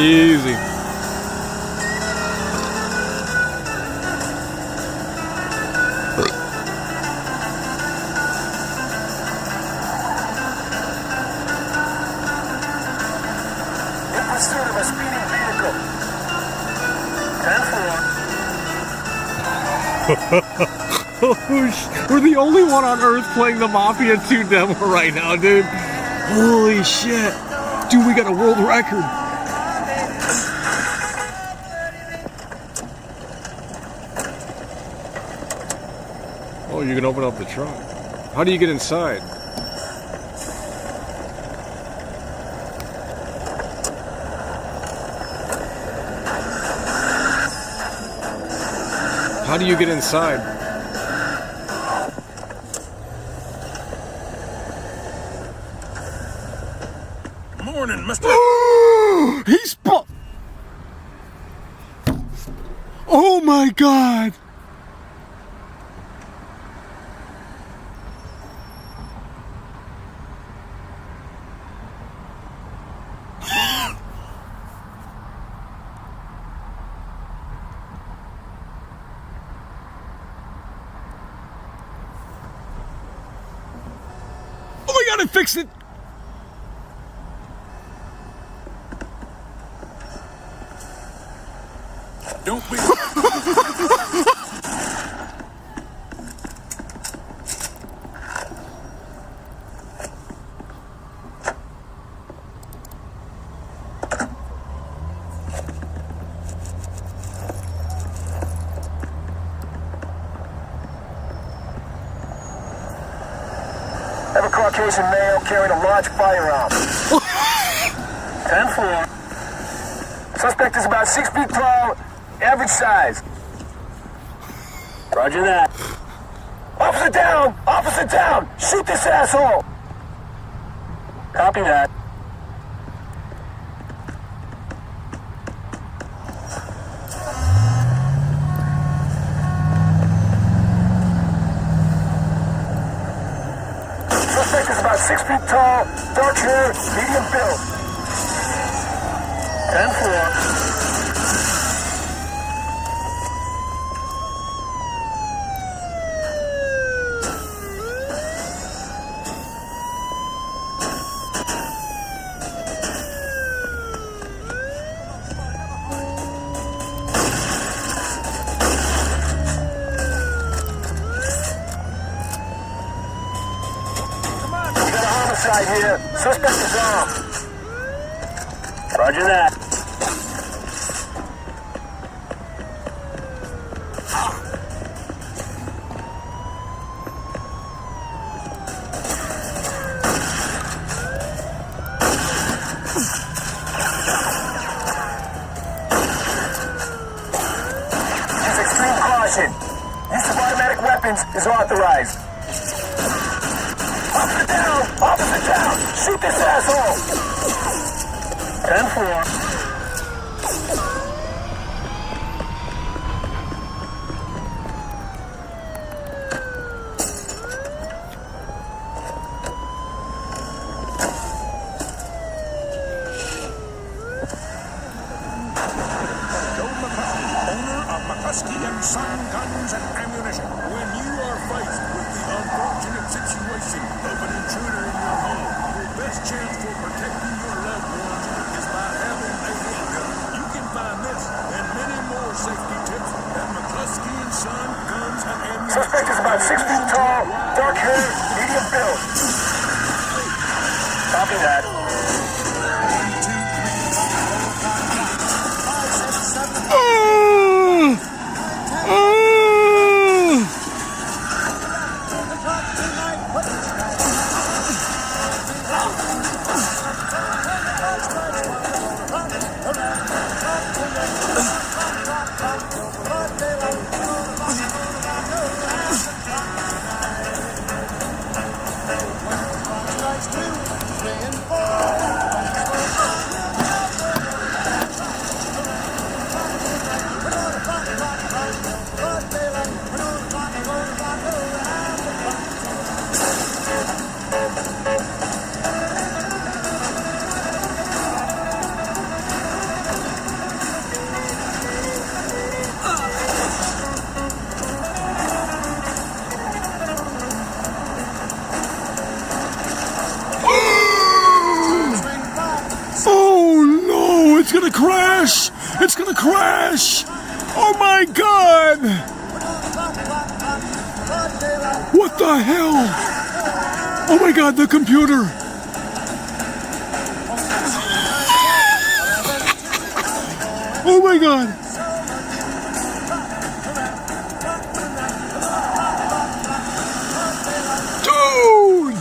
S3: Easy.
S5: In pursuit of a speeding vehicle. 10-4.
S3: We're the only one on Earth playing the Mafia 2 demo right now, dude. Holy shit. Dude, we got a world record. Oh, you can open up the trunk. How do you get inside? How do you get inside?
S5: Morning, Mr.
S3: He's oh my God. Oh my God, I fixed it.
S5: Don't be. Have a Caucasian male carrying a large firearm. 10-4. Suspect is about 6 feet tall, average size. Roger that. Officer down! Officer down! Shoot this asshole! Copy that. Suspect is about 6 feet tall, dark hair, medium build. 10-4. inside here. Suspect is armed. Roger that. Use extreme caution. Use of automatic weapons is authorized. Officer down! Officer down! Shoot this asshole! 10-4. Suspect is about 6 feet tall, dark hair, medium build. Copy that.
S3: It's gonna crash! It's gonna crash! Oh my god! What the hell? Oh my god, the computer! Oh my god! Dude!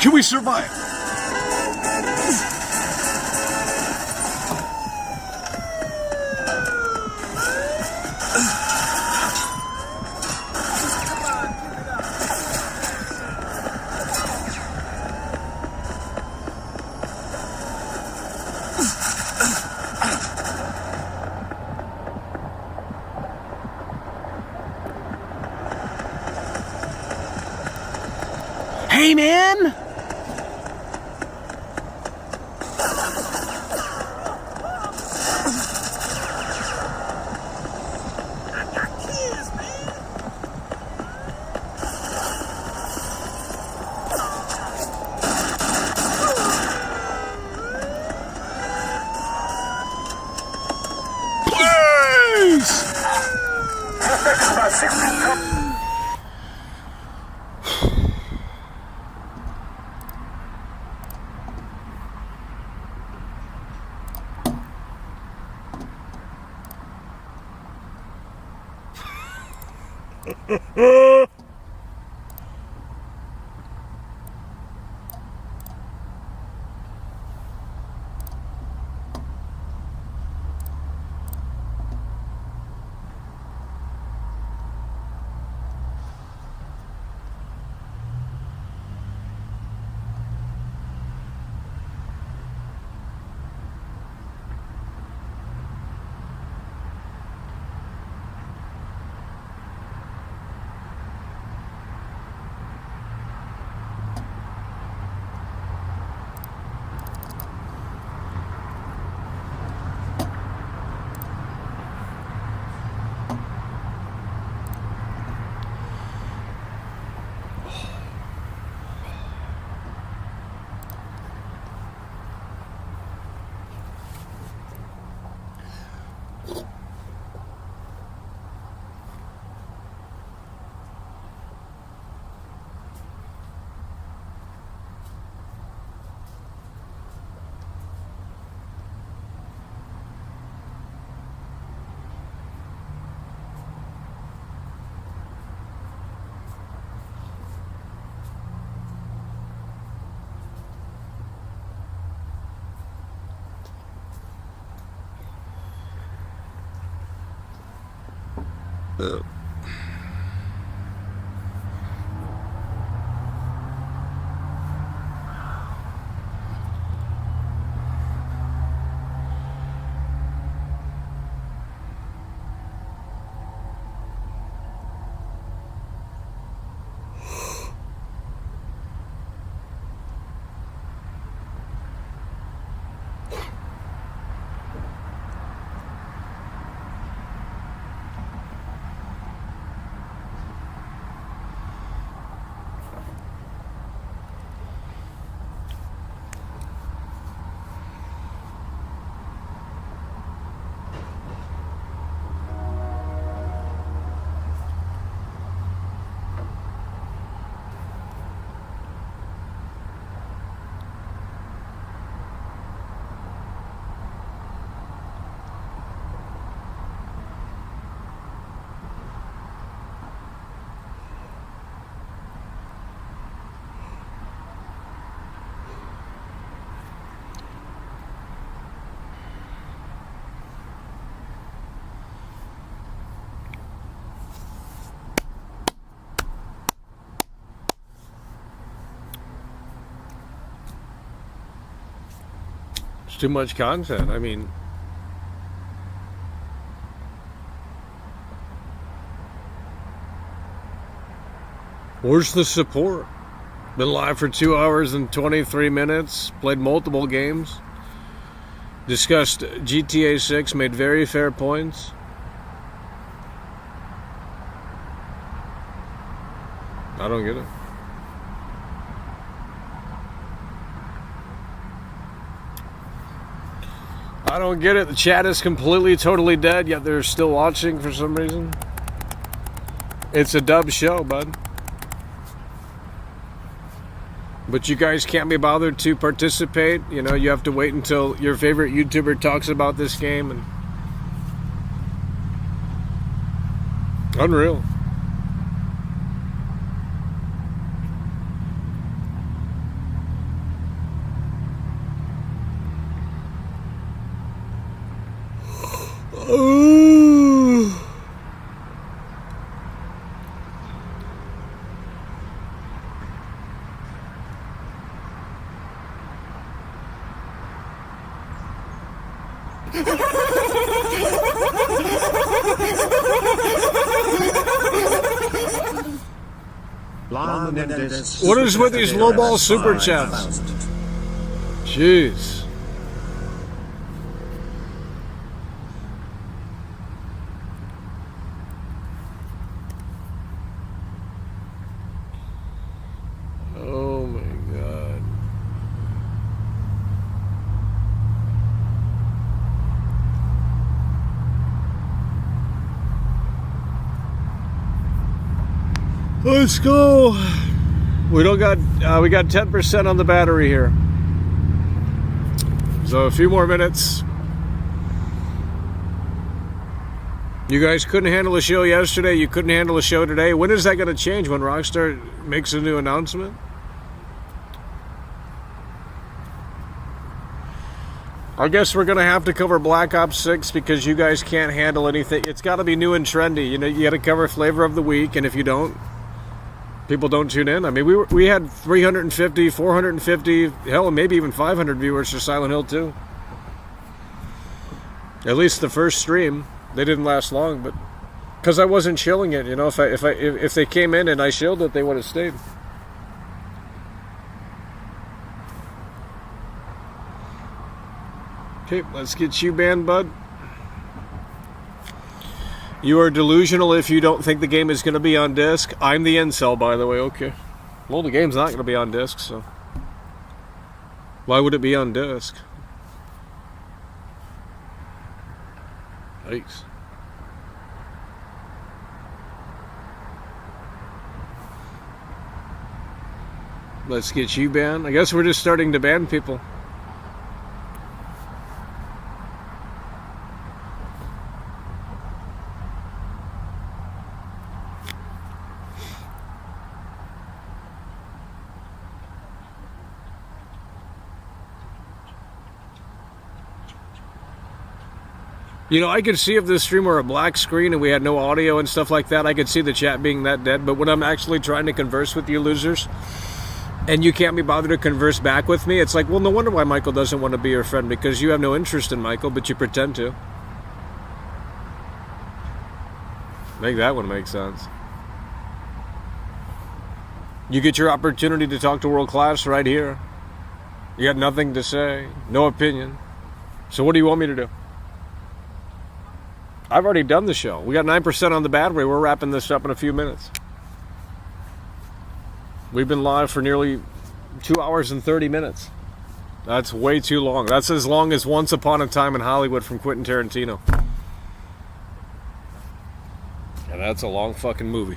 S3: Can we survive? Hey, man! It's too much content. I mean, where's the support? Been live for 2 hours and 23 minutes. Played multiple games. Discussed GTA 6. Made very fair points. I don't get it. I don't get it. The chat is completely, totally dead, yet they're still watching for some reason. It's a dub show, bud. But you guys can't be bothered to participate. You know, you have to wait until your favorite YouTuber talks about this game. And unreal. Ooh. What is with these lowball super chats? Jeez. Oh my God. Let's go. We got 10% on the battery here. So a few more minutes. You guys couldn't handle a show yesterday. You couldn't handle a show today. When is that going to change? When Rockstar makes a new announcement? I guess we're going to have to cover Black Ops 6 because you guys can't handle anything. It's got to be new and trendy. You know, you got to cover flavor of the week, and if you don't, people don't tune in. I mean, we had 350, 450, hell, maybe even 500 viewers for Silent Hill 2. At least the first stream. They didn't last long, but because I wasn't shilling it, you know, if they came in and I shilled it, they would have stayed. Okay, let's get you banned, bud. You are delusional if you don't think the game is going to be on disc. I'm the incel, by the way. Okay. Well, the game's not going to be on disc, so why would it be on disc? Yikes. Let's get you banned. I guess we're just starting to ban people. You know, I could see if this stream were a black screen and we had no audio and stuff like that, I could see the chat being that dead. But when I'm actually trying to converse with you losers, and you can't be bothered to converse back with me, it's like, well, no wonder why Michael doesn't want to be your friend, because you have no interest in Michael, but you pretend to. Make that one make sense. You get your opportunity to talk to world class right here. You got nothing to say, no opinion. So what do you want me to do? I've already done the show. We got 9% on the battery. We're wrapping this up in a few minutes. We've been live for nearly 2 hours and 30 minutes. That's way too long. That's as long as Once Upon a Time in Hollywood from Quentin Tarantino. And that's a long fucking movie.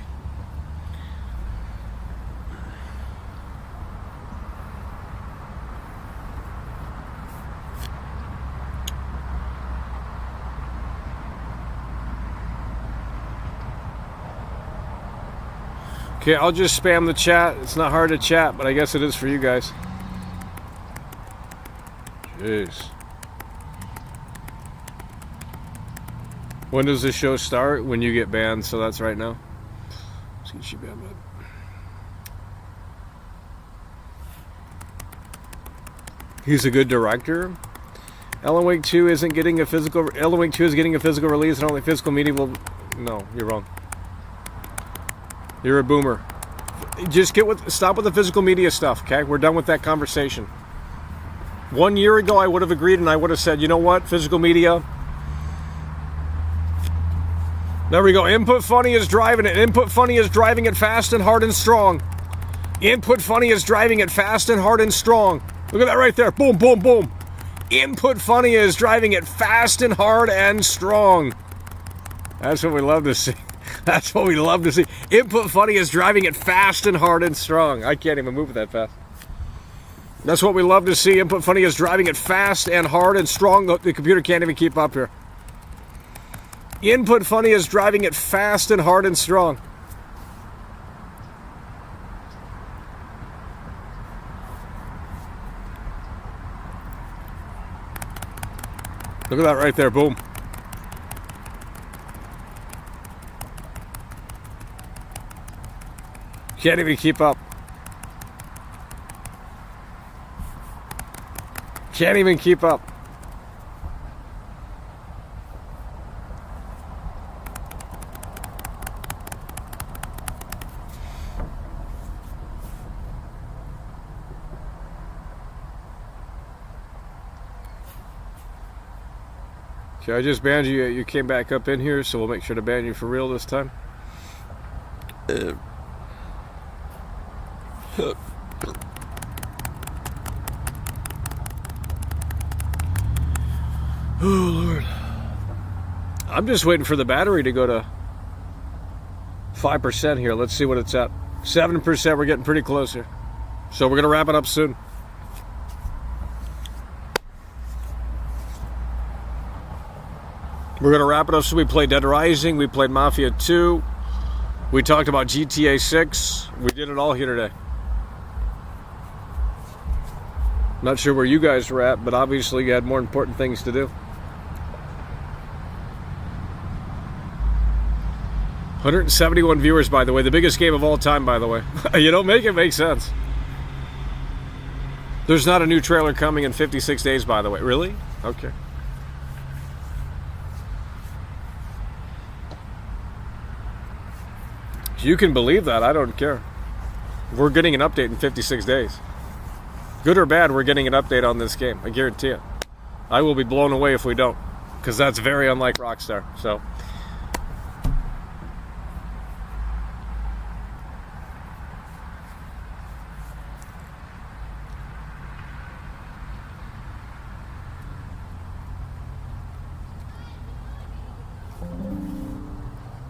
S3: Okay, I'll just spam the chat. It's not hard to chat, but I guess it is for you guys. Jeez. When does the show start? When you get banned, so that's right now. He's a good director. Alan Wake 2 isn't getting a physical... Alan Wake 2 is getting a physical release and only physical media will... No, you're wrong. You're a boomer. Just stop with the physical media stuff, okay? We're done with that conversation. 1 year ago, I would have agreed and I would have said, you know what? Physical media. There we go. Input Funny is driving it. Input Funny is driving it fast and hard and strong. Input Funny is driving it fast and hard and strong. Look at that right there. Boom, boom, boom. Input Funny is driving it fast and hard and strong. That's what we love to see. That's what we love to see. Input Funny is driving it fast and hard and strong. I can't even move that fast. That's what we love to see. Input Funny is driving it fast and hard and strong. The computer can't even keep up here. Input Funny is driving it fast and hard and strong. Look at that right there. Boom. Can't even keep up. Can't even keep up. Okay, I just banned you. You came back up in here, so we'll make sure to ban you for real this time. Oh, Lord. I'm just waiting for the battery to go to 5% here. Let's see what it's at. 7%. We're getting pretty close here. So we're going to wrap it up soon. We're going to wrap it up. So we played Dead Rising. We played Mafia 2. We talked about GTA 6. We did it all here today. Not sure where you guys were at, but obviously you had more important things to do. 171 viewers, by the way. The biggest game of all time, by the way. You don't make it make sense. There's not a new trailer coming in 56 days, by the way. Really? Okay. You can believe that. I don't care. We're getting an update in 56 days. Good or bad, we're getting an update on this game. I guarantee it. I will be blown away if we don't, because that's very unlike Rockstar. So,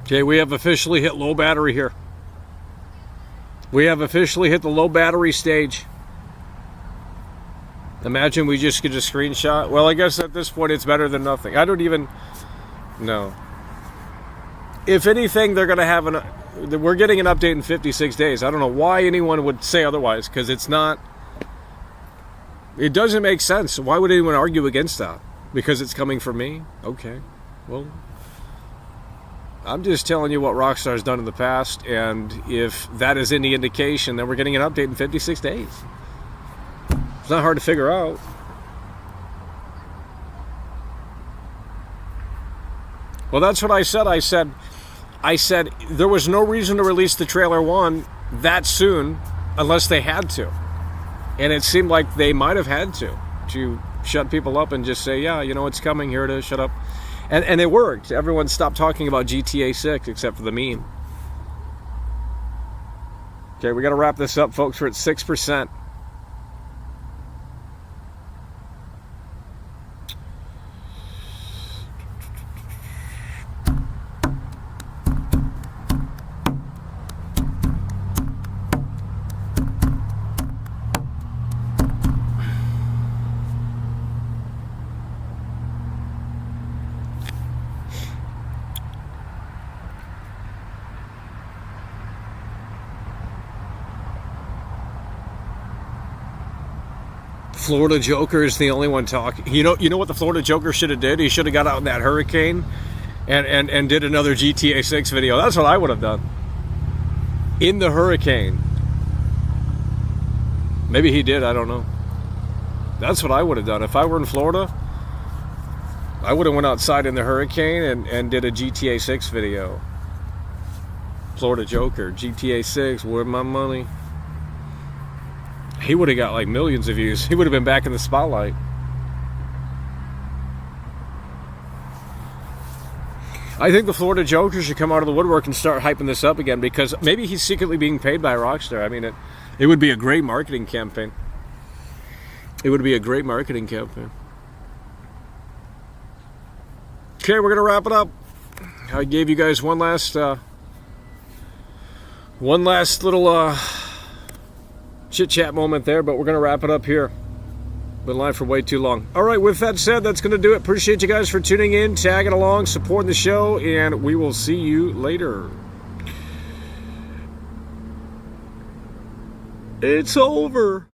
S3: okay, we have officially hit low battery here. We have officially hit the low battery stage. Imagine we just get a screenshot. Well, I guess at this point it's better than nothing. I don't even know. If anything, they're going to have we're getting an update in 56 days. I don't know why anyone would say otherwise, because it's not... It doesn't make sense. Why would anyone argue against that? Because it's coming from me? Okay. Well, I'm just telling you what Rockstar's done in the past, and if that is any indication, then we're getting an update in 56 days. It's not hard to figure out. Well, that's what I said. I said there was no reason to release the trailer 1 that soon unless they had to. And it seemed like they might have had to shut people up and just say, yeah, you know, it's coming, here it is, shut up. And it worked. Everyone stopped talking about GTA 6 except for the meme. Okay, we got to wrap this up, folks. We're at 6%. Florida Joker is the only one talking. You know what the Florida Joker should have did? He should have got out in that hurricane and did another GTA 6 video. That's what I would have done. In the hurricane. Maybe he did, I don't know. That's what I would have done. If I were in Florida, I would have went outside in the hurricane and did a GTA 6 video. Florida Joker, GTA 6, where's my money? He would have got like millions of views. He would have been back in the spotlight. I think the Florida Joker should come out of the woodwork and start hyping this up again, because maybe he's secretly being paid by Rockstar. I mean, it would be a great marketing campaign. It would be a great marketing campaign. Okay, we're going to wrap it up. I gave you guys one last little chit-chat moment there, but we're going to wrap it up here. Been live for way too long. All right, with that said, that's going to do it. Appreciate you guys for tuning in, tagging along, supporting the show, and we will see you later. It's over.